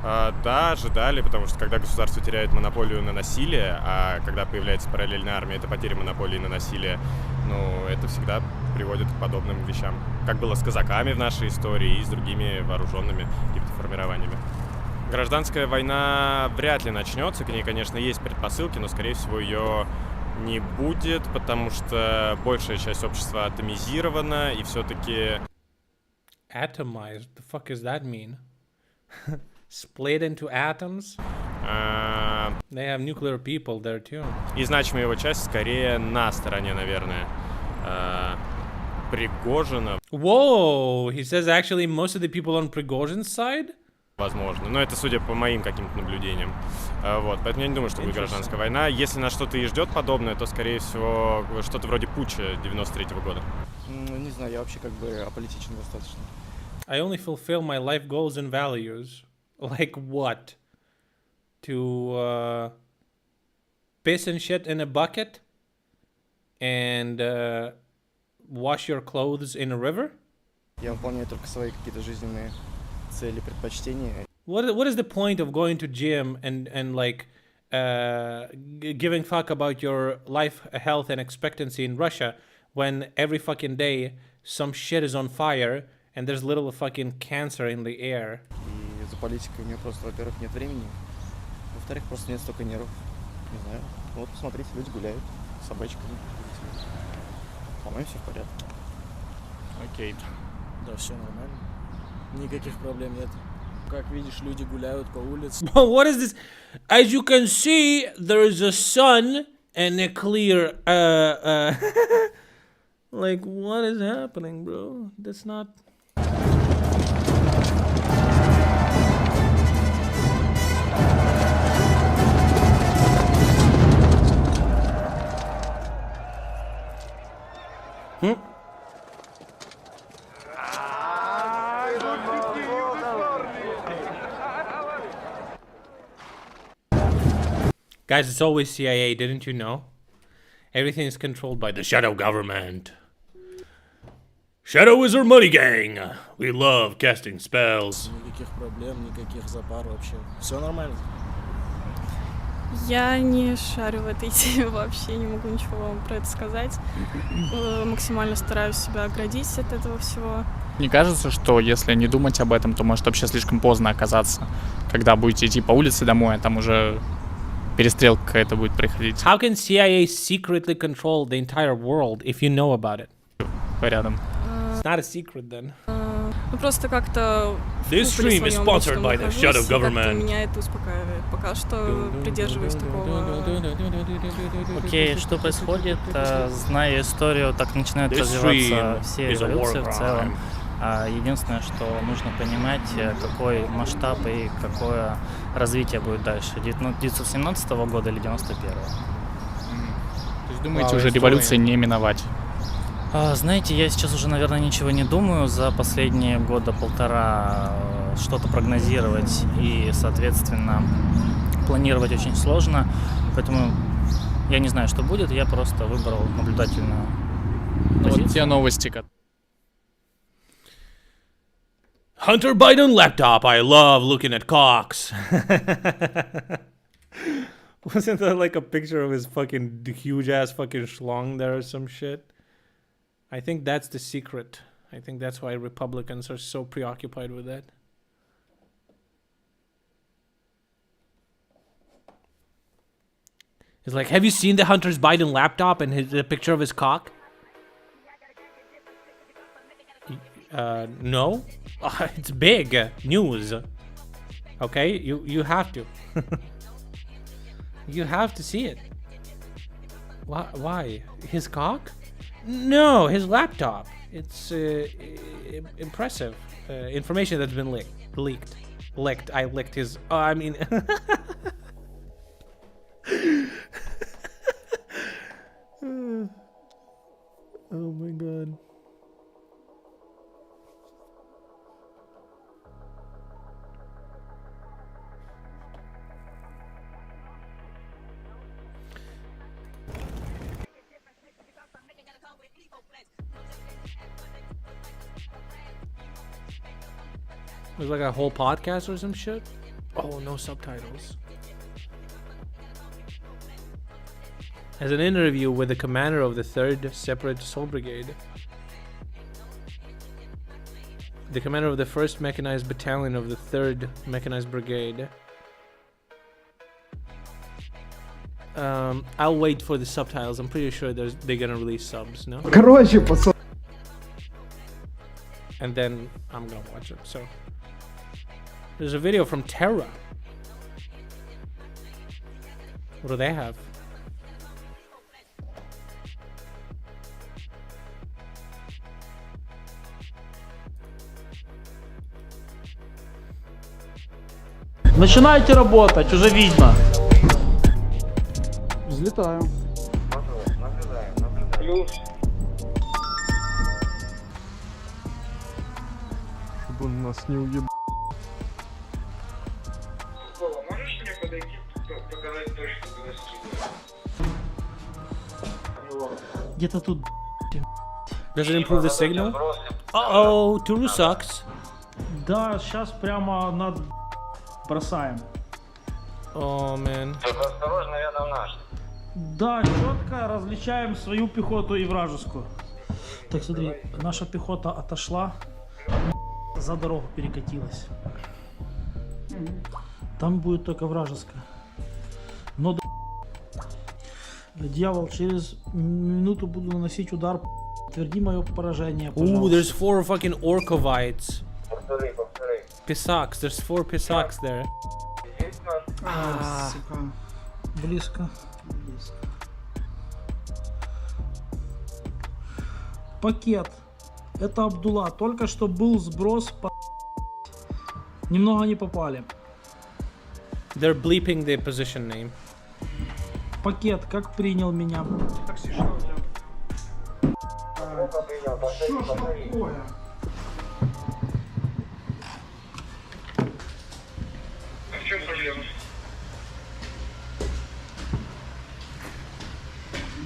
Да, ожидали, потому что когда государство теряет монополию на насилие, а когда появляется параллельная армия, это потеря монополии на насилие, это всегда приводит к подобным вещам. Как было с казаками в нашей истории и с другими вооруженными какими-то формированиями. Гражданская война вряд ли начнется, к ней, конечно, есть предпосылки, но, скорее всего, ее не будет, потому что большая часть общества атомизирована, и все-таки... Atomized? The fuck does that mean? Split into atoms? They have nuclear people there too. И значимая его часть скорее на стороне, наверное, Пригожина. Whoa, he says actually most of the people on Prigozhin's side? Возможно, но это судя по моим каким-то наблюдениям. Вот, поэтому я не думаю, что будет гражданская война. Если нас что-то и ждет подобное, то, скорее всего, что-то вроде путча 93-го года. Не знаю, я вообще как бы аполитичен достаточно. I only fulfill my life goals and values. Like what? To piss and shit in a bucket? And wash your clothes in a river? Я выполняю только свои какие-то жизненные цели, предпочтения. What is the point of going to gym and like giving fuck about your life, health and expectancy in Russia when every fucking day some shit is on fire and there's little fucking cancer in the air? И за политикой у меня просто, во-первых, нет времени, во-вторых, просто нет столько нервов. Не знаю. Вот посмотрите, люди гуляют с собачками. По-моему, все в порядке. Окей. Да, все нормально. Никаких проблем нет. Как видишь, люди гуляют по улице. What is this? As you can see, there is a sun and a clear like what is happening, bro? That's not Guys, it's always CIA, didn't you know? Everything is controlled by the shadow government. Shadow is our money gang. We love casting spells. Никаких проблем, никаких запар вообще. Все нормально. Я не шарю в этой теме вообще, не могу ничего вам про это сказать. Максимально стараюсь себя оградить от этого всего. Не кажется, что если не думать об этом, то может вообще слишком поздно оказаться, когда будете идти по улице домой, а там уже перестрелка какая-то будет происходить. How can CIA secretly control the entire world if you know about it? Рядом. It's not a secret then. Ну просто как-то This stream is sponsored by the shadow government. Меня это успокаивает. Пока что придерживаюсь такого. Окей, что происходит? Зная историю, так начинают развиваться все революции в целом. Единственное, что нужно понимать, какой масштаб и какое развитие будет дальше. 1917 года или 91-го. То есть думаете, уже революции не миновать? Знаете, я сейчас уже, наверное, ничего не думаю. За последние года полтора что-то прогнозировать и, соответственно, планировать очень сложно. Поэтому я не знаю, что будет. Я просто выбрал наблюдательную позицию. Вот те новости, Hunter Biden laptop. I love looking at cocks. Wasn't that like a picture of his fucking huge ass fucking schlong there or some shit? I think that's the secret. I think that's why Republicans are so preoccupied with that. It's like, have you seen the Hunter Biden laptop and the picture of his cock? No. It's big news. Okay, you have to. You have to see it. Why? His cock? No, his laptop. It's impressive information that's been leaked. I licked his. I mean. Oh my god. There's like a whole podcast or some shit. Oh, no subtitles. As an interview with the commander of the 3rd Separate Assault Brigade, the commander of the 1st Mechanized Battalion of the 3rd Mechanized Brigade. I'll wait for the subtitles. I'm pretty sure they're gonna release subs, no? Короче, пацан. And then I'm gonna watch it. So there's a video from Terra. What do they have? Начинайте работать, уже видно. Взлетаю. Плюс. Чтобы он нас не уебал. Вова, можешь мне подойти, показать точку, куда скидывать? Где-то тут. Does it improve the signal? Uh-oh, Turu sucks. Да, сейчас прямо над бросаем. Oh, man. Осторожно, рядом наш. Да, четко различаем свою пехоту и вражескую. Так, смотри, наша пехота отошла, за дорогу перекатилась. Там будет только вражеская. Но дьявол, через минуту буду наносить удар. Тверди мое поражение, пожалуйста. Ooh, there's 4 fucking Orkovites. Pisaks, there's 4 Pisaks there. Сука. Близко. Пакет. Это Абдулла. Только что был сброс по... Немного не попали. They're bleeping the position name. Пакет, как принял меня? Такси, что у тебя? Что ж такое? А в чем проблема?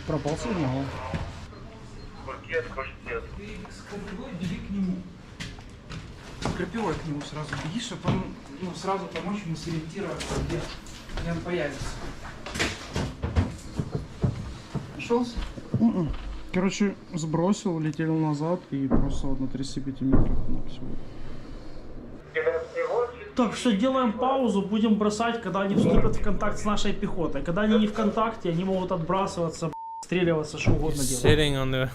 Пропал сигнал. Пакет, пакет. С крапивой беги к нему. С крапивой к нему сразу беги, чтобы он сразу помочь ему сориентироваться, где он появится. Нашелся? Короче, сбросил, летел назад и просто вот на 35 метрах всего. Так, все, делаем паузу, будем бросать, когда они вступят в контакт с нашей пехотой. Когда они не в контакте, они могут отбрасываться, стреливаться, что угодно делать. Sitting on the...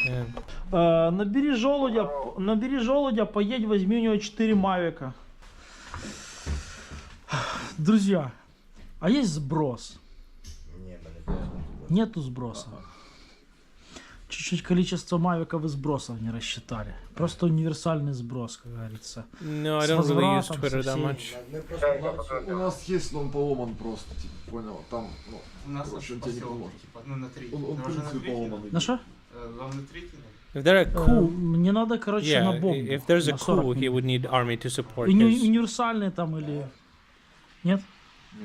Yeah. Набери желудя, поедь, возьми у него 4 мавика. Друзья, а есть сброс? Нету сброса. Чуть-чуть количество мавиков и сбросов не рассчитали. Просто универсальный сброс, как говорится. No, I don't really use Twitter that much. У нас есть, но он поломан просто, типа, понял? Там, ну, короче, он тебе не поможет. Он в принципе поломанный. На что? If there are coup, мне надо, короче, на бомбу. If there's a coup, he would need army to support his универсальный там или... Нет?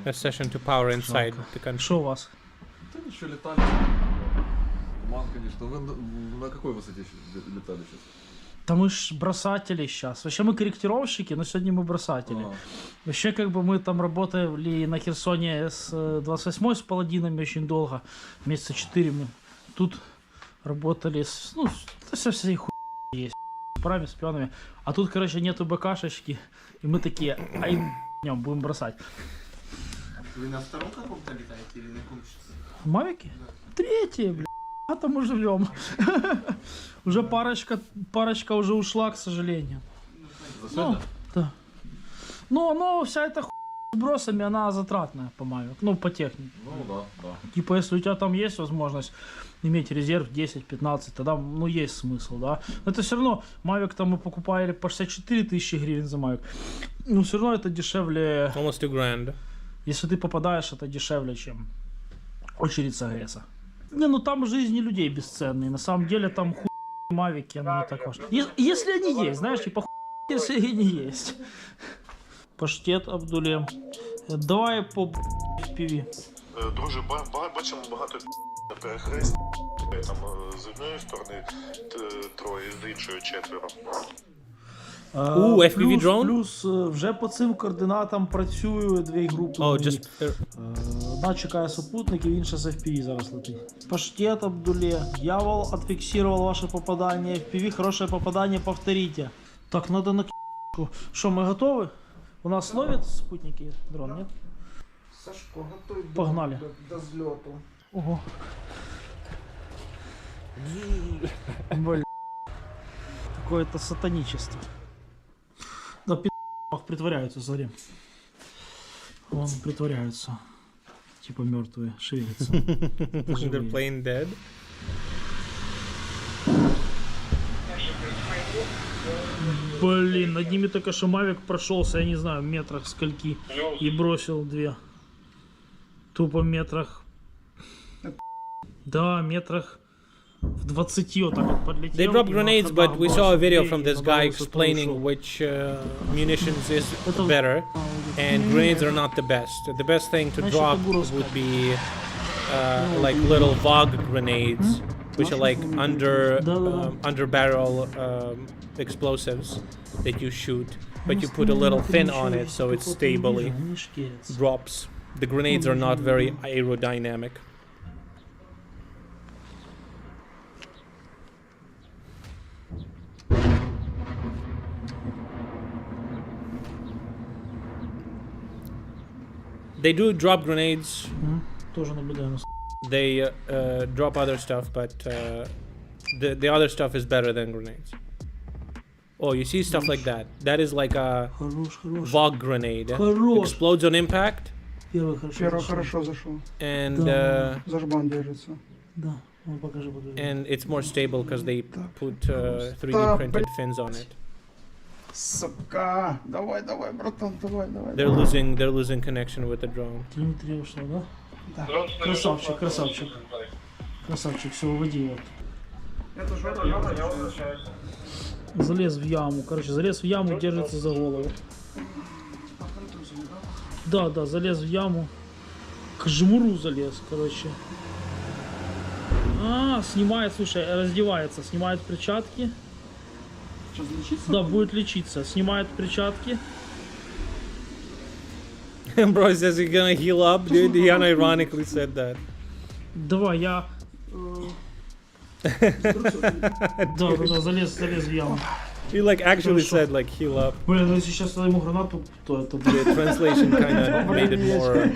accession to power inside the country. Что у вас? Да ничего, летали. Туман, конечно. Вы на какой высоте летали сейчас? Да мы ж бросатели сейчас. Вообще мы корректировщики, но сегодня мы бросатели. Вообще как бы мы там работали на Херсоне с 28-й с паладинами очень долго. Месяца 4 мы тут работали с... Ну, со всей хуйней есть. Парами, с пионами. А тут, короче, нету БКшечки. И мы такие, ай, днем будем бросать. Вы на втором каком-то летаете или на каком сейчас? Мавики? Да. Третье, блядь. А там мы живем. Уже парочка уже ушла, к сожалению. Ну, да. Но вся эта хуйня с бросами, она затратная по мавик. Ну, по технике. Ну, да. Типа, если у тебя там есть возможность иметь резерв 10-15, тогда, ну, есть смысл, да. Но это все равно, мавик там мы покупали по 64 тысячи гривен за мавик. Но все равно это дешевле. Almost $2,000. Если ты попадаешь, это дешевле, чем очередь с АГСа. Не, ну там жизни людей бесценные. На самом деле там хуй мавики, оно не так важно. Если они есть, знаешь, типа хуй, если они есть. Паштет Абдуле. Давай по FPV. Друже, бачимо багато перехрест. Там з однієї сторони троє, з іншої четверо. FPV drone? Плюс вже по цим координатам працюють дві групи. Одна чекає супутників, інша з FPV зараз летить. Паштет Абдуле. Дьявол отфиксировал ваше попадание. FPV, хорошее попадание, повторите. Так, надо на к***ку. Что, мы готовы? У нас ловят спутники дрон, нет? Сашко, готовь. Погнали. До взлету. Ого. Блин. Какое-то сатаничество. Да, притворяются, смотри. Вон, притворяются. типа мертвые, шевелятся. They're playing dead. Блин, над ними только что Мавик прошелся, я не знаю, в метрах скольки. И бросил 2. Тупо в метрах. Да, метрах в 20 вот так вот подлетел. They dropped grenades, but we saw a video from this guy explaining which munitions is better, and grenades are not the best. The best thing to drop would be like little VOG grenades, which are like under barrel explosives that you shoot, but you put a little fin on it so it stably drops. The grenades are not very aerodynamic. They do drop grenades. They drop other stuff, but the other stuff is better than grenades. Oh, you see stuff like that. That is like a VOG grenade. Explodes on impact. Первый хорошо зашел. And Зажбан держится. Да, покажи. And it's more stable because they put 3D printed fins on it. Сука! Давай, братан, давай. They're losing connection with the drone. Телеметрия ушла, да? Да. Красавчик, все, выводи его. Это жопа, я возвращаюсь. Залез в яму, залез в яму, держится за голову. Да, залез в яму. К жмуру залез, снимает, слушай, раздевается, снимает перчатки. Да, будет лечиться. Снимает перчатки. Bro says he's gonna heal up, dude. He unironically said that. Давай, я... Да, залез в яму. He like actually said like heal up. Блин, если сейчас ему гранату, то это... The translation kind of made it more...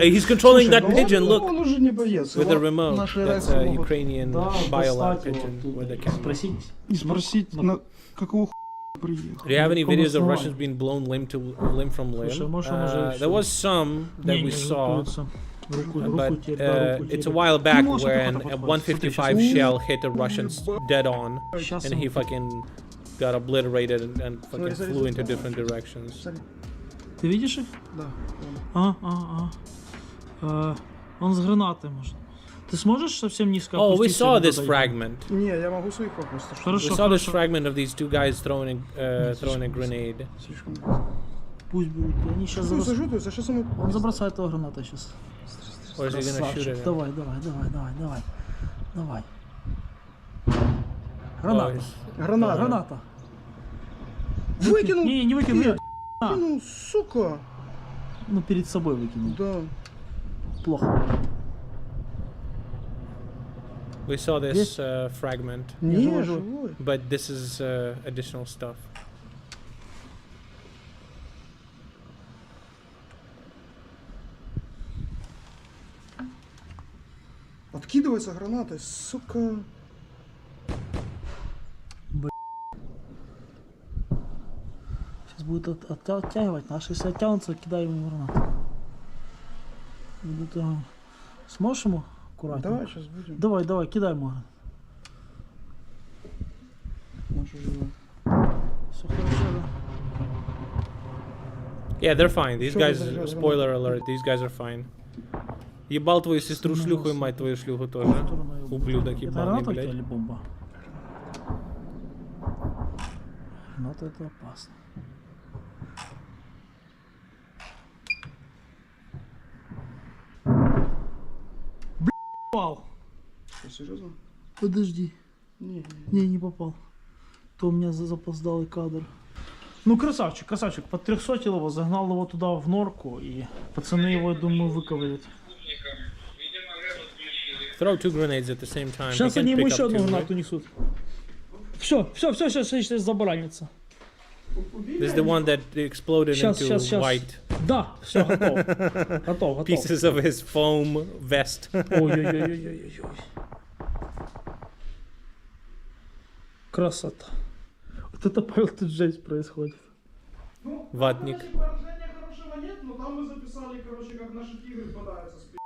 He's controlling that pigeon, look! Он уже не боец. With a remote. That's a Ukrainian biolab pigeon with a camera. Спросить, на какого приехал? Do you have any videos of Russians being blown limb from limb? There was some that we saw, but it's a while back when a 155 shell hit a Russian dead on, and he fucking got obliterated and fucking flew into different directions. Ты видишь их? Да. Он с гранатой может. Ты сможешь совсем низко Oh, we опуститься? saw this fragment. Не, я могу своих просто. Хорошо, We saw this fragment of these two guys throwing a grenade. Пусть будут. Они сейчас сейчас Он забросает его гранатой сейчас. Or is he gonna shoot at him? Давай. Граната. Выкинул. Не выкинул. Ну, сука. Ну, перед собой выкинул. Да. Плохо. We saw this fragment, Не, живой. but this is additional stuff. Откидывается гранатой, сука. Сейчас будет оттягивать. Наши если оттянутся, кидаем ему гранату. Сможешь ему аккуратно? Давай, сейчас будем. Давай, кидай ему. Все хорошо, да? Yeah, they're fine. These guys, spoiler alert, these guys are fine. Ебал твою сестру шлюху и мать твою шлюху тоже. Ублюдок ебаный, блядь. Или бомба? Граната это опасно. Попал. Что, серьезно? Подожди. Не попал. То у меня запоздалый кадр. Ну, красавчик. Под 300 его загнал его туда в норку, и пацаны его, я думаю, выковырят. Throw two grenades at the same time. Сейчас они ему еще одну гранату несут. Все, сейчас забаранится. This is the one that exploded into white. Да, все, готов. Pieces of his foam vest. Ой. Красота. Вот это, Павел, тут жесть происходит. Ватник. Поражения хорошего нет, но там мы записали, как наши тигры бодаются с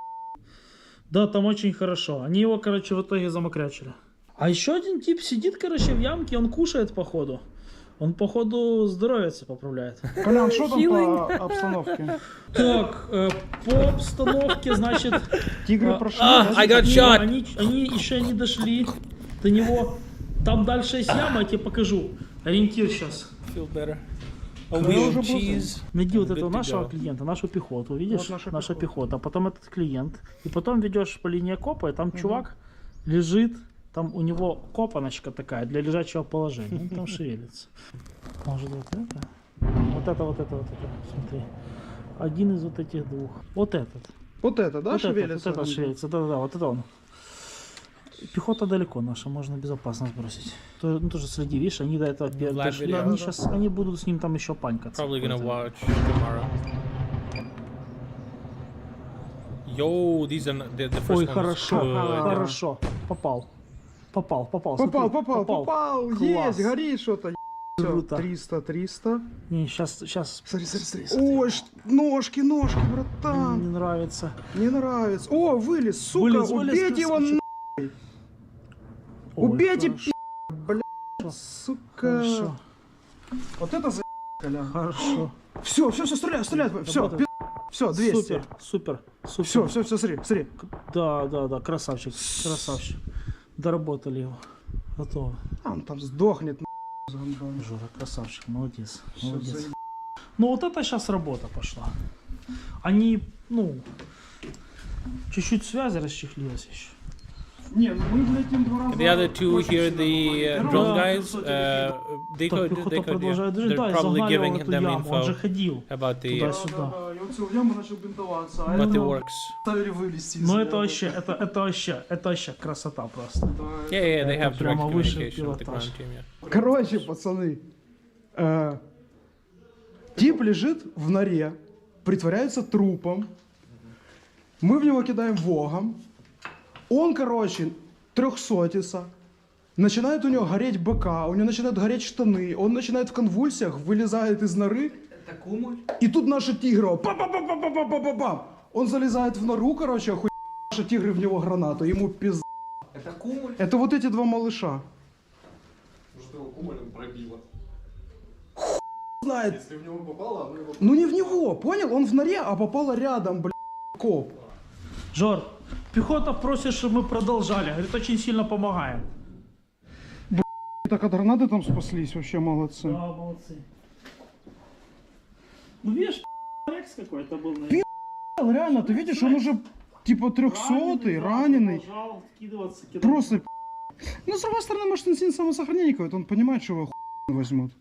Да, там очень хорошо. Они его, короче, в итоге замокрячили. А еще один тип сидит, короче, в ямке, он кушает, походу. Он, походу, здоровье поправляет. Колян, что там по обстановке? Так, по обстановке, значит... Тигры прошли, I got shot! Они еще не дошли до него. Там дальше есть яма, я тебе покажу. Ориентир сейчас. Feel better. A wheel of cheese. Найди вот Good этого to нашего go. клиента, нашу пехоту, видишь? Вот наша пехота. А потом этот клиент. И потом ведешь по линии окопа, и там чувак лежит. Там у него копаночка такая для лежачего положения. Он там шевелится. Может вот это? Вот это. Смотри. Один из вот этих двух. Вот этот. Вот это, да, Вот шевелится? этот шевелится. Да, вот это он. Пехота далеко наша, можно безопасно сбросить. Тоже следи, видишь, они до этого дошли. Они сейчас, они будут с ним там еще панькаться. Probably gonna watch tomorrow. Yo, these are the first Ой, one. хорошо, хорошо. Попал. Попал. Попал. Класс. Есть, горит что-то. Все, Круто. 300. Не, сейчас. Смотри. Ой, ножки, братан. Не нравится. Не нравится. О, вылез, сука, Вылез, убейте его красавчик. нахуй. Ой, Убейте, хорошо. блядь, сука. Хорошо. Вот это за Колян. Хорошо. Все, стреляй. Все, все, 200. Супер. Все, смотри. Да, красавчик. Доработали его. Готово. Он там сдохнет. Жора, красавчик, молодец. Ну вот это сейчас работа пошла. Они, чуть-чуть связи расчехлилась еще. Не, ну мы летим 2 раза. The other two here, the drone guys, they're probably giving them Он же info ходил about the, туда-сюда. И он целую яму начал бинтоваться. but it works. Ставили вылезти. Ну это вообще красота просто. Yeah, they have direct Прямо выше communication with the пилотаж. ground team, yeah. Короче, пацаны, тип лежит в норе, притворяется трупом. Мы в него кидаем вогом. Он, короче, 300-ится. Начинает у него гореть бока, у него начинают гореть штаны. Он начинает в конвульсиях, вылезает из норы. Это кумуль? И тут наши тигры. Па-па-па-па-па-па-па-па. Он залезает в нору, короче, охуенно. Наши тигры в него гранату. Ему пизда. Это кумуль? Это вот эти 2 малыша. Может его кумулем пробило? Знает. Если в него попало, оно его... Ну не в него, понял? Он в норе, а попало рядом, блядь, коп. Жор, пехота просит, чтобы мы продолжали. Говорит, очень сильно помогаем. Так от гранаты там спаслись, вообще молодцы. Да, молодцы. Ну видишь, рекс какой-то был, наверное. Реально, ты видишь, он уже типа 300-й, раненый. Продолжал кидаться. Просто ну, с другой стороны, может, инстинкт самосохранения какой-то, он понимает, что его возьмут.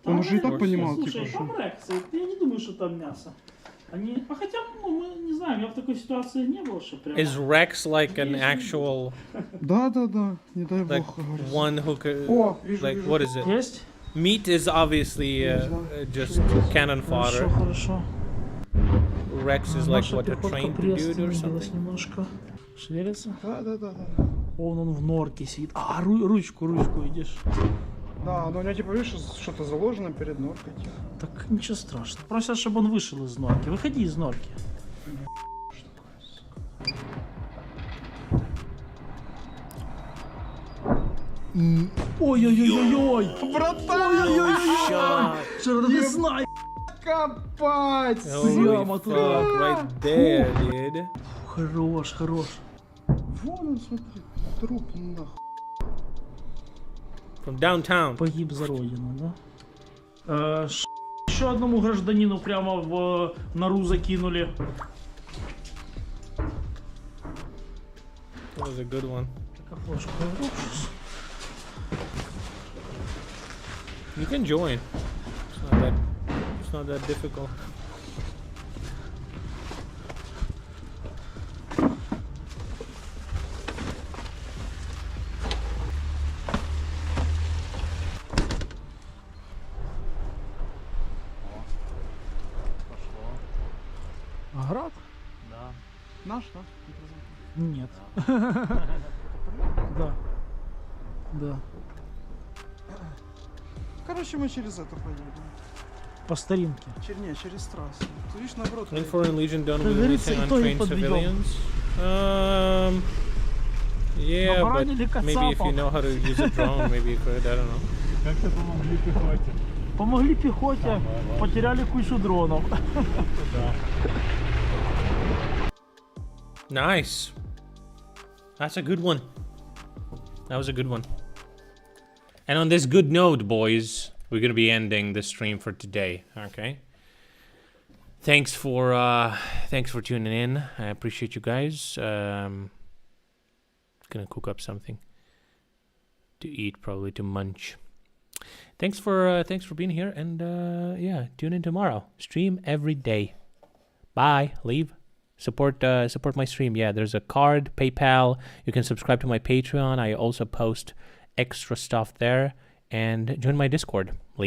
Он уже и так понимал, Слушай, типа, там что... рексы, я не думаю, что там мясо. Они, хотя, мы не знаем, я в такой ситуации не был, что прям... Is Rex like an actual, Да, не дай like бог, говорится. one who could, О, вижу, like, вижу. what is it? Есть? Meat is obviously just cannon fodder. Хорошо. Rex is like Наша what, a пехотка trained dude or приостановилась something? немножко. Шевелится? Да. Он в норке сидит. А, ручку видишь? Да, но у него типа, видишь, что-то заложено перед норкой. Типа. Так ничего страшного. Просят, чтобы он вышел из норки. Выходи из норки. Ой-ой-ой-ой-ой! Братан! Ой-ой-ой-ой! Не знаю! Копать! Прямо туда! Right there, dude. Хорош. Вон он, смотри, труп нахуй. From downtown. Погиб за родину, да? Еще одному гражданину прямо в нору закинули. That was a good one. Кафешка. You can join. It's not that difficult. Град? Да. Наш, да? Нет. Да. Короче, мы через это поедем. По старинке. Через трассу. Ты видишь, наоборот. Think Foreign Legion done with Говорится, anything и то и untrained подведем. civilians? Yeah, but Забанили maybe if you кацапов. know how to use a drone, maybe you could. I don't know. Как-то помогли пехоте. Помогли пехоте, потеряли кучу дронов. Nice. That's a good one. That was a good one. And on this good note, boys, we're gonna be ending the stream for today. Okay. Thanks for tuning in. I appreciate you guys. Gonna cook up something to eat, probably to munch. Thanks for being here, and yeah, tune in tomorrow. Stream every day. Bye. Leave. Support my stream. Yeah, there's a card, PayPal. You can subscribe to my Patreon. I also post extra stuff there, and join my Discord. Leave.